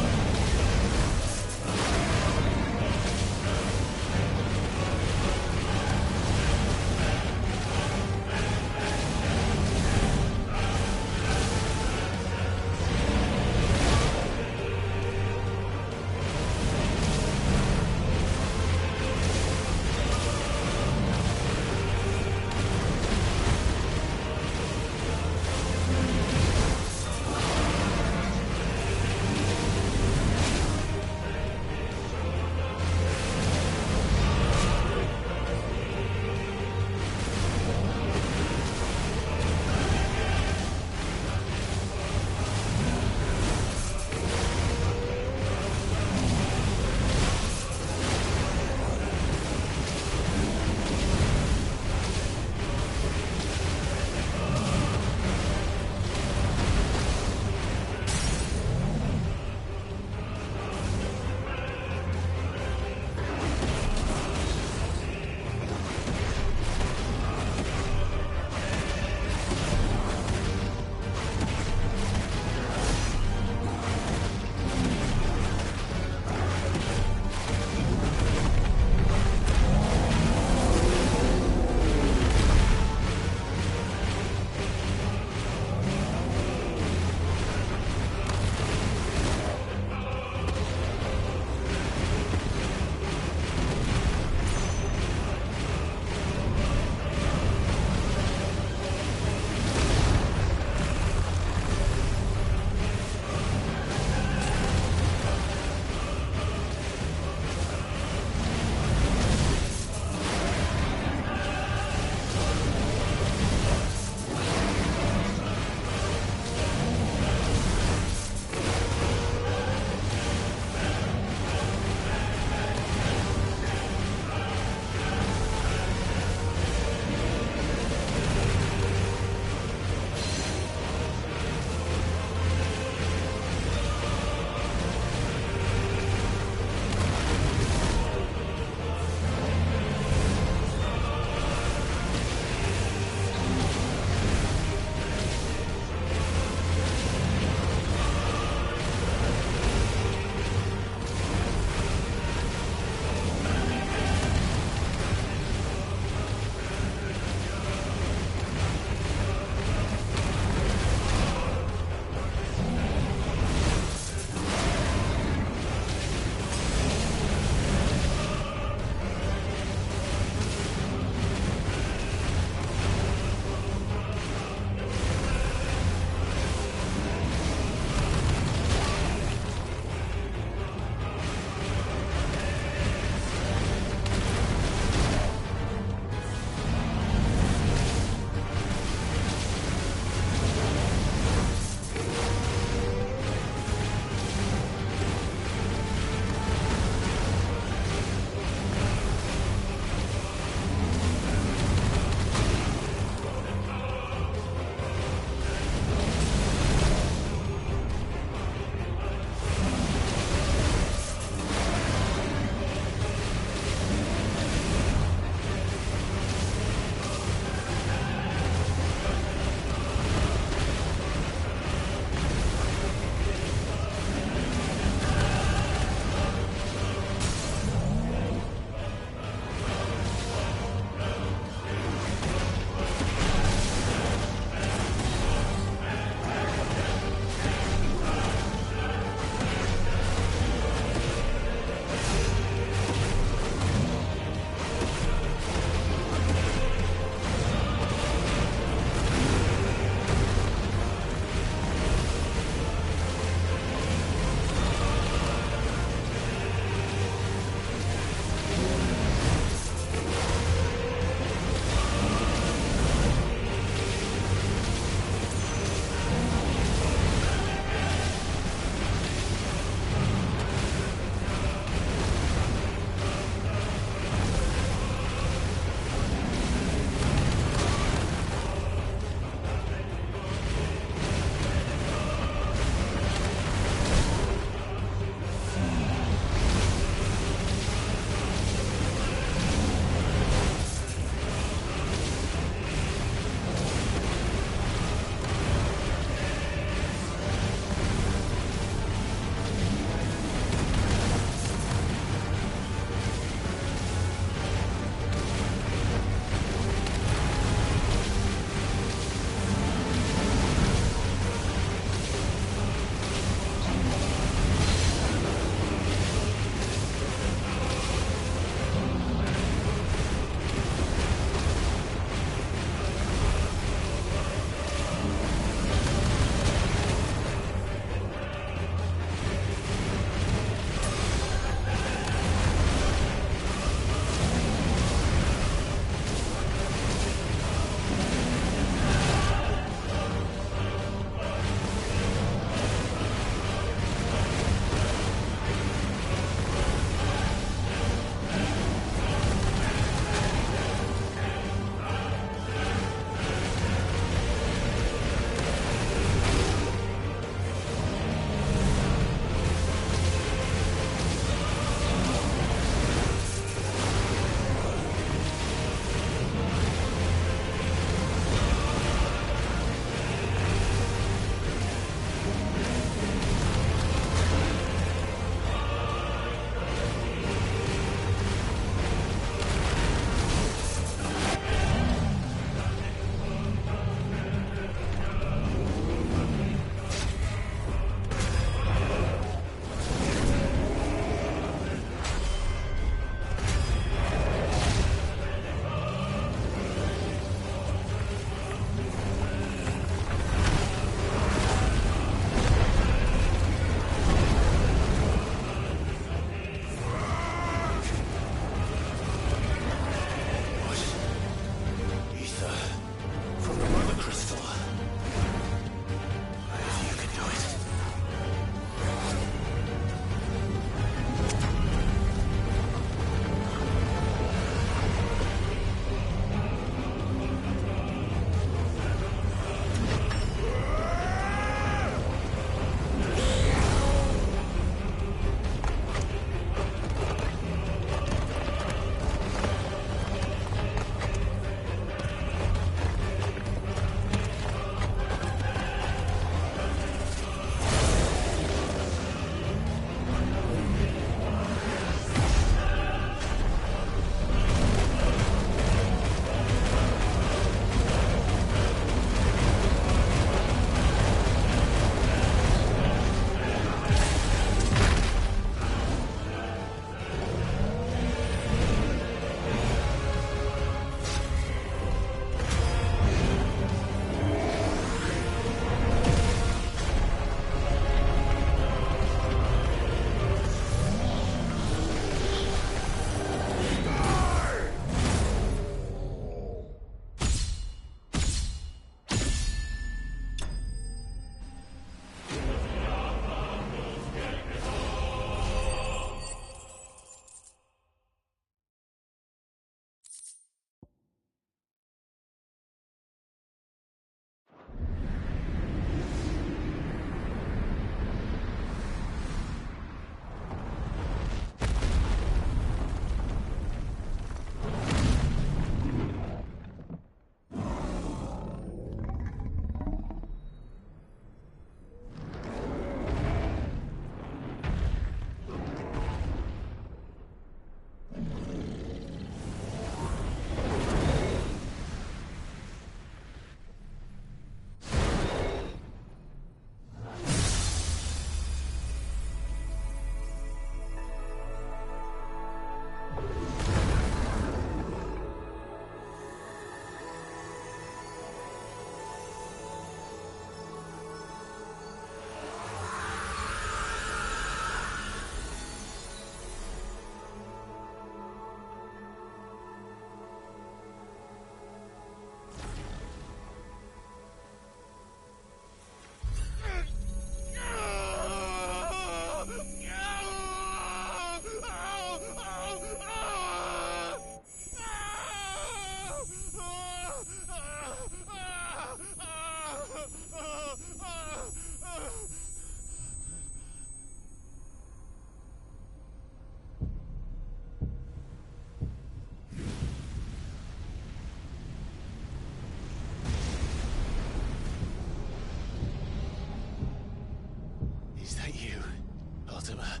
Ultima.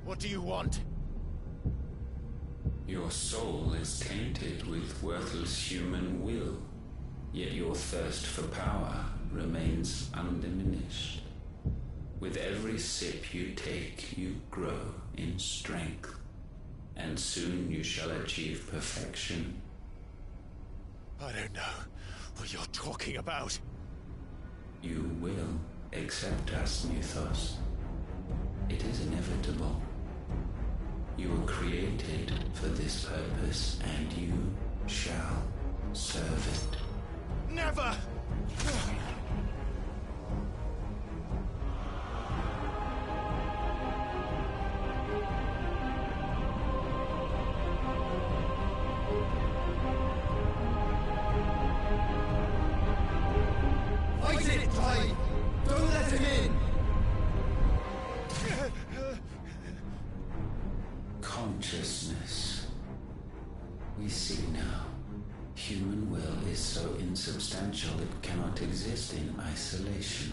What do you want? Your soul is tainted with worthless human will, yet your thirst for power remains undiminished. With every sip you take, you grow in strength, and soon you shall achieve perfection. I don't know what you're talking about. You will accept us, Mythos. It is inevitable. You were created for this purpose, and you shall serve it. Never! Fight it, Clyde! Don't let him in! Consciousness. We see now. Human will is so insubstantial it cannot exist in isolation.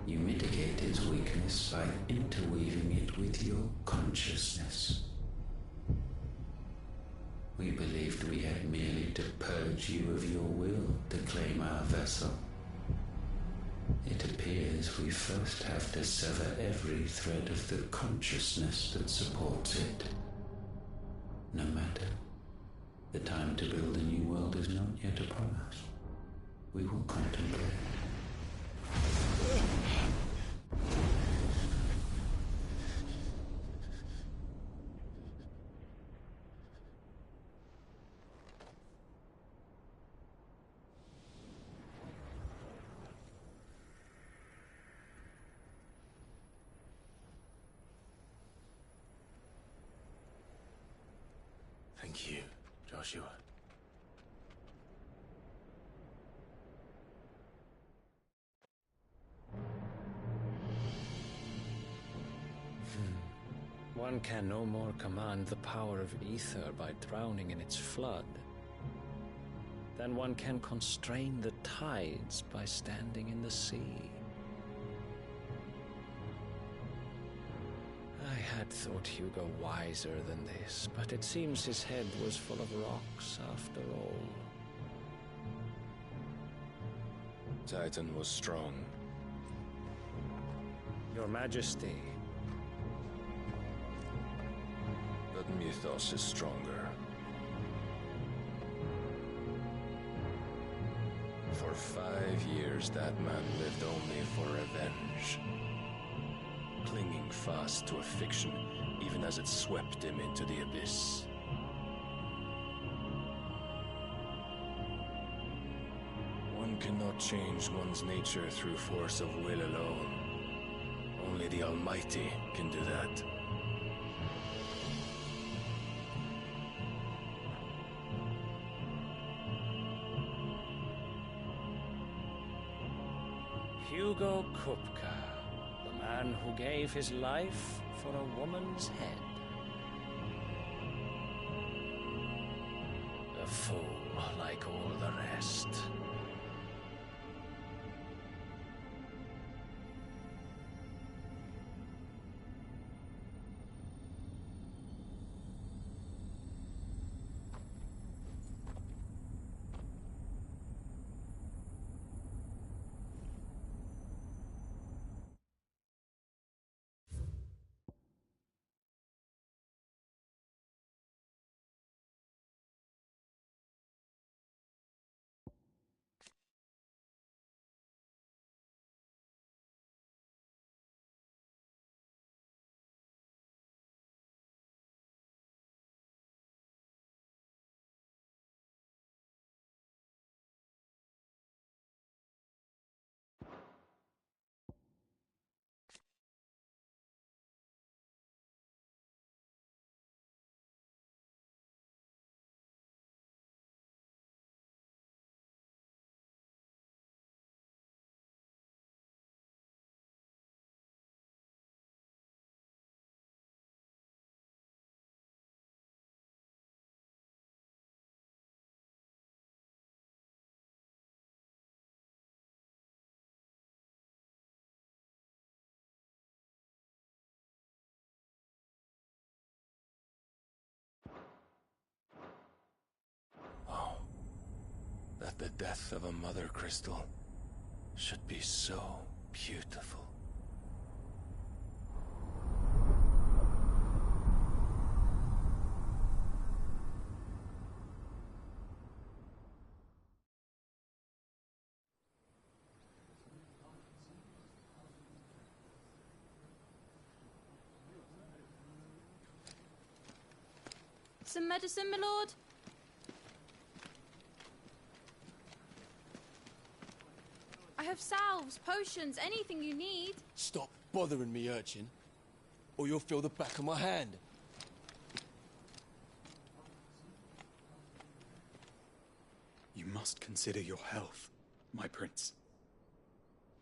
You mitigate its weakness by interweaving it with your consciousness. We believed we had merely to purge you of your will to claim our vessel. It appears we first have to sever every thread of the consciousness that supports it. No matter. The time to build a new world is not yet upon us. We will contemplate. Thank you, Joshua. One can no more command the power of ether by drowning in its flood than one can constrain the tides by standing in the sea. I had thought Hugo wiser than this, but it seems his head was full of rocks after all. Titan was strong. Your Majesty. But Mythos is stronger. For 5 years, that man lived only for revenge. Clinging fast to a fiction, even as it swept him into the abyss. One cannot change one's nature through force of will alone. Only the Almighty can do that. Hugo Kupka, the man who gave his life for a woman's head. A fool like all the rest. that the death of a mother crystal should be so beautiful. Some medicine, my lord? I have salves, potions, anything you need. Stop bothering me, urchin, or you'll feel the back of my hand. You must consider your health, my prince.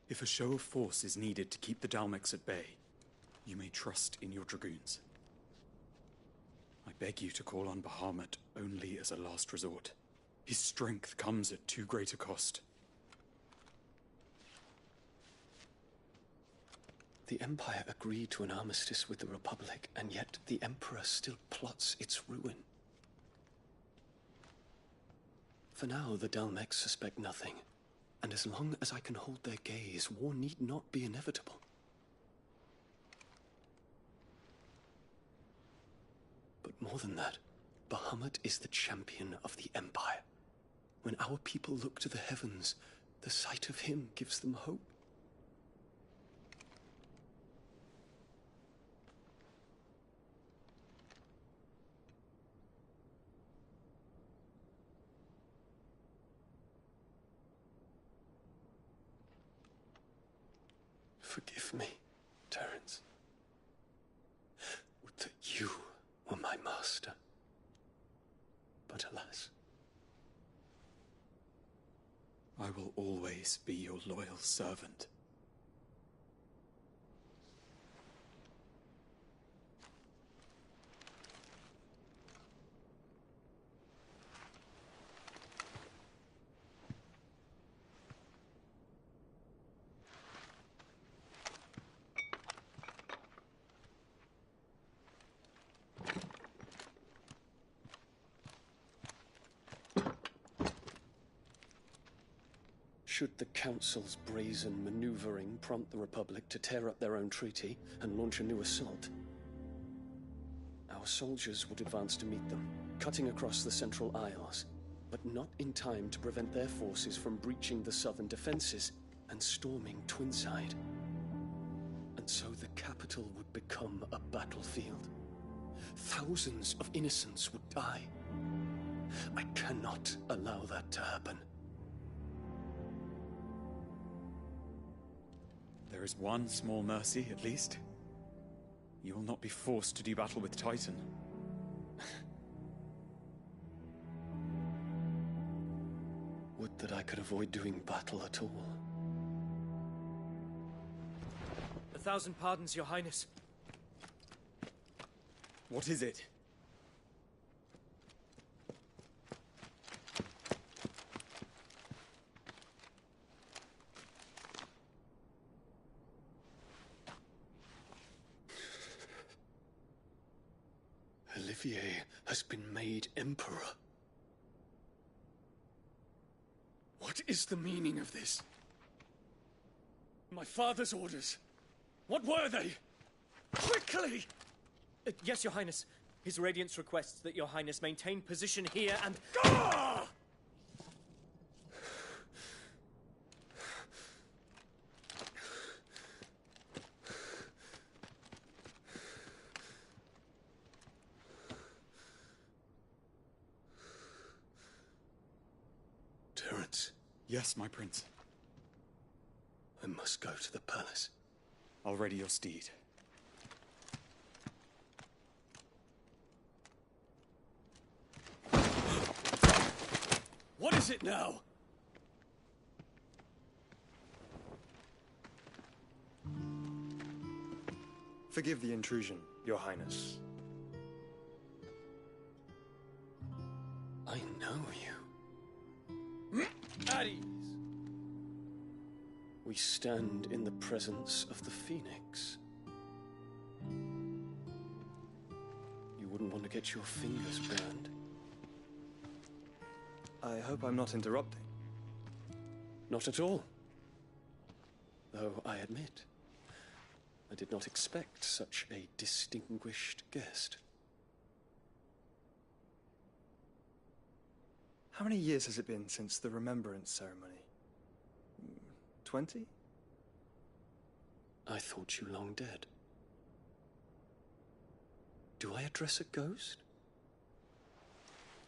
If a show of force is needed to keep the Dalmex at bay, you may trust in your dragoons. I beg you to call on Bahamut only as a last resort. His strength comes at too great a cost. The Empire agreed to an armistice with the Republic, and yet the Emperor still plots its ruin. For now, the Dalmex suspect nothing, and as long as I can hold their gaze, war need not be inevitable. But more than that, Bahamut is the champion of the Empire. When our people look to the heavens, the sight of him gives them hope. Forgive me, Terence. Would that you were my master. But alas. I will always be your loyal servant. Should the Council's brazen maneuvering prompt the Republic to tear up their own treaty and launch a new assault, our soldiers would advance to meet them, cutting across the Central Isles, but not in time to prevent their forces from breaching the southern defenses and storming Twinside. And so the capital would become a battlefield. Thousands of innocents would die. I cannot allow that to happen. There is one small mercy, at least. You will not be forced to do battle with Titan. Would that I could avoid doing battle at all. 1,000 pardons, Your Highness. What is it? Olivier has been made Emperor. What is the meaning of this? My father's orders. What were they? Quickly! Yes, Your Highness. His Radiance requests that Your Highness maintain position here and... Ah! Terence. Yes, my prince. I must go to the palace. I'll ready your steed. What is it now? Forgive the intrusion, Your Highness. I know you. At ease. We stand in the presence of the Phoenix. You wouldn't want to get your fingers burned. I hope I'm not interrupting. Not at all. Though I admit, I did not expect such a distinguished guest. How many years has it been since the Remembrance ceremony? 20? I thought you long dead. Do I address a ghost?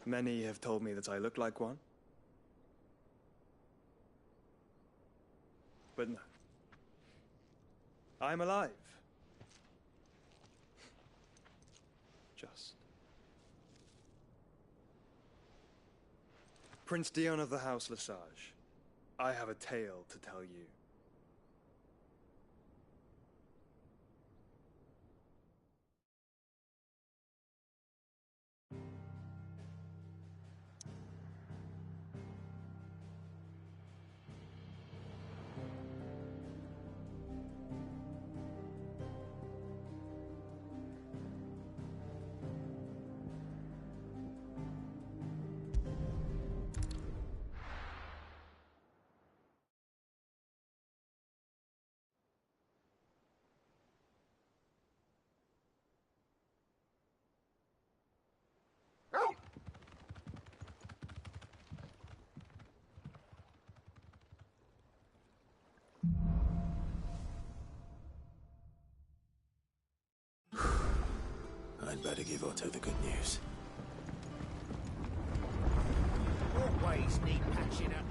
Many have told me that I look like one. But no. I'm alive. Just. Prince Dion of the House Lesage, I have a tale to tell you. I'd better give Otto the good news. Always need patching up.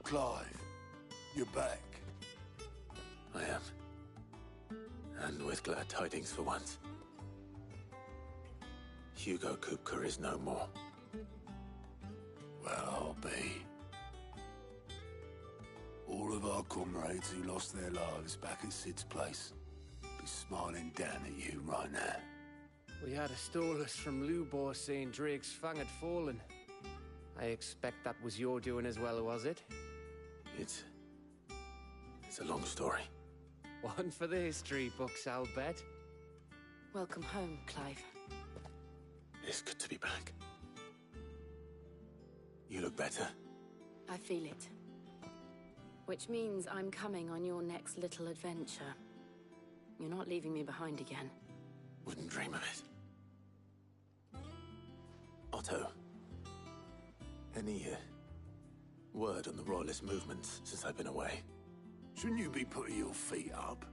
Clive, you're back. I am. And with glad tidings for once. Hugo Kupka is no more. Well, I'll be. All of our comrades who lost their lives back at Sid's place be smiling down at you right now. We had a stolus from Lubor saying Drake's fang had fallen. I expect that was your doing as well, was it? It's a long story. One for the history books, I'll bet. Welcome home, Clive. It's good to be back. You look better. I feel it. Which means I'm coming on your next little adventure. You're not leaving me behind again. Wouldn't dream of it. Otto. Any word on the Royalist movements since I've been away? Shouldn't you be putting your feet up?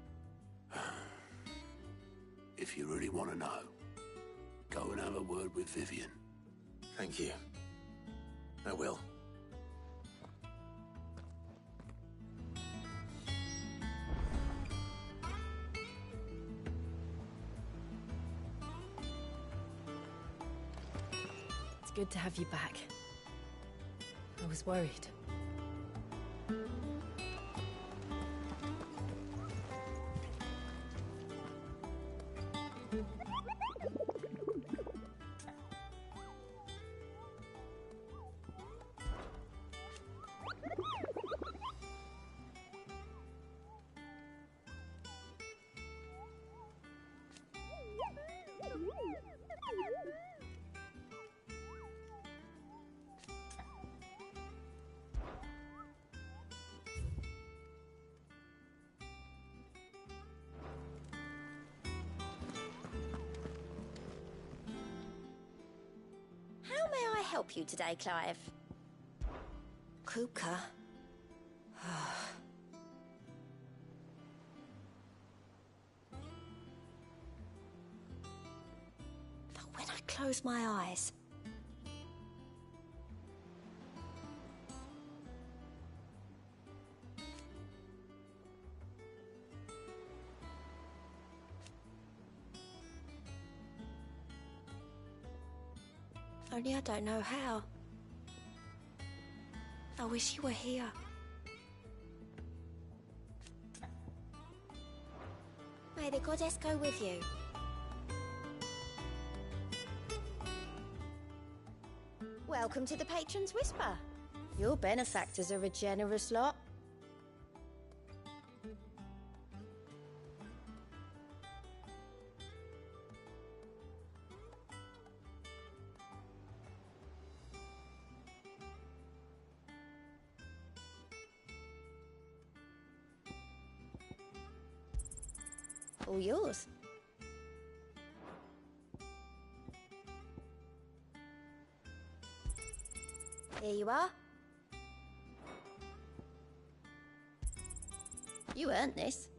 If you really want to know, go and have a word with Vivian. Thank you. I will. It's good to have you back. I was worried. How may I help you today, Clive? Kupka? But when I close my eyes, Only I don't know how. I wish you were here. May the goddess go with you. Welcome to the Patron's Whisper. Your benefactors are a generous lot. All yours. Here you are. You earned this.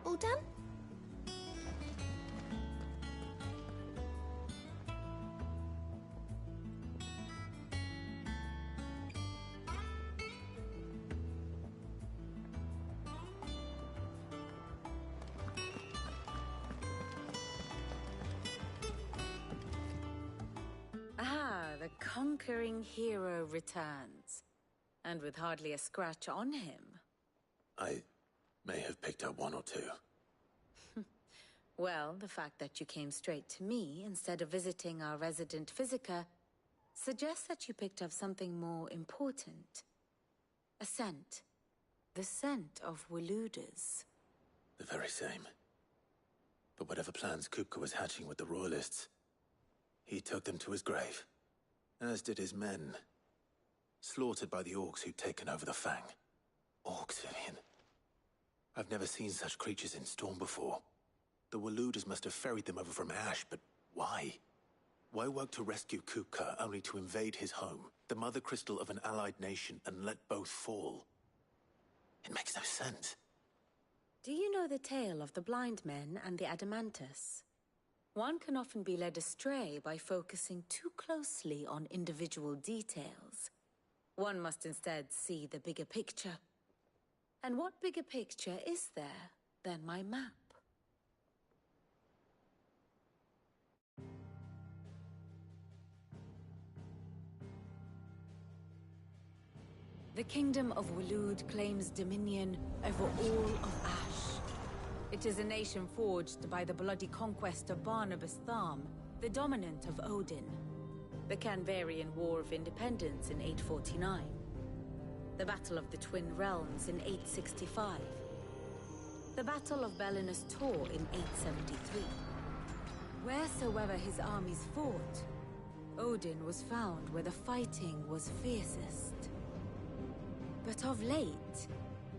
All done? Ah, the conquering hero returns. And with hardly a scratch on him. I may have picked up one or two. Well, the fact that you came straight to me instead of visiting our resident physiker suggests that you picked up something more important. A scent. The scent of Waludas. The very same. But whatever plans Kupka was hatching with the Royalists, he took them to his grave. As did his men. Slaughtered by the orcs who'd taken over the Fang. Orcs, Vivian. I've never seen such creatures in Storm before. The Waludas must have ferried them over from Ash, but why? Why work to rescue Kupka only to invade his home, the mother crystal of an allied nation, and let both fall? It makes no sense. Do you know the tale of the blind men and the Adamantus? One can often be led astray by focusing too closely on individual details. One must instead see the bigger picture. And what bigger picture is there than my map? The Kingdom of Waloed claims dominion over all of Ash. It is a nation forged by the bloody conquest of Barnabas Tharm, the dominant of Odin. The Canvarian War of Independence in 849. The Battle of the Twin Realms in 865. The Battle of Belinus Tor in 873. Wheresoever his armies fought, Odin was found where the fighting was fiercest. But of late,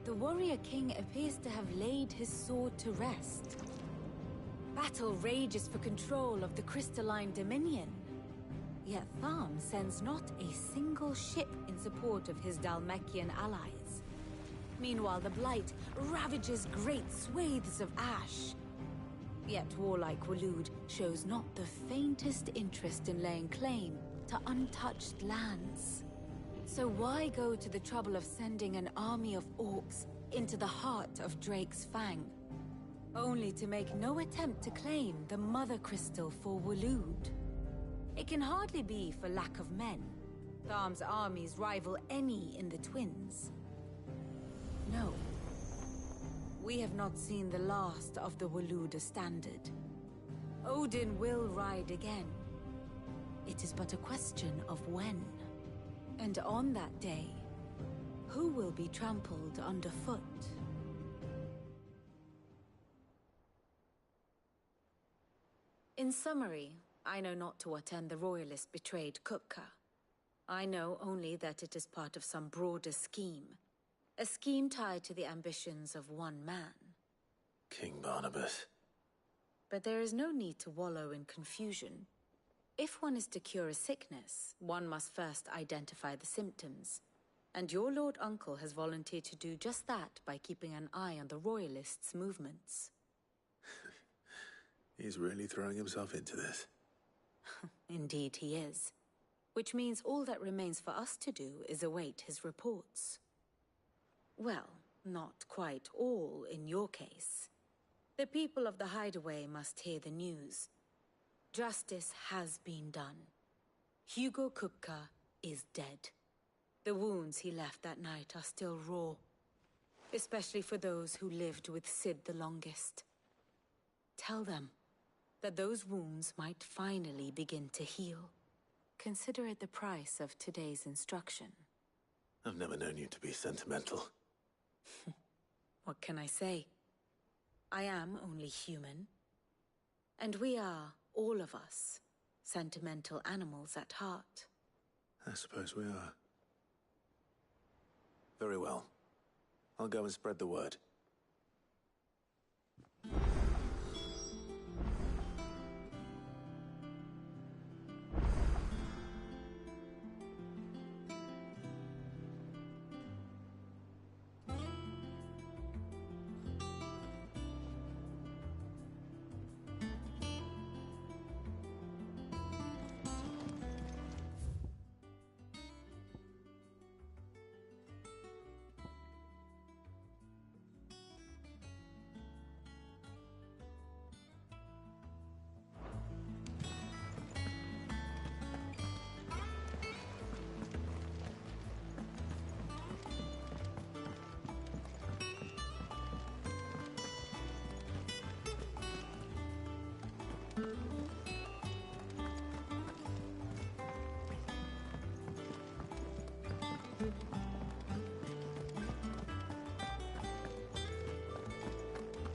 the warrior king appears to have laid his sword to rest. Battle rages for control of the crystalline dominion. Yet Tharm sends not a single ship in support of his Dhalmekian allies. Meanwhile, the Blight ravages great swathes of Ash. Yet warlike Waloed shows not the faintest interest in laying claim to untouched lands. So why go to the trouble of sending an army of orcs into the heart of Drake's Fang, only to make no attempt to claim the Mother Crystal for Waloed? It can hardly be for lack of men. Tharm's armies rival any in the Twins. No. We have not seen the last of the Waluda standard. Odin will ride again. It is but a question of when. And on that day, who will be trampled underfoot? In summary, I know not to what end the Royalists betrayed Kupka. I know only that it is part of some broader scheme. A scheme tied to the ambitions of one man. King Barnabas. But there is no need to wallow in confusion. If one is to cure a sickness, one must first identify the symptoms. And your Lord Uncle has volunteered to do just that by keeping an eye on the Royalists' movements. He's really throwing himself into this. Indeed he is. Which means all that remains for us to do is await his reports. Well, not quite all in your case. The people of the Hideaway must hear the news. Justice has been done. Hugo Kupka is dead. The wounds he left that night are still raw, especially for those who lived with Sid the longest. Tell them that those wounds might finally begin to heal. Consider it the price of today's instruction. I've never known you to be sentimental. What can I say? I am only human. And we are, all of us, sentimental animals at heart. I suppose we are. Very well. I'll go and spread the word.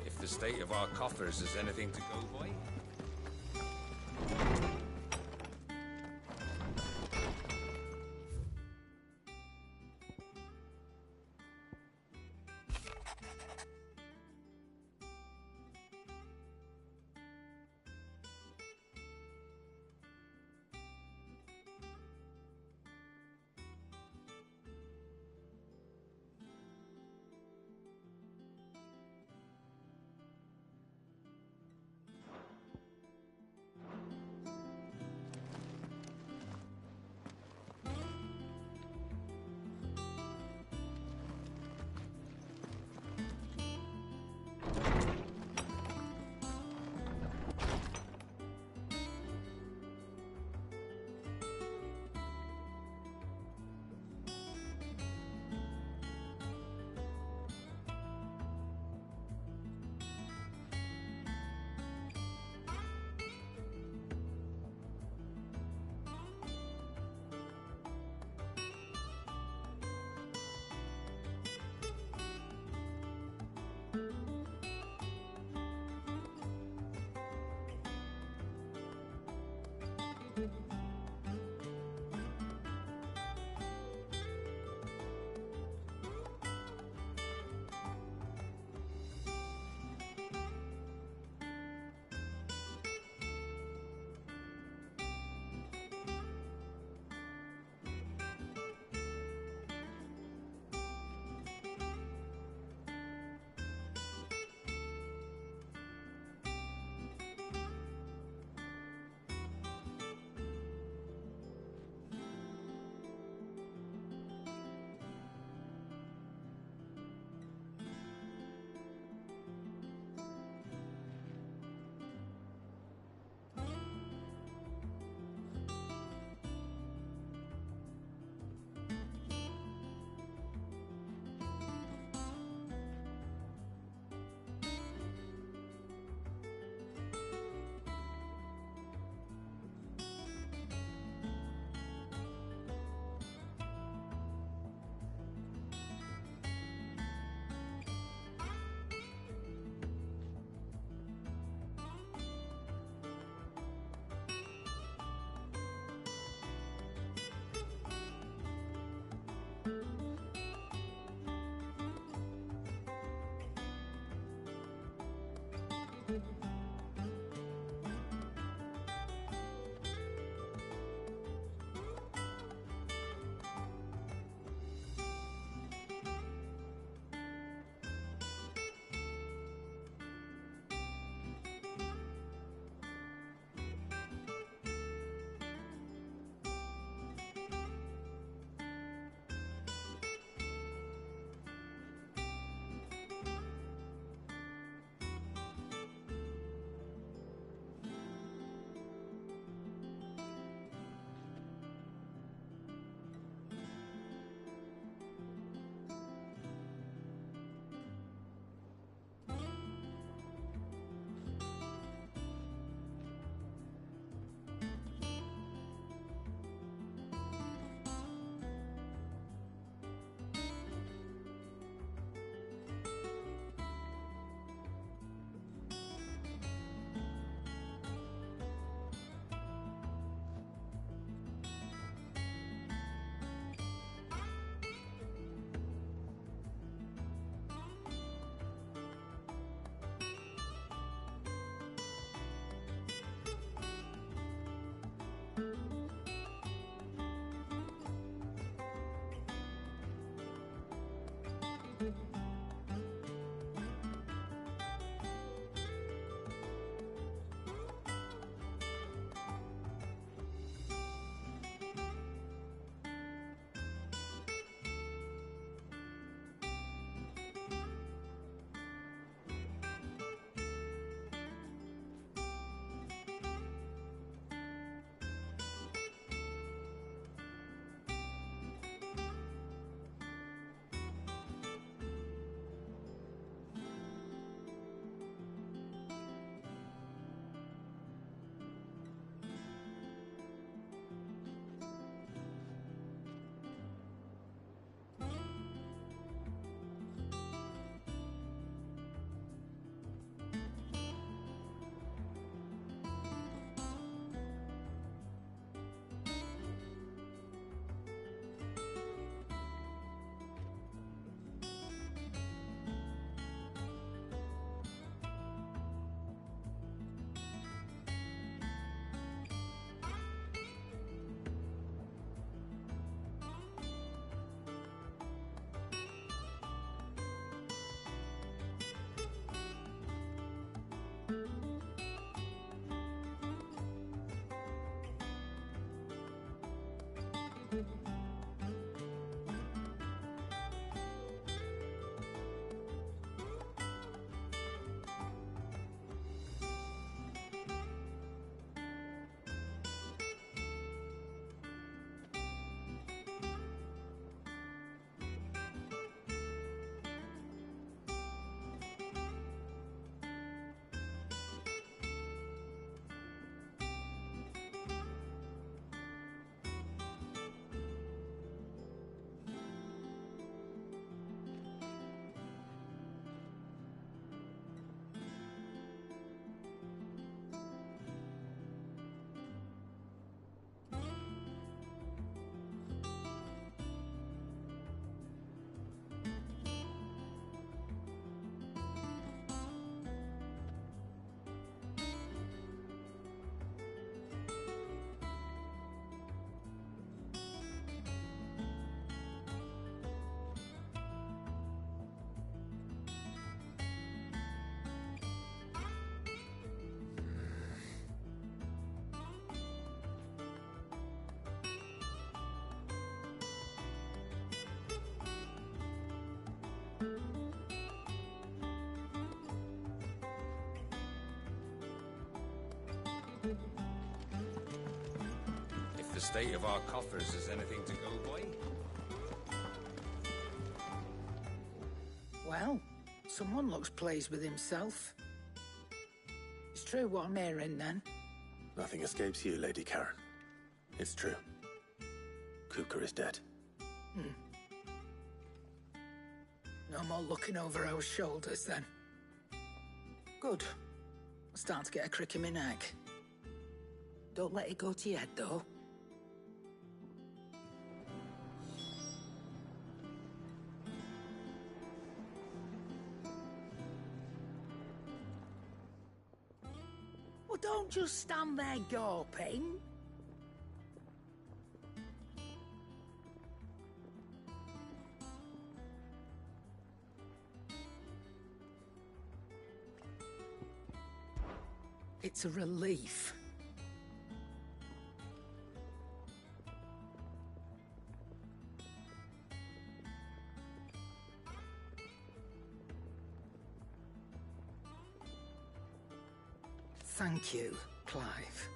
If the state of our coffers is anything to go by. If the state of our coffers is anything to go by. Well, someone looks pleased with himself. It's true what I'm hearing, then. Nothing escapes you, Lady Karen. It's true. Kuka is dead. No more looking over our shoulders, then. Good. I'm starting to get a crick in my neck. Don't let it go to your head, though. Well, don't just stand there gawping. It's a relief. Thank you, Clive.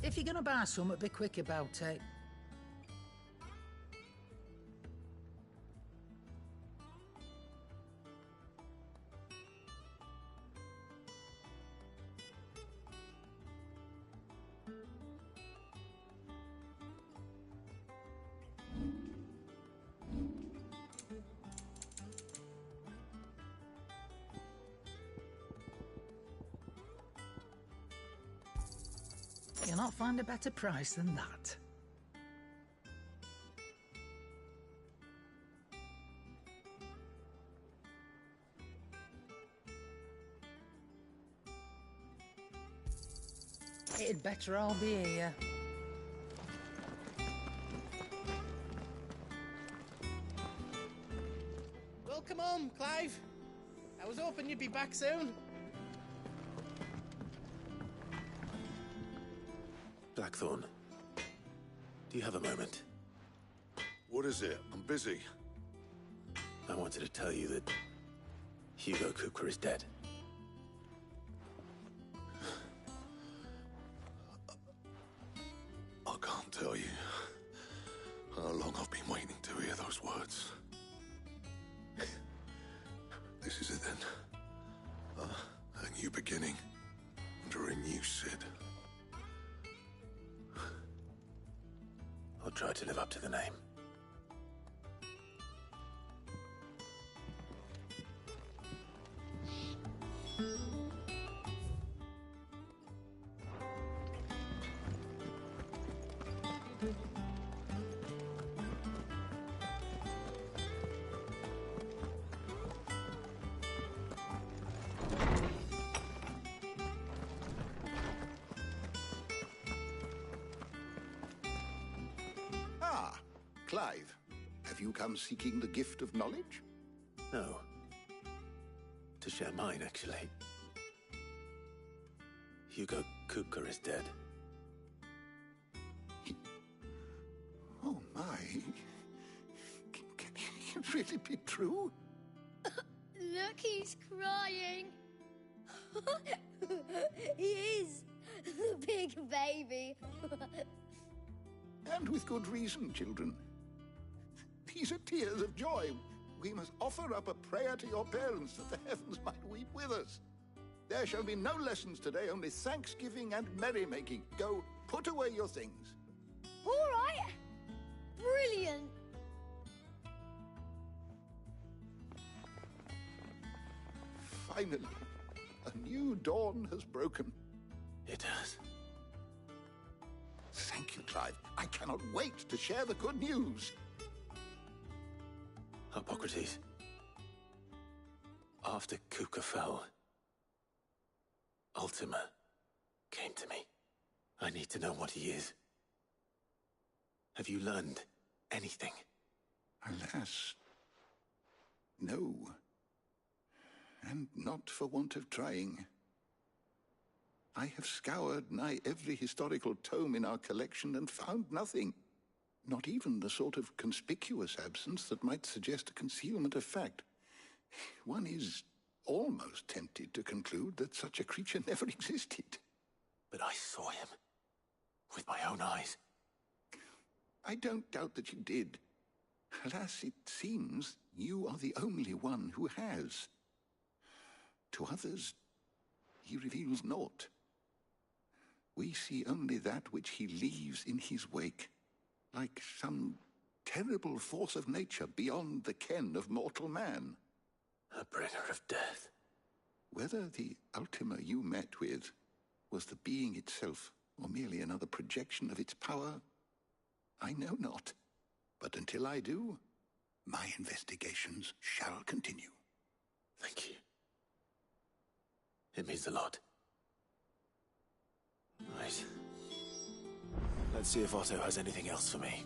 If you're gonna buy something, be quick about it. You'll not find a better price than that. It'd better all be here. Welcome home, Clive. I was hoping you'd be back soon. Blackthorn, do you have a moment? What is it? I'm busy. I wanted to tell you that Hugo Kupka is dead. I can't tell you how long I've been waiting to hear those words. This is it then. A new beginning under a new Sid. I'll try to live up to the name. Clive, have you come seeking the gift of knowledge? No. To share mine, actually. Hugo Kupka is dead. Oh my. Can it really be true? Look, he's crying. He is. The big baby. And with good reason, children. These are tears of joy. We must offer up a prayer to your parents that the heavens might weep with us. There shall be no lessons today, only thanksgiving and merrymaking. Go, put away your things. All right. Brilliant. Finally, a new dawn has broken. It has. Thank you, Clive. I cannot wait to share the good news. Hippocrates. After Kupka fell, Ultima came to me. I need to know what he is. Have you learned anything? Alas, no. And not for want of trying. I have scoured nigh every historical tome in our collection and found nothing. Not even the sort of conspicuous absence that might suggest a concealment of fact. One is almost tempted to conclude that such a creature never existed. But I saw him. With my own eyes. I don't doubt that you did. Alas, it seems you are the only one who has. To others, he reveals naught. We see only that which he leaves in his wake. Like some terrible force of nature beyond the ken of mortal man. A bringer of death. Whether the Ultima you met with was the being itself, or merely another projection of its power, I know not. But until I do, my investigations shall continue. Thank you. It means a lot. Right. Let's see if Otto has anything else for me.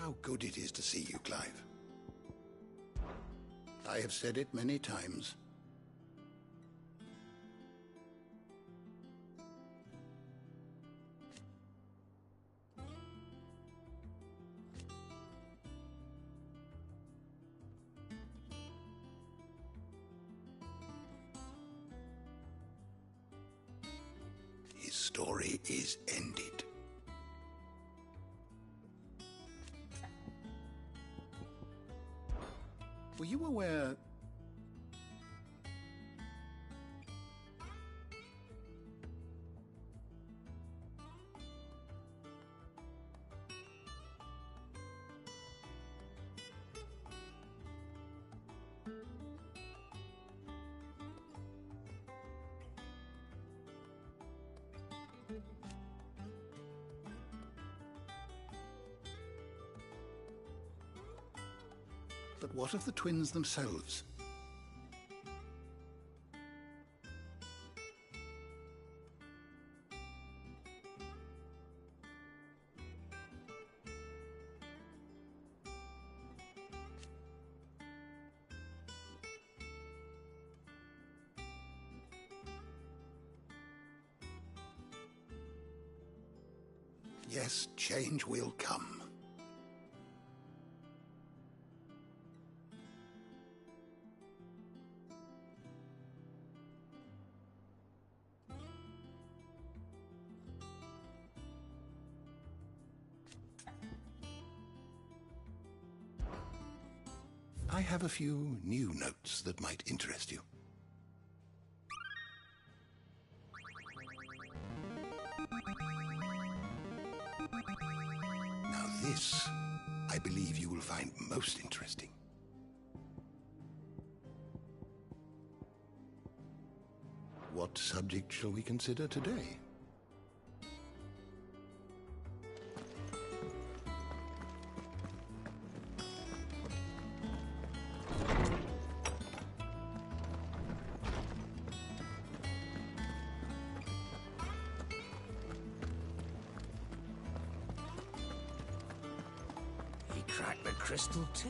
how good it is to see you, Clive. I have said it many times. His story is ended. Were you aware... But what of the twins themselves? Yes, change will come. I have a few new notes that might interest you. Now this, I believe you will find most interesting. What subject shall we consider today? He cracked the crystal too?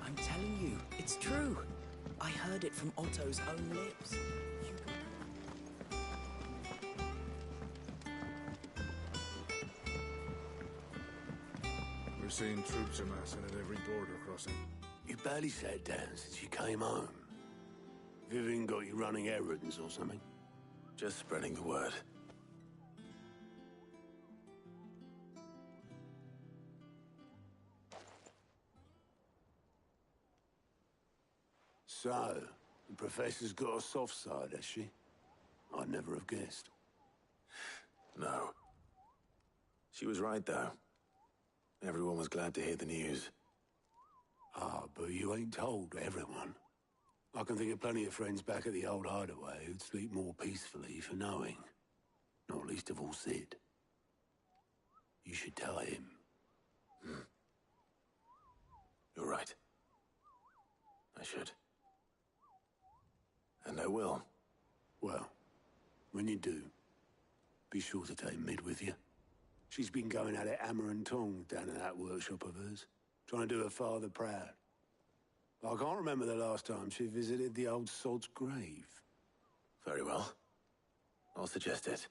I'm telling you, it's true. I heard it from Otto's own lips. We're seeing troops amassing at every border crossing. You barely sat down since you came home. Vivian got you running errands or something? Just spreading the word. So, the Professor's got a soft side, has she? I'd never have guessed. No. She was right, though. Everyone was glad to hear the news. Ah, but you ain't told everyone. I can think of plenty of friends back at the old hideaway who'd sleep more peacefully for knowing. Not least of all Sid. You should tell him. You're right. I should. And I will. Well, when you do, be sure to take Mid with you. She's been going at it hammer and tong down in that workshop of hers, trying to do her father proud. I can't remember the last time she visited the old sod's grave. Very well. I'll suggest it.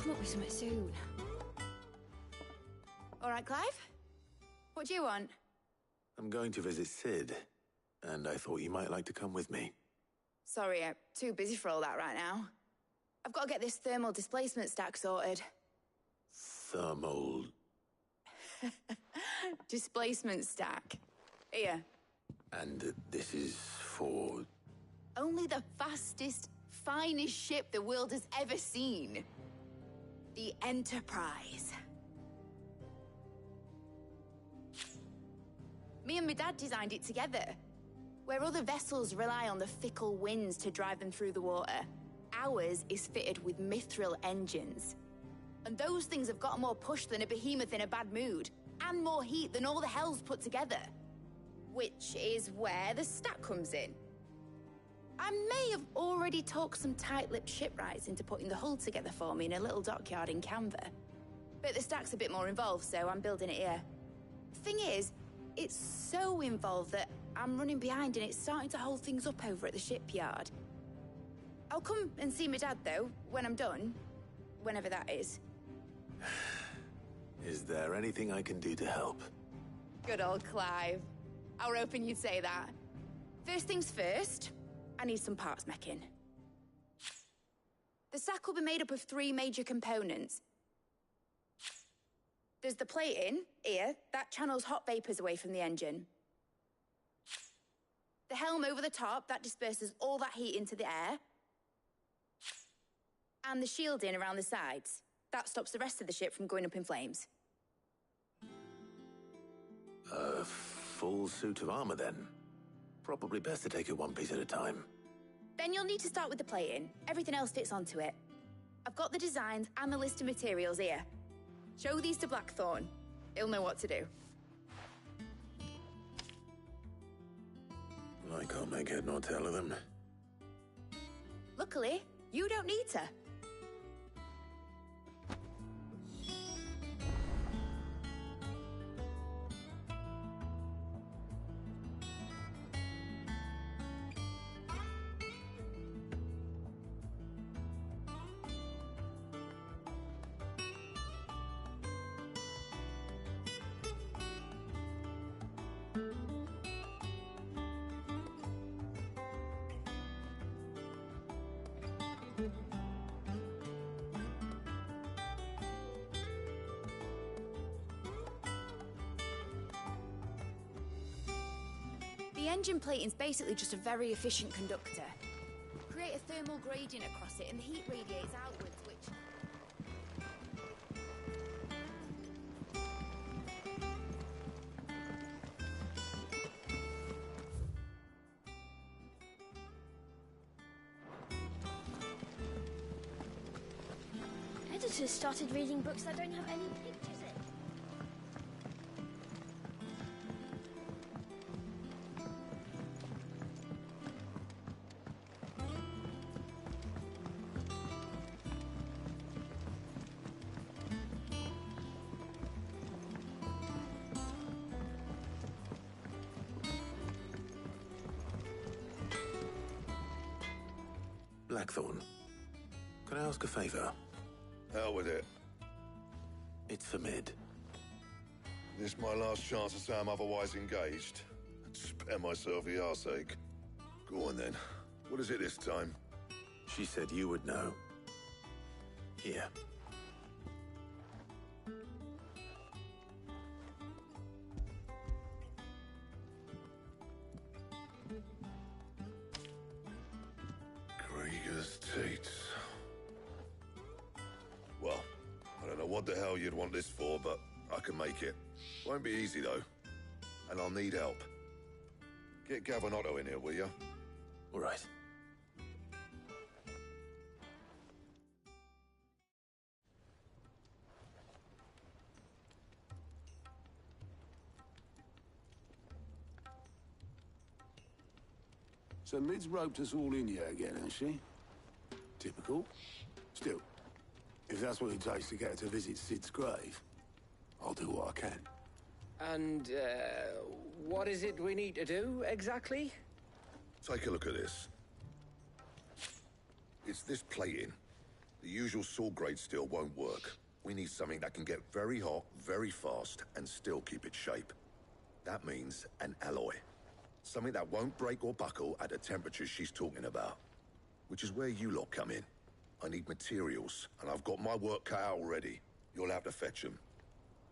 come up with something soon. All right, Clive? What do you want? I'm going to visit Sid, and I thought you might like to come with me. Sorry, I'm too busy for all that right now. I've got to get this thermal displacement stack sorted. Thermal... Displacement stack. Here. And this is for... Only the fastest, finest ship the world has ever seen. The Enterprise. Me and my dad designed it together. Where other vessels rely on the fickle winds to drive them through the water, ours is fitted with mithril engines. And those things have got more push than a behemoth in a bad mood, and more heat than all the hells put together. Which is where the stack comes in. I may have already talked some tight-lipped shipwrights into putting the hull together for me in a little dockyard in Canva. But the stack's a bit more involved, so I'm building it here. Thing is, it's so involved that I'm running behind and it's starting to hold things up over at the shipyard. I'll come and see my dad, though, when I'm done. Whenever that is. Is there anything I can do to help? Good old Clive. I were hoping you'd say that. First things first, I need some parts meching. The stack will be made up of 3 major components. There's the plating, here, that channels hot vapors away from the engine. The helm over the top, that disperses all that heat into the air. And the shielding around the sides. That stops the rest of the ship from going up in flames. A full suit of armor, then. Probably best to take it one piece at a time. Then you'll need to start with the plating. Everything else fits onto it. I've got the designs and the list of materials here. Show these to Blackthorn. He'll know what to do. I can't make head nor tail of them. Luckily, you don't need to. The engine plating's basically just a very efficient conductor. Create a thermal gradient across it and the heat radiates outwards, which... Editors started reading books that don't have any pictures in. Blackthorn, can I ask a favor? Hell with it. It's for Mid. This my last chance to say I'm otherwise engaged. Spare myself the arseache. Go on then. What is it this time? She said you would know. Here. Krieger's Tates. Well, I don't know what the hell you'd want this for, but I can make it. Won't be easy, though. And I'll need help. Get Gavinotto in here, will you? All right. So Mid's roped us all in here again, has she? Typical. Still, if that's what it takes to get her to visit Sid's grave, I'll do what I can. And, what is it we need to do, exactly? Take a look at this. It's this plating that usual sword grade steel won't work. We need something that can get very hot, very fast, and still keep its shape. That means an alloy. Something that won't break or buckle at the temperatures she's talking about. Which is where you lot come in. I need materials, and I've got my work cut out already. You'll have to fetch them.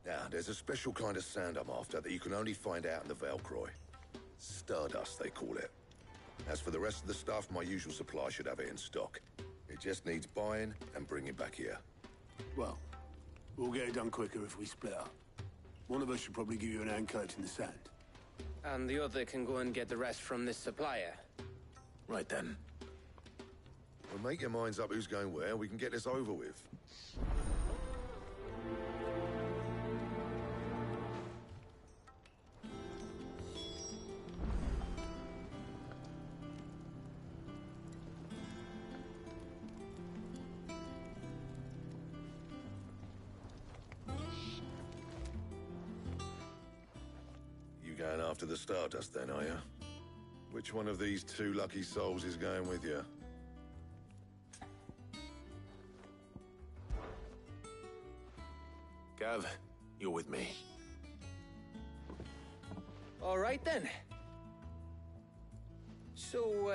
Now, there's a special kind of sand I'm after that you can only find out in the Velcroy. Stardust, they call it. As for the rest of the stuff, my usual supply should have it in stock. It just needs buying and bringing back here. Well, we'll get it done quicker if we split up. One of us should probably give you an hand collecting the sand. And the other can go and get the rest from this supplier. Right then. Well, make your minds up who's going where, we can get this over with. You going after the Stardust then, are you? Which one of these two lucky souls is going with you? Gav, you're with me. All right then. So,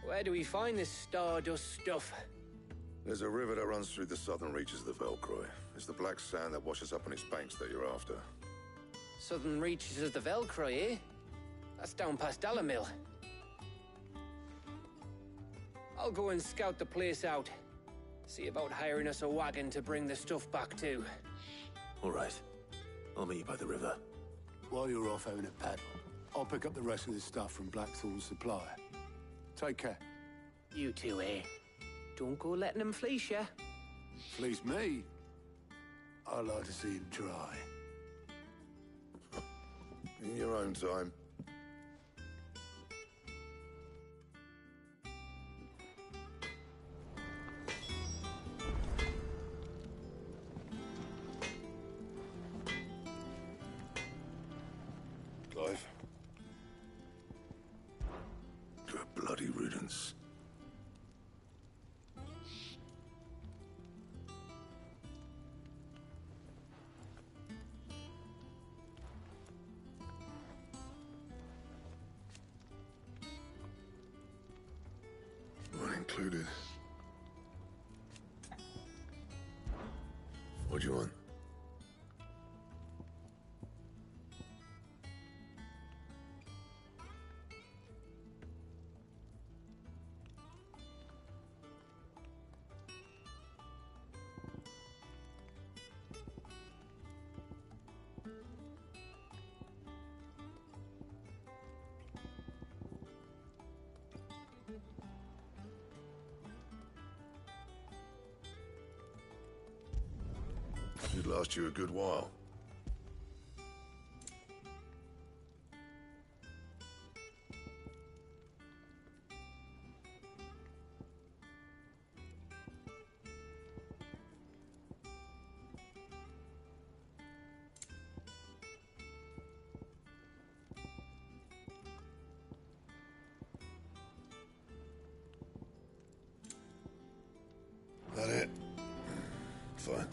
where do we find this Stardust stuff? There's a river that runs through the southern reaches of the Velcroy. It's the black sand that washes up on its banks that you're after. Southern reaches of the Velcroy, eh? That's down past Alamil. I'll go and scout the place out. See about hiring us a wagon to bring the stuff back to. All right. I'll meet you by the river. While you're off having a paddle, I'll pick up the rest of the stuff from Blackthorn's supplier. Take care. You two, eh? Don't go letting them fleece ya. Fleece me? I'd like to see him try. In your own time. Clive. To a bloody riddance. One included. What do you want? Should last you a good while. That it? Fine.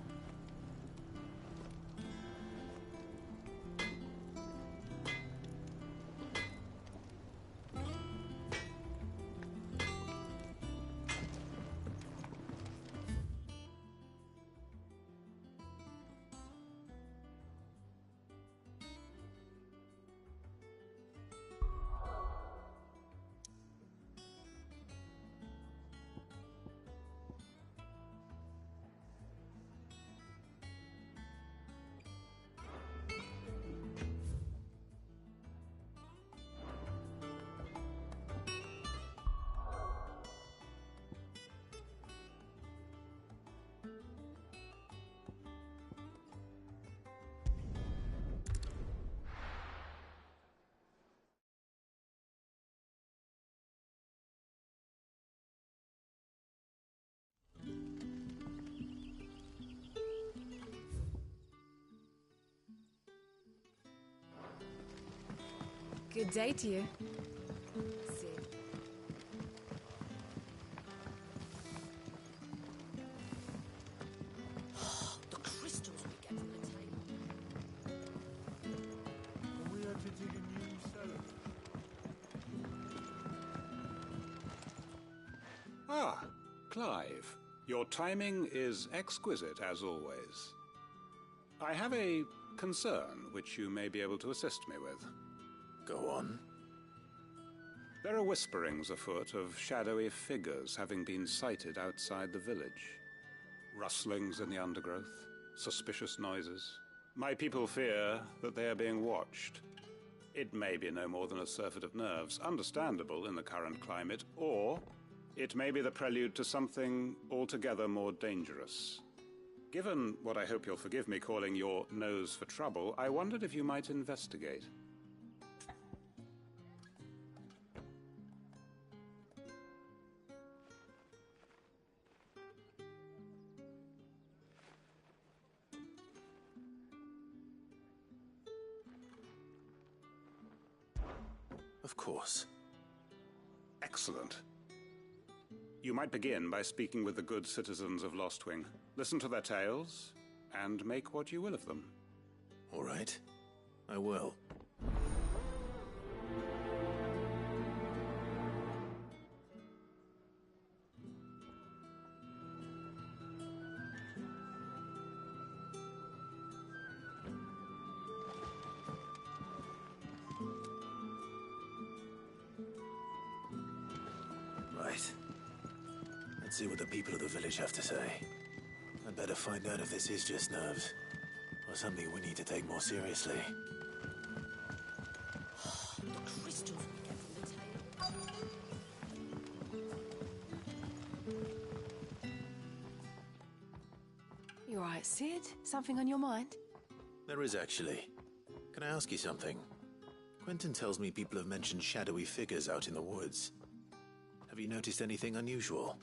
Good day to you. Ah, Clive. Your timing is exquisite, as always. I have a concern which you may be able to assist me with. Go on. There are whisperings afoot of shadowy figures having been sighted outside the village. Rustlings in the undergrowth, suspicious noises. My people fear that they are being watched. It may be no more than a surfeit of nerves, understandable in the current climate, or it may be the prelude to something altogether more dangerous. Given what I hope you'll forgive me calling your nose for trouble, I wondered if you might investigate. Of course. Excellent. You might begin by speaking with the good citizens of Lostwing. Listen to their tales, and make what you will of them. All right. I will. Right. Let's see what the people of the village have to say. I'd better find out if this is just nerves, or something we need to take more seriously. The crystals we get from the tail. You all right, Sid? Something on your mind? There is actually. Can I ask you something? Quentin tells me people have mentioned shadowy figures out in the woods. Have you noticed anything unusual?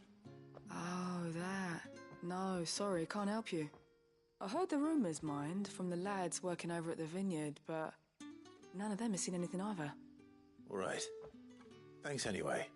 Oh, that. No, sorry, can't help you. I heard the rumours, mind, from the lads working over at the vineyard, but none of them has seen anything either. All right. Thanks anyway.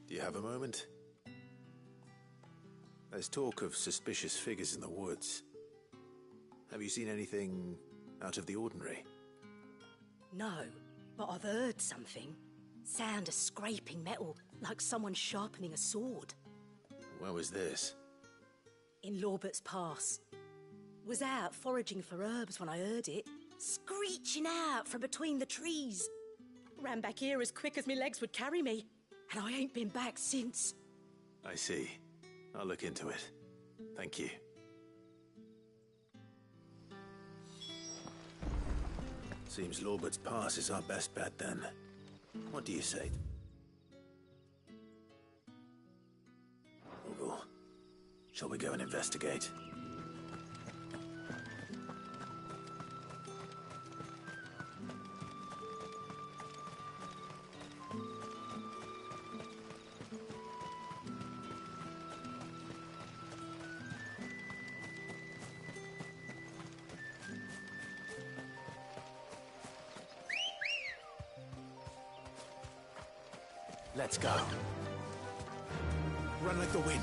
Do you have a moment? There's talk of suspicious figures in the woods. Have you seen anything out of the ordinary? No, but I've heard something. Sound of scraping metal, like someone sharpening a sword. Where was this? In Lorbert's Pass. Was out foraging for herbs when I heard it, screeching out from between the trees. Ran back here as quick as my legs would carry me, and I ain't been back since. I see. I'll look into it. Thank you. Seems Lorbert's Pass is our best bet then. What do you say? Google, shall we go and investigate? Let's go. Run like the wind.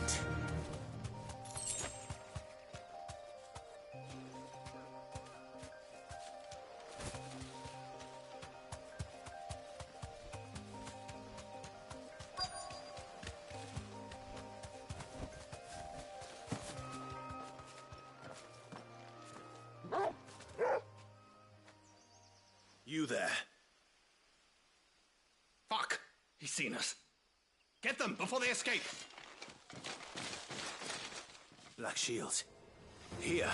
You there. Fuck! He's seen us. Get them before they escape! Black shields. Here.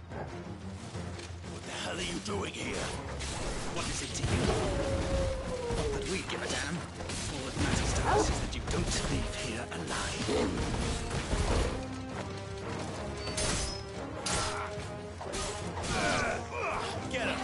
What the hell are you doing here? What is it to you? Not that we give a damn. All that matters to us is that you don't leave here alive. Get him!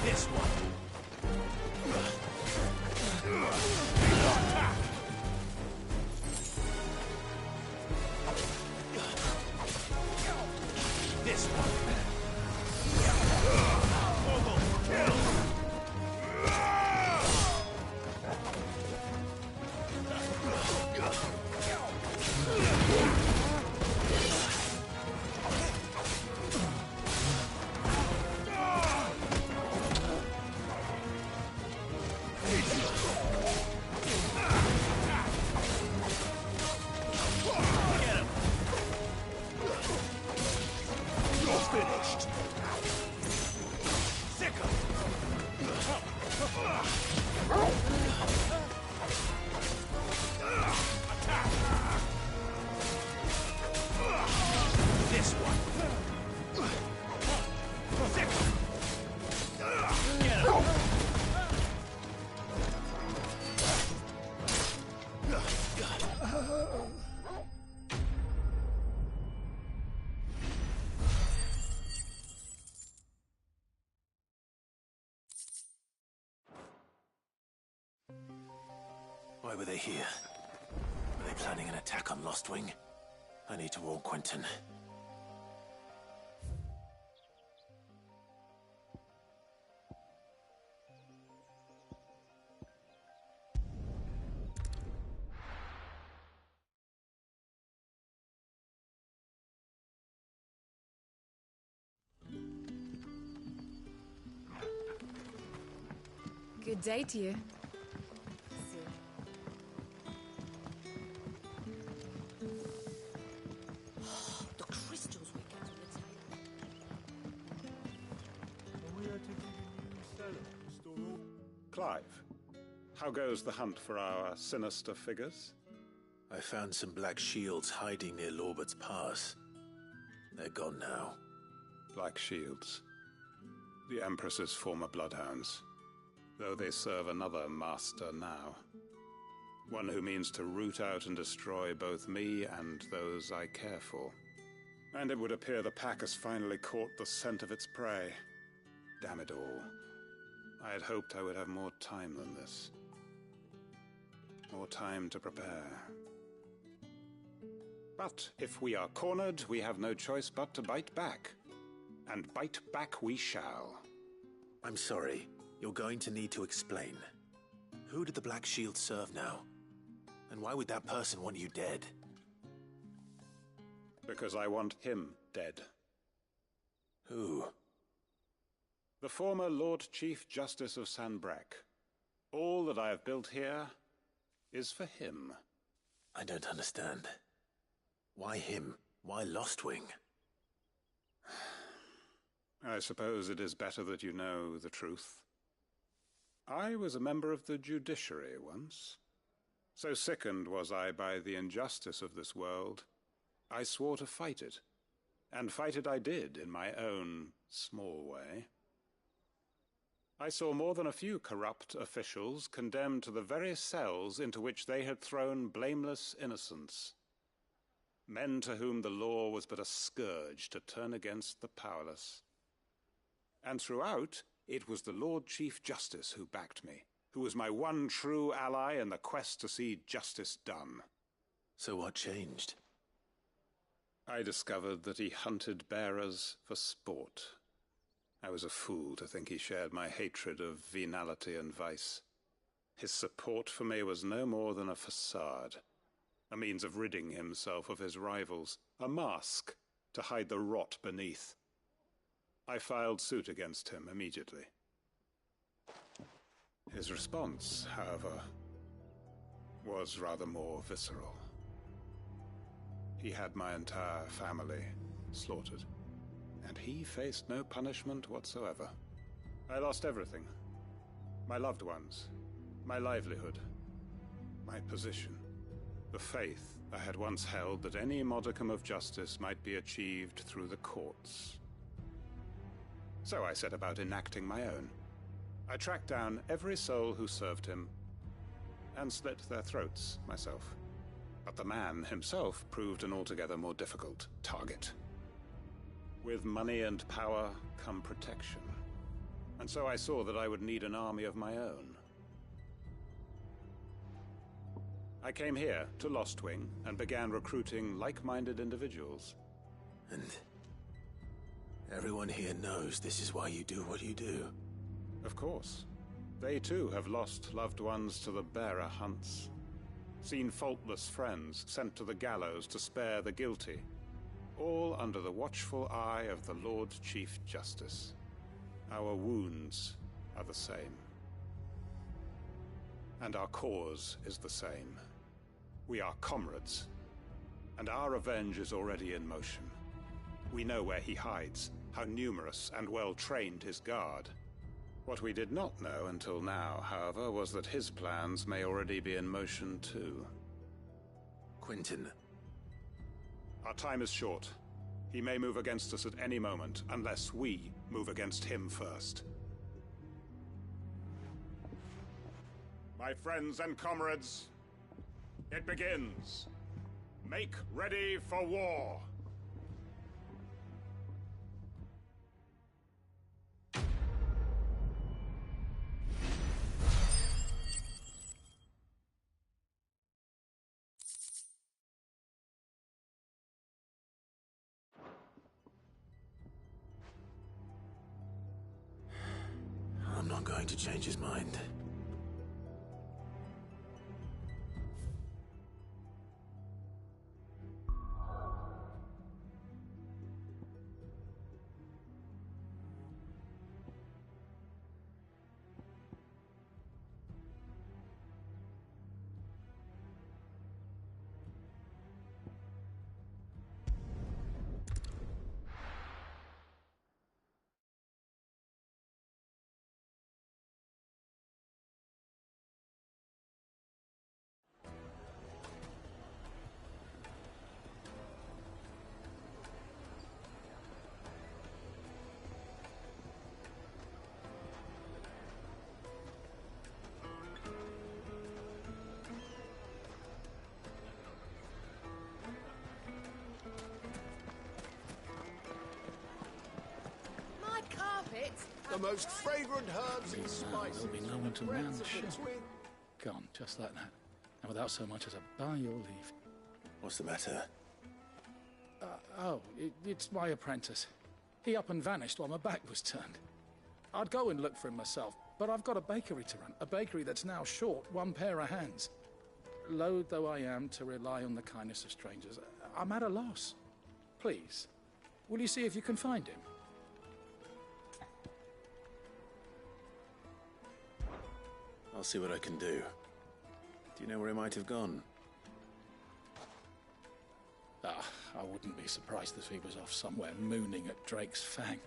This one. This one. Get him. You're finished. Sick Attack. This one. Sick Get him. Why were they here? Were they planning an attack on Lost Wing? I need to warn Quentin. Good day to you. The crystals we got on the table. Clive, how goes the hunt for our sinister figures? I found some black shields hiding near Lorbert's Pass. They're gone now. Black shields. The Empress's former bloodhounds. Though they serve another master now. One who means to root out and destroy both me and those I care for. And it would appear the pack has finally caught the scent of its prey. Damn it all. I had hoped I would have more time than this. More time to prepare. But if we are cornered, we have no choice but to bite back. And bite back we shall. I'm sorry. You're going to need to explain. Who did the Black Shield serve now? And why would that person want you dead? Because I want him dead. Who? The former Lord Chief Justice of Sanbreque. All that I have built here is for him. I don't understand. Why him? Why Lost Wing? I suppose it is better that you know the truth. I was a member of the judiciary once. So sickened was I by the injustice of this world, I swore to fight it. And fight it I did in my own small way. I saw more than a few corrupt officials condemned to the very cells into which they had thrown blameless innocents. Men to whom the law was but a scourge to turn against the powerless. And throughout, it was the Lord Chief Justice who backed me, who was my one true ally in the quest to see justice done. So what changed? I discovered that he hunted bearers for sport. I was a fool to think he shared my hatred of venality and vice. His support for me was no more than a facade, a means of ridding himself of his rivals, a mask to hide the rot beneath. I filed suit against him immediately. His response, however, was rather more visceral. He had my entire family slaughtered, and he faced no punishment whatsoever. I lost everything. My loved ones, my livelihood, my position, the faith I had once held that any modicum of justice might be achieved through the courts. So I set about enacting my own. I tracked down every soul who served him, and slit their throats myself. But the man himself proved an altogether more difficult target. With money and power come protection. And so I saw that I would need an army of my own. I came here to Lostwing and began recruiting like-minded individuals. And everyone here knows this is why you do what you do. Of course. They too have lost loved ones to the bearer hunts. Seen faultless friends sent to the gallows to spare the guilty. All under the watchful eye of the Lord Chief Justice. Our wounds are the same. And our cause is the same. We are comrades. And our revenge is already in motion. We know where he hides, how numerous and well-trained his guard. What we did not know until now, however, was that his plans may already be in motion too. Quentin. Our time is short. He may move against us at any moment, unless we move against him first. My friends and comrades, it begins. Make ready for war. I'm not going to change his mind. The most fragrant herbs and spices. There'll be no one to man the ship. Gone, just like that. And without so much as a by your leave. What's the matter? It's my apprentice. He up and vanished while my back was turned. I'd go and look for him myself, but I've got a bakery to run. A bakery that's now short one pair of hands. Loath though I am to rely on the kindness of strangers, I'm at a loss. Please, will you see if you can find him? I'll see what I can do. Do you know where he might have gone? I wouldn't be surprised if he was off somewhere mooning at Drake's Fang.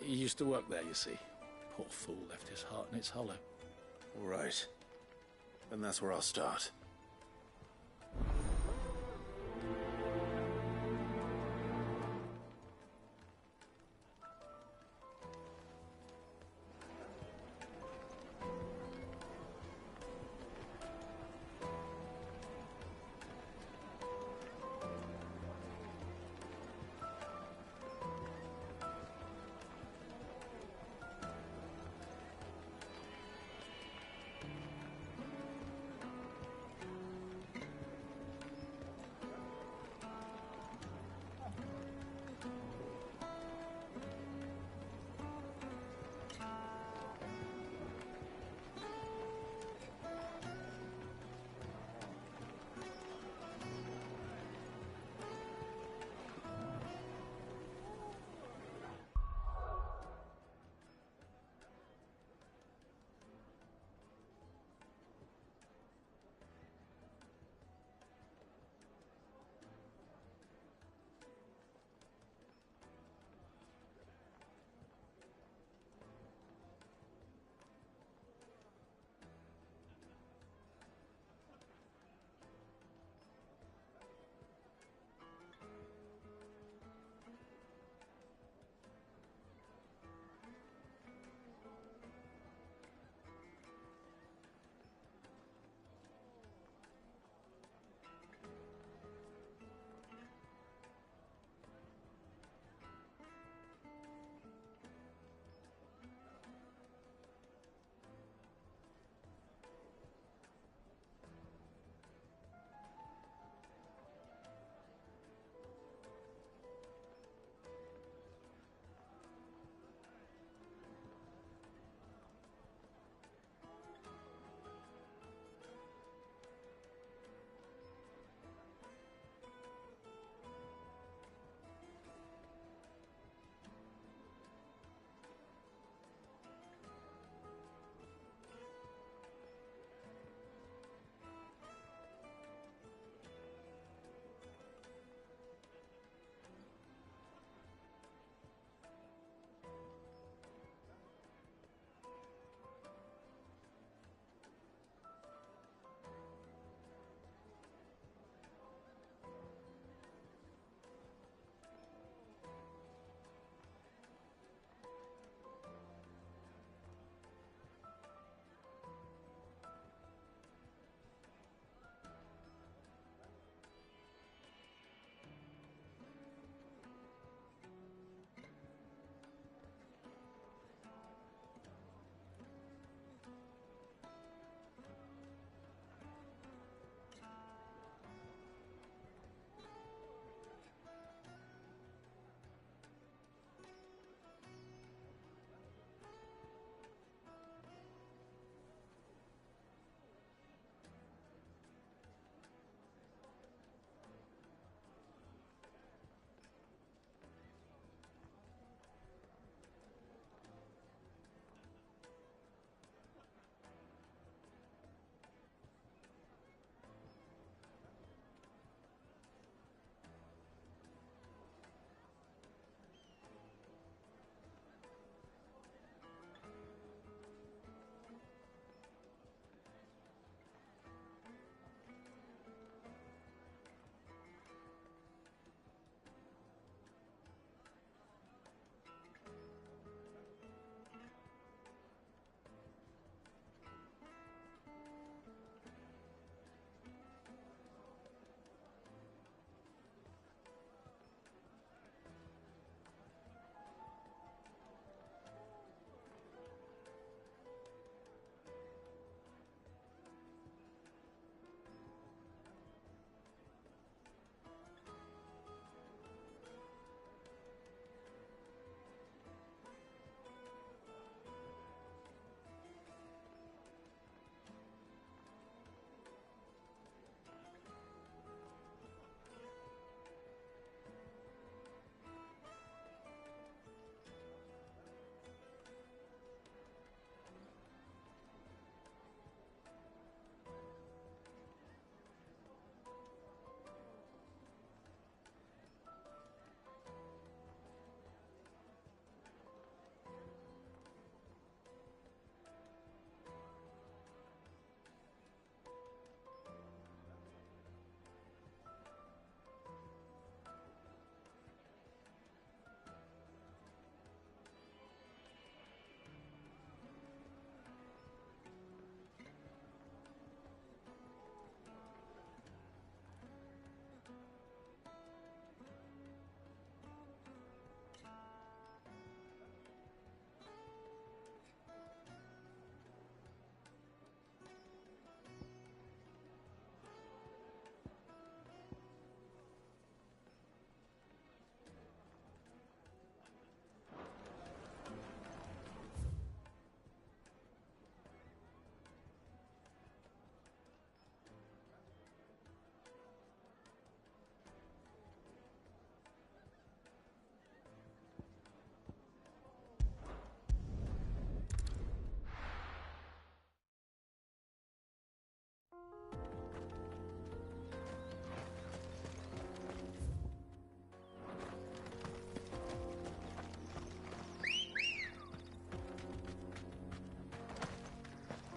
He used to work there, you see. Poor fool left his heart in its hollow. All right. Then that's where I'll start.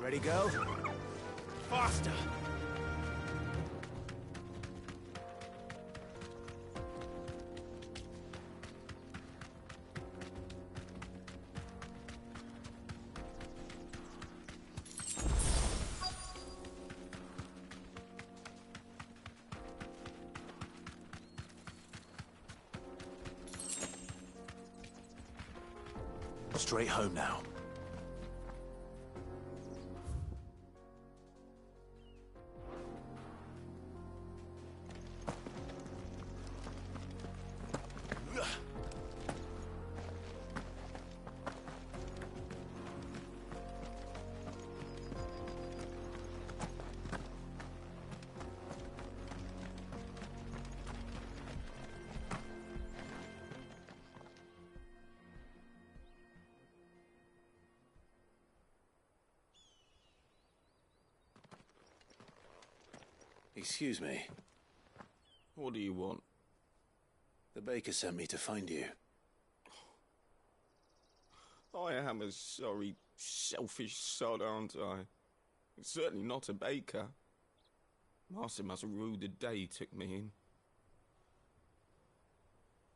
Ready, go? Faster! Straight home now. Excuse me. What do you want? The baker sent me to find you. I am a sorry, selfish sod, aren't I? Certainly not a baker. Master must have ruled the day he took me in.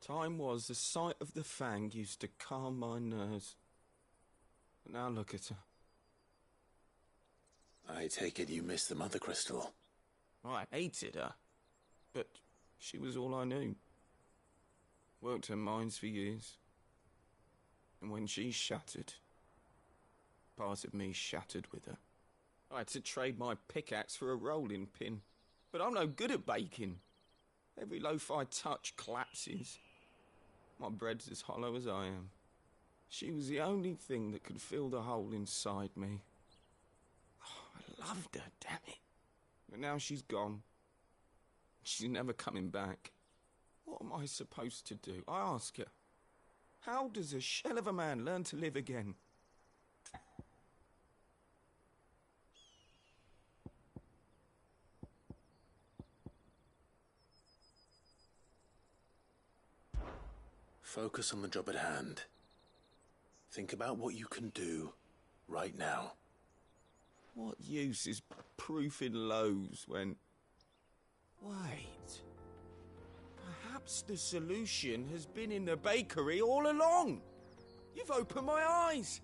Time was the sight of the Fang used to calm my nerves. But now look at her. I take it you missed the Mother Crystal. I hated her, but she was all I knew. Worked her mines for years. And when she shattered, part of me shattered with her. I had to trade my pickaxe for a rolling pin, but I'm no good at baking. Every loaf I touch collapses. My bread's as hollow as I am. She was the only thing that could fill the hole inside me. Oh, I loved her, damn it. But now she's gone. She's never coming back. What am I supposed to do? I ask her. How does a shell of a man learn to live again? Focus on the job at hand. Think about what you can do right now. What use is proofing loaves when... Wait. Perhaps the solution has been in the bakery all along. You've opened my eyes.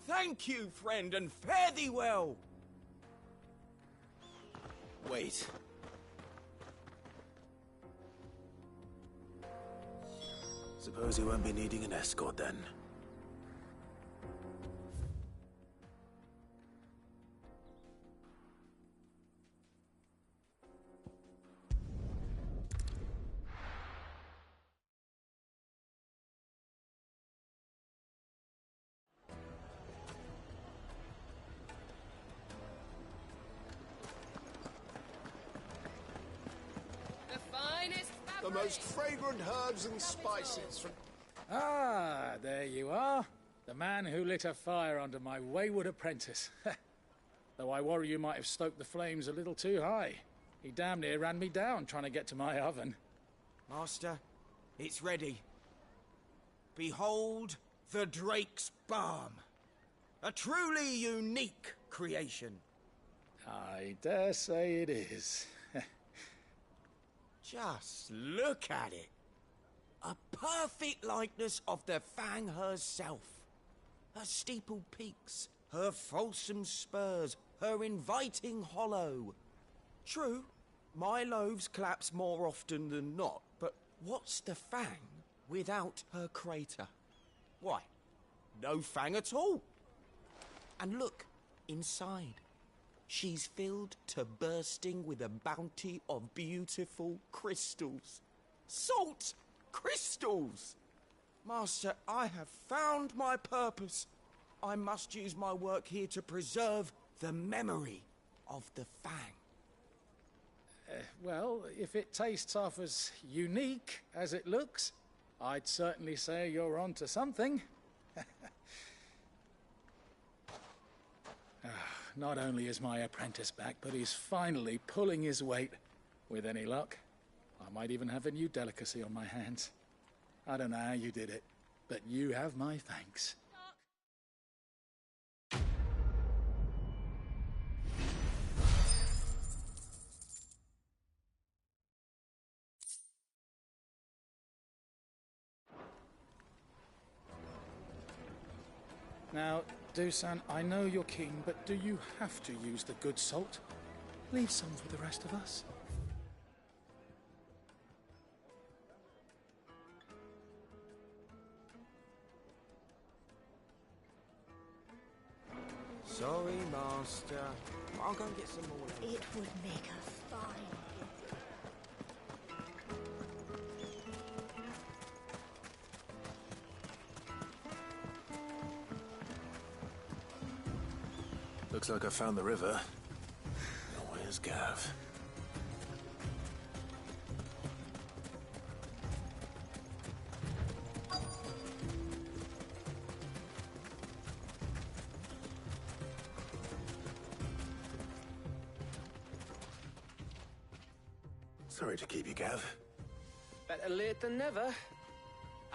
Thank you, friend, and fare thee well. Wait. Suppose you won't be needing an escort then. The most fragrant herbs and spices from... Ah, there you are. The man who lit a fire under my wayward apprentice. Though I worry you might have stoked the flames a little too high. He damn near ran me down trying to get to my oven. Master, it's ready. Behold the Drake's Balm. A truly unique creation. I dare say it is. Just look at it. A perfect likeness of the Fang herself. Her steepled peaks, her fulsome spurs, her inviting hollow. True, my loaves collapse more often than not, but what's the Fang without her crater? Why, no Fang at all. And look, inside. She's filled to bursting with a bounty of beautiful crystals. Salt crystals! Master, I have found my purpose. I must use my work here to preserve the memory of the Fang. Well, if it tastes half as unique as it looks, I'd certainly say you're onto something. Not only is my apprentice back, but he's finally pulling his weight. With any luck, I might even have a new delicacy on my hands. I don't know how you did it, but you have my thanks. Now, Dusan, I know you're keen, but do you have to use the good salt? Leave some for the rest of us. Sorry, Master. I'll go and get some more later. It would make a fine Looks like I found the river. Now where's Gav? Sorry to keep you, Gav. Better late than never.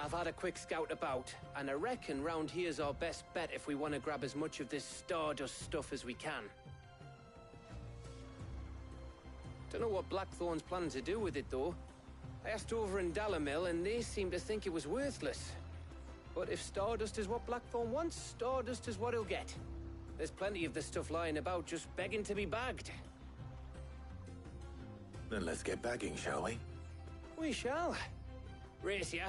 I've had a quick scout about, and I reckon round here's our best bet if we want to grab as much of this Stardust stuff as we can. Don't know what Blackthorn's planning to do with it, though. I asked over in Dalamil, and they seem to think it was worthless. But if Stardust is what Blackthorn wants, Stardust is what he'll get. There's plenty of this stuff lying about, just begging to be bagged. Then let's get bagging, shall we? We shall. Race ya.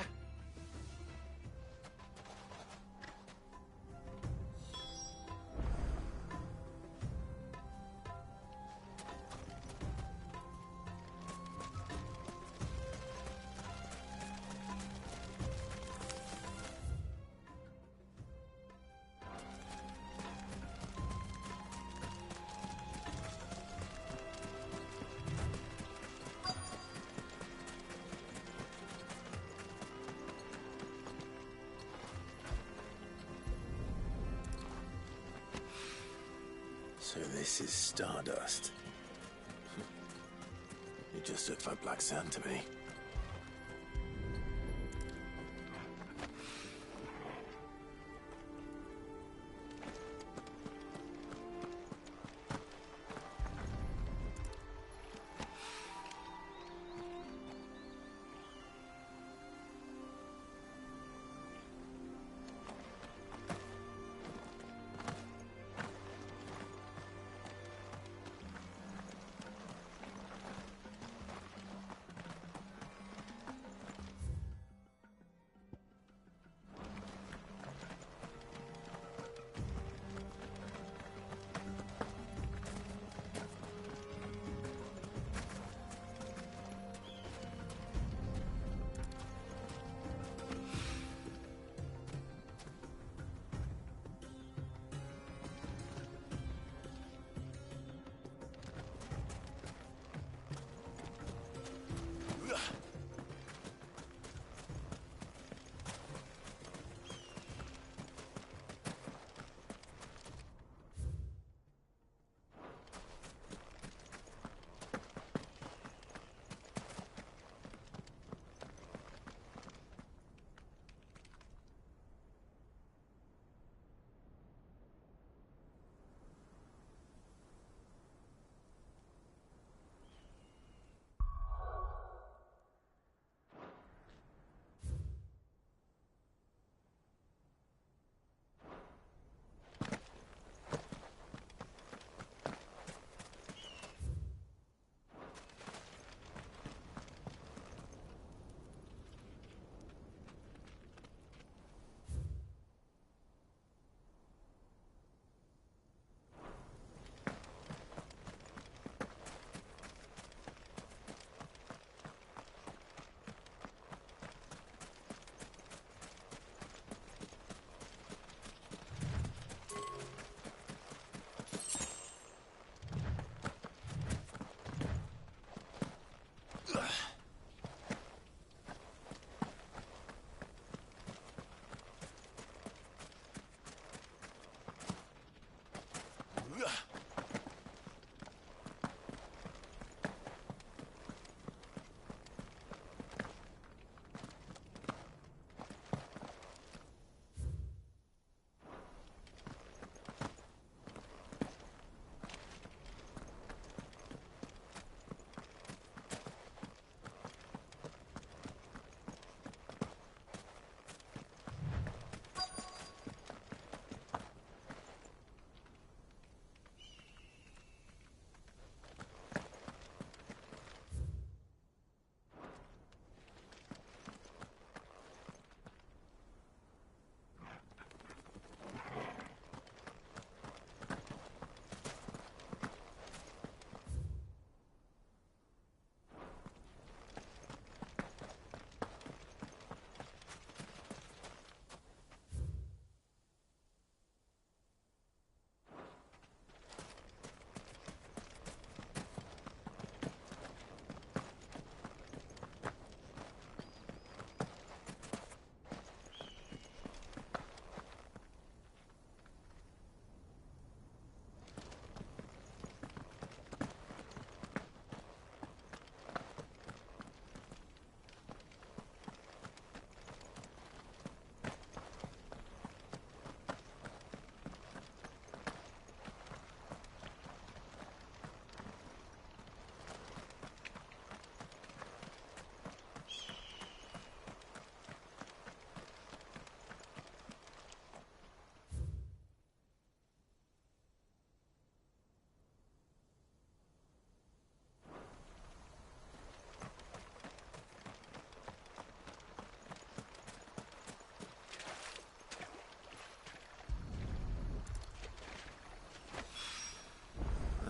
So this is Stardust. You just looked like black sand to me.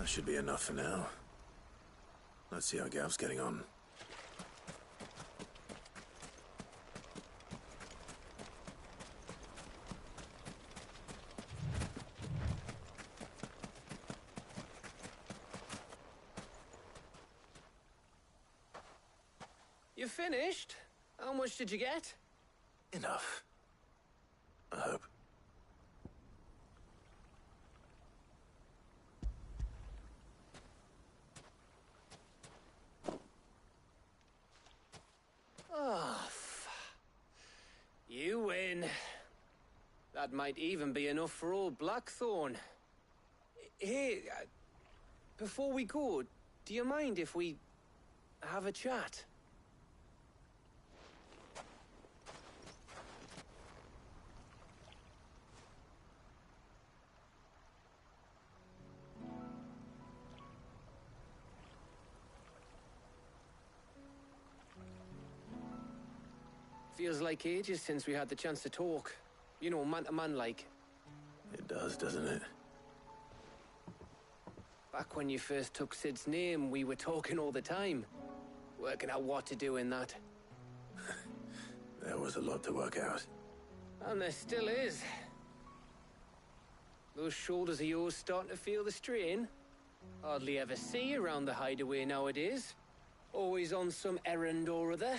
should be enough for now. Let's see how Gav's getting on. You finished? How much did you get? Enough. I hope. Oh, you win. That might even be enough for old Blackthorn. Hey, before we go, do you mind if we have a chat? Feels like ages since we had the chance to talk. You know, man to man like. It does, doesn't it? Back when you first took Sid's name, we were talking all the time. Working out what to do in that. There was a lot to work out. And there still is. Those shoulders of yours starting to feel the strain. Hardly ever see you around the hideaway nowadays. Always on some errand or other.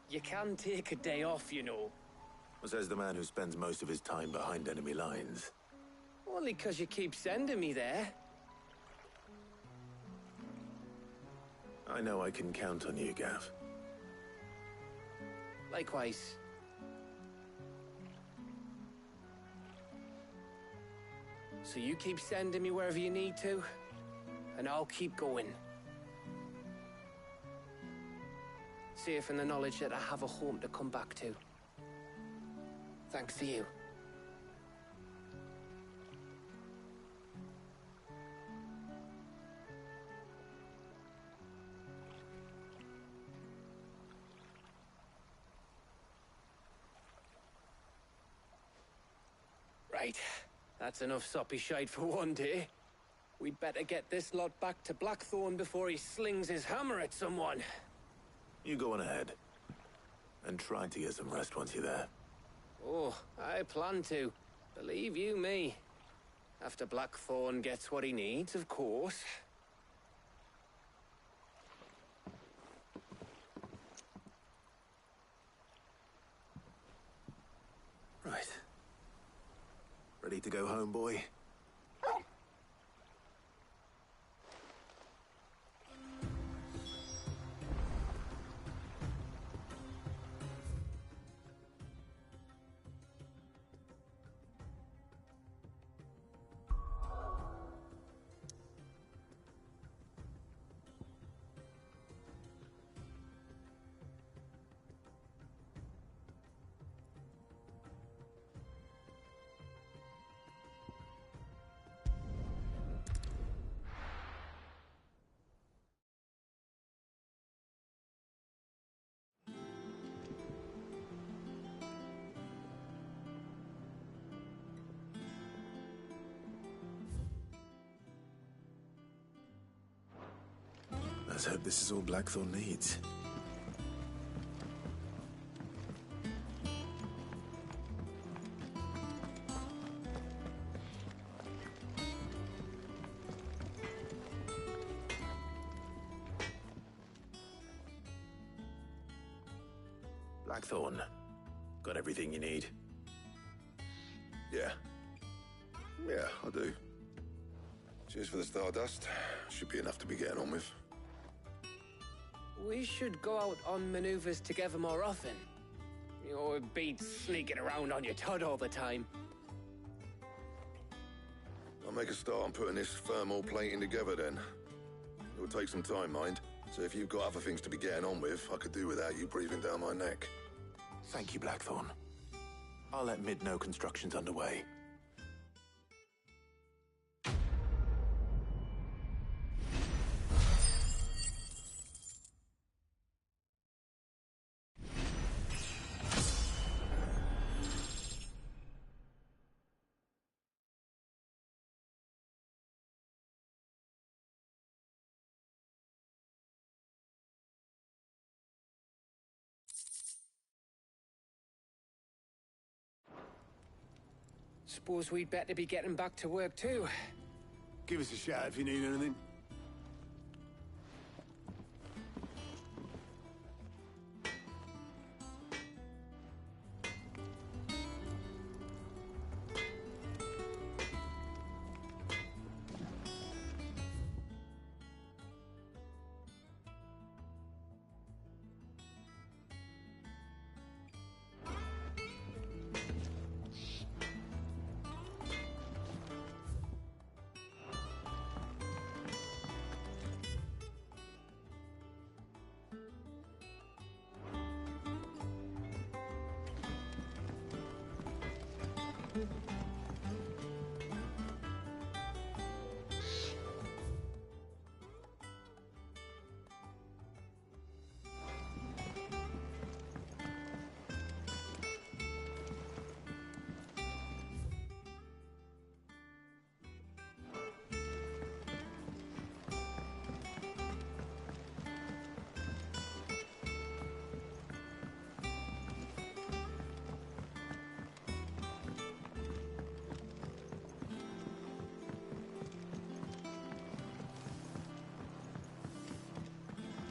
You can take a day off, you know. Says the man who spends most of his time behind enemy lines. Only 'cause you keep sending me there. I know I can count on you, Gav. Likewise. So you keep sending me wherever you need to, and I'll keep going. Safe in the knowledge that I have a home to come back to. Thanks to you. Right. That's enough soppy shite for one day. We'd better get this lot back to Blackthorn before he slings his hammer at someone. You go on ahead. And try to get some rest once you're there. Oh, I plan to. Believe you me. After Blackthorn gets what he needs, of course. Right. Ready to go home, boy? Let's hope this is all Blackthorn needs. Blackthorn, got everything you need? Yeah. Yeah, I do. Cheers for the Stardust. Should be enough to be getting on with. We should go out on maneuvers together more often. You know, it beats sneaking around on your Todd all the time. I'll make a start on putting this thermal plating together then. It'll take some time, mind. So if you've got other things to be getting on with, I could do without you breathing down my neck. Thank you, Blackthorn. I'll let Mid know construction's underway. Suppose we'd better be getting back to work too. Give us a shout if you need anything.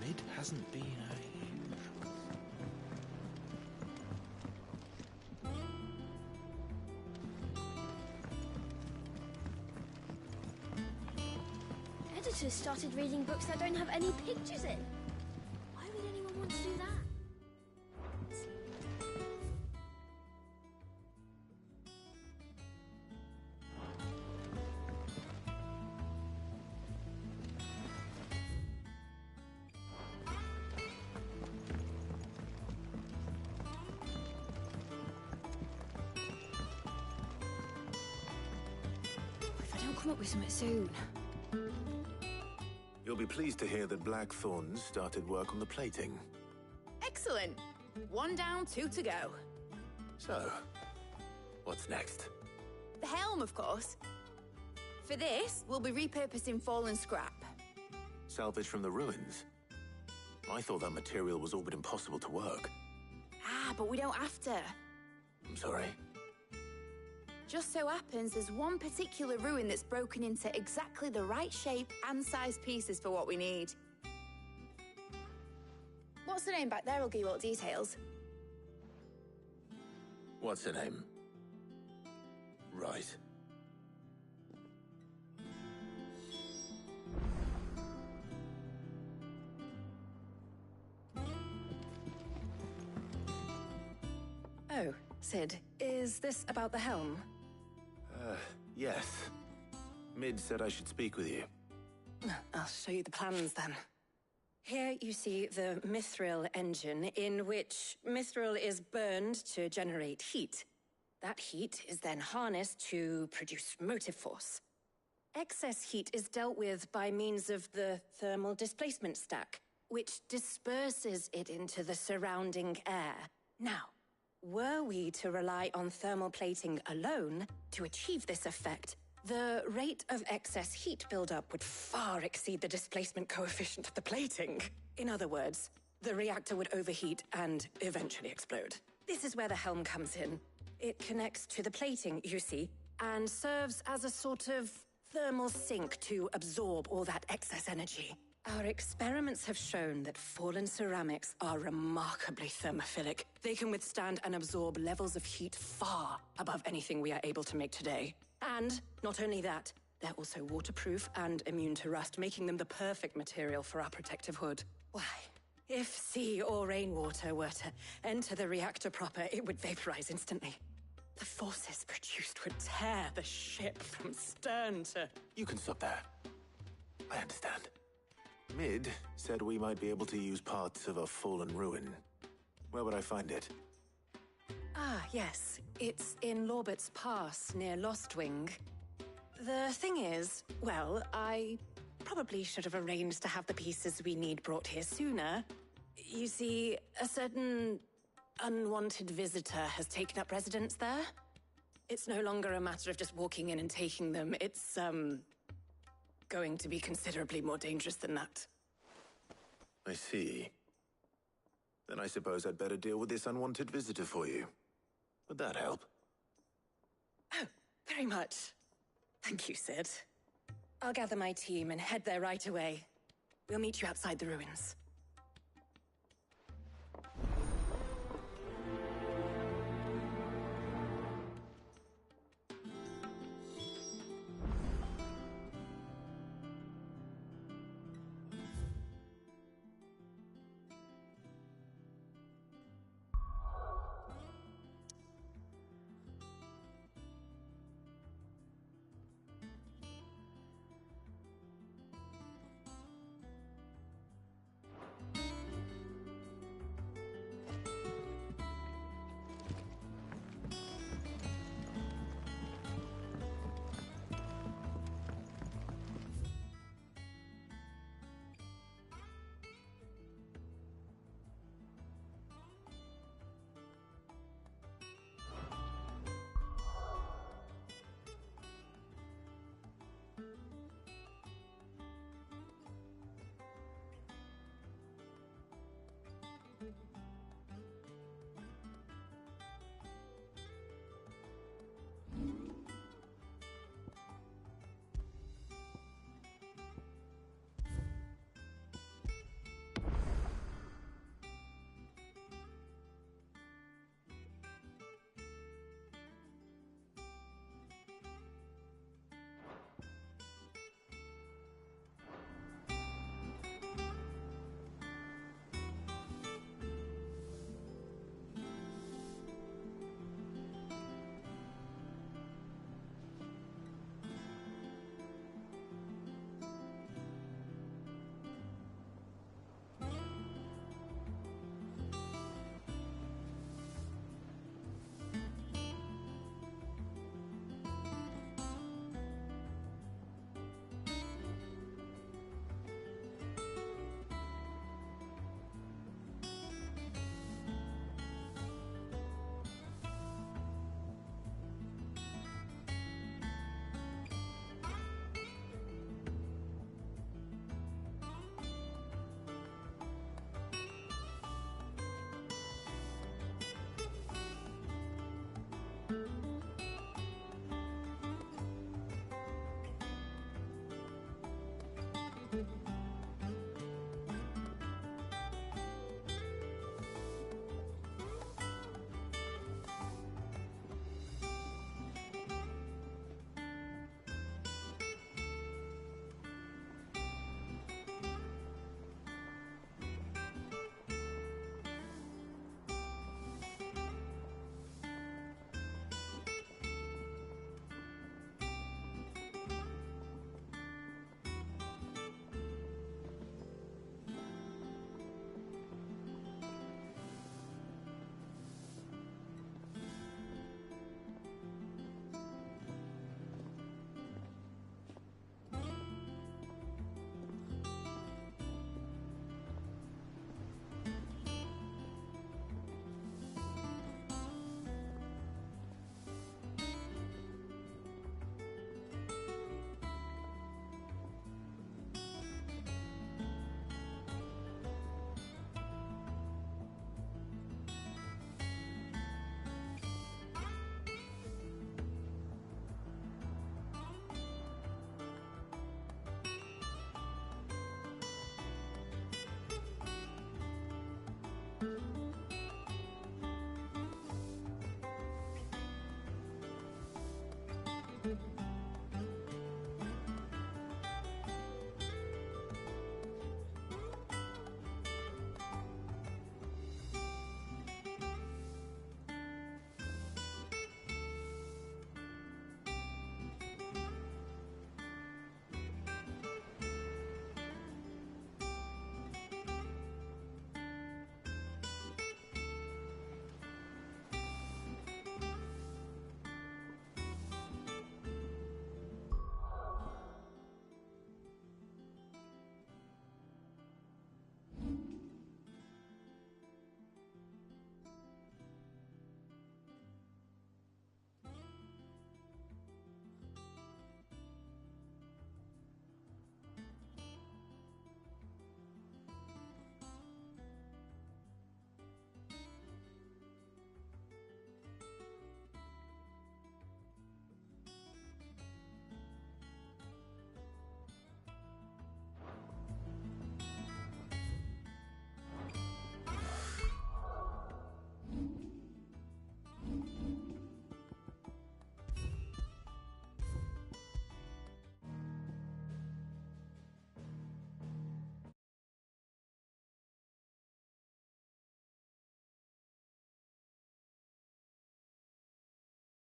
Mid hasn't been a Editors started reading books that don't have any pictures in. Why would anyone want to do that? If I don't come up with something soon. You'll be pleased to hear that Blackthorn started work on the plating. Excellent. 1 down, 2 to go. So, what's next? The helm, of course. For this, we'll be repurposing fallen scrap. Salvage from the ruins? I thought that material was all but impossible to work. Ah, but we don't have to. I'm sorry. Just so happens there's one particular ruin that's broken into exactly the right shape and size pieces for what we need. What's the name back there? I'll give you all the details. What's her name? Right. Oh, Sid, is this about the helm? Yes. Mid said I should speak with you. I'll show you the plans then. Here you see the mithril engine, in which mithril is burned to generate heat. That heat is then harnessed to produce motive force. Excess heat is dealt with by means of the thermal displacement stack, which disperses it into the surrounding air. Now, were we to rely on thermal plating alone to achieve this effect, the rate of excess heat buildup would far exceed the displacement coefficient of the plating. In other words, the reactor would overheat and eventually explode. This is where the helm comes in. It connects to the plating, you see, and serves as a sort of thermal sink to absorb all that excess energy. Our experiments have shown that fallen ceramics are remarkably thermophilic. They can withstand and absorb levels of heat far above anything we are able to make today. And not only that, they're also waterproof and immune to rust, making them the perfect material for our protective hood. Why, if sea or rainwater were to enter the reactor proper, it would vaporize instantly. The forces produced would tear the ship from stern to... You can stop there. I understand. Mid said we might be able to use parts of a fallen ruin. Where would I find it? Ah, yes. It's in Lorbert's Pass, near Lostwing. The thing is, well, I probably should have arranged to have the pieces we need brought here sooner. You see, a certain unwanted visitor has taken up residence there. It's no longer a matter of just walking in and taking them. It's, going to be considerably more dangerous than that. I see. Then I suppose I'd better deal with this unwanted visitor for you. Would that help? Oh, Very much. Thank you, Sid. I'll gather my team and head there right away. We'll meet you outside the ruins.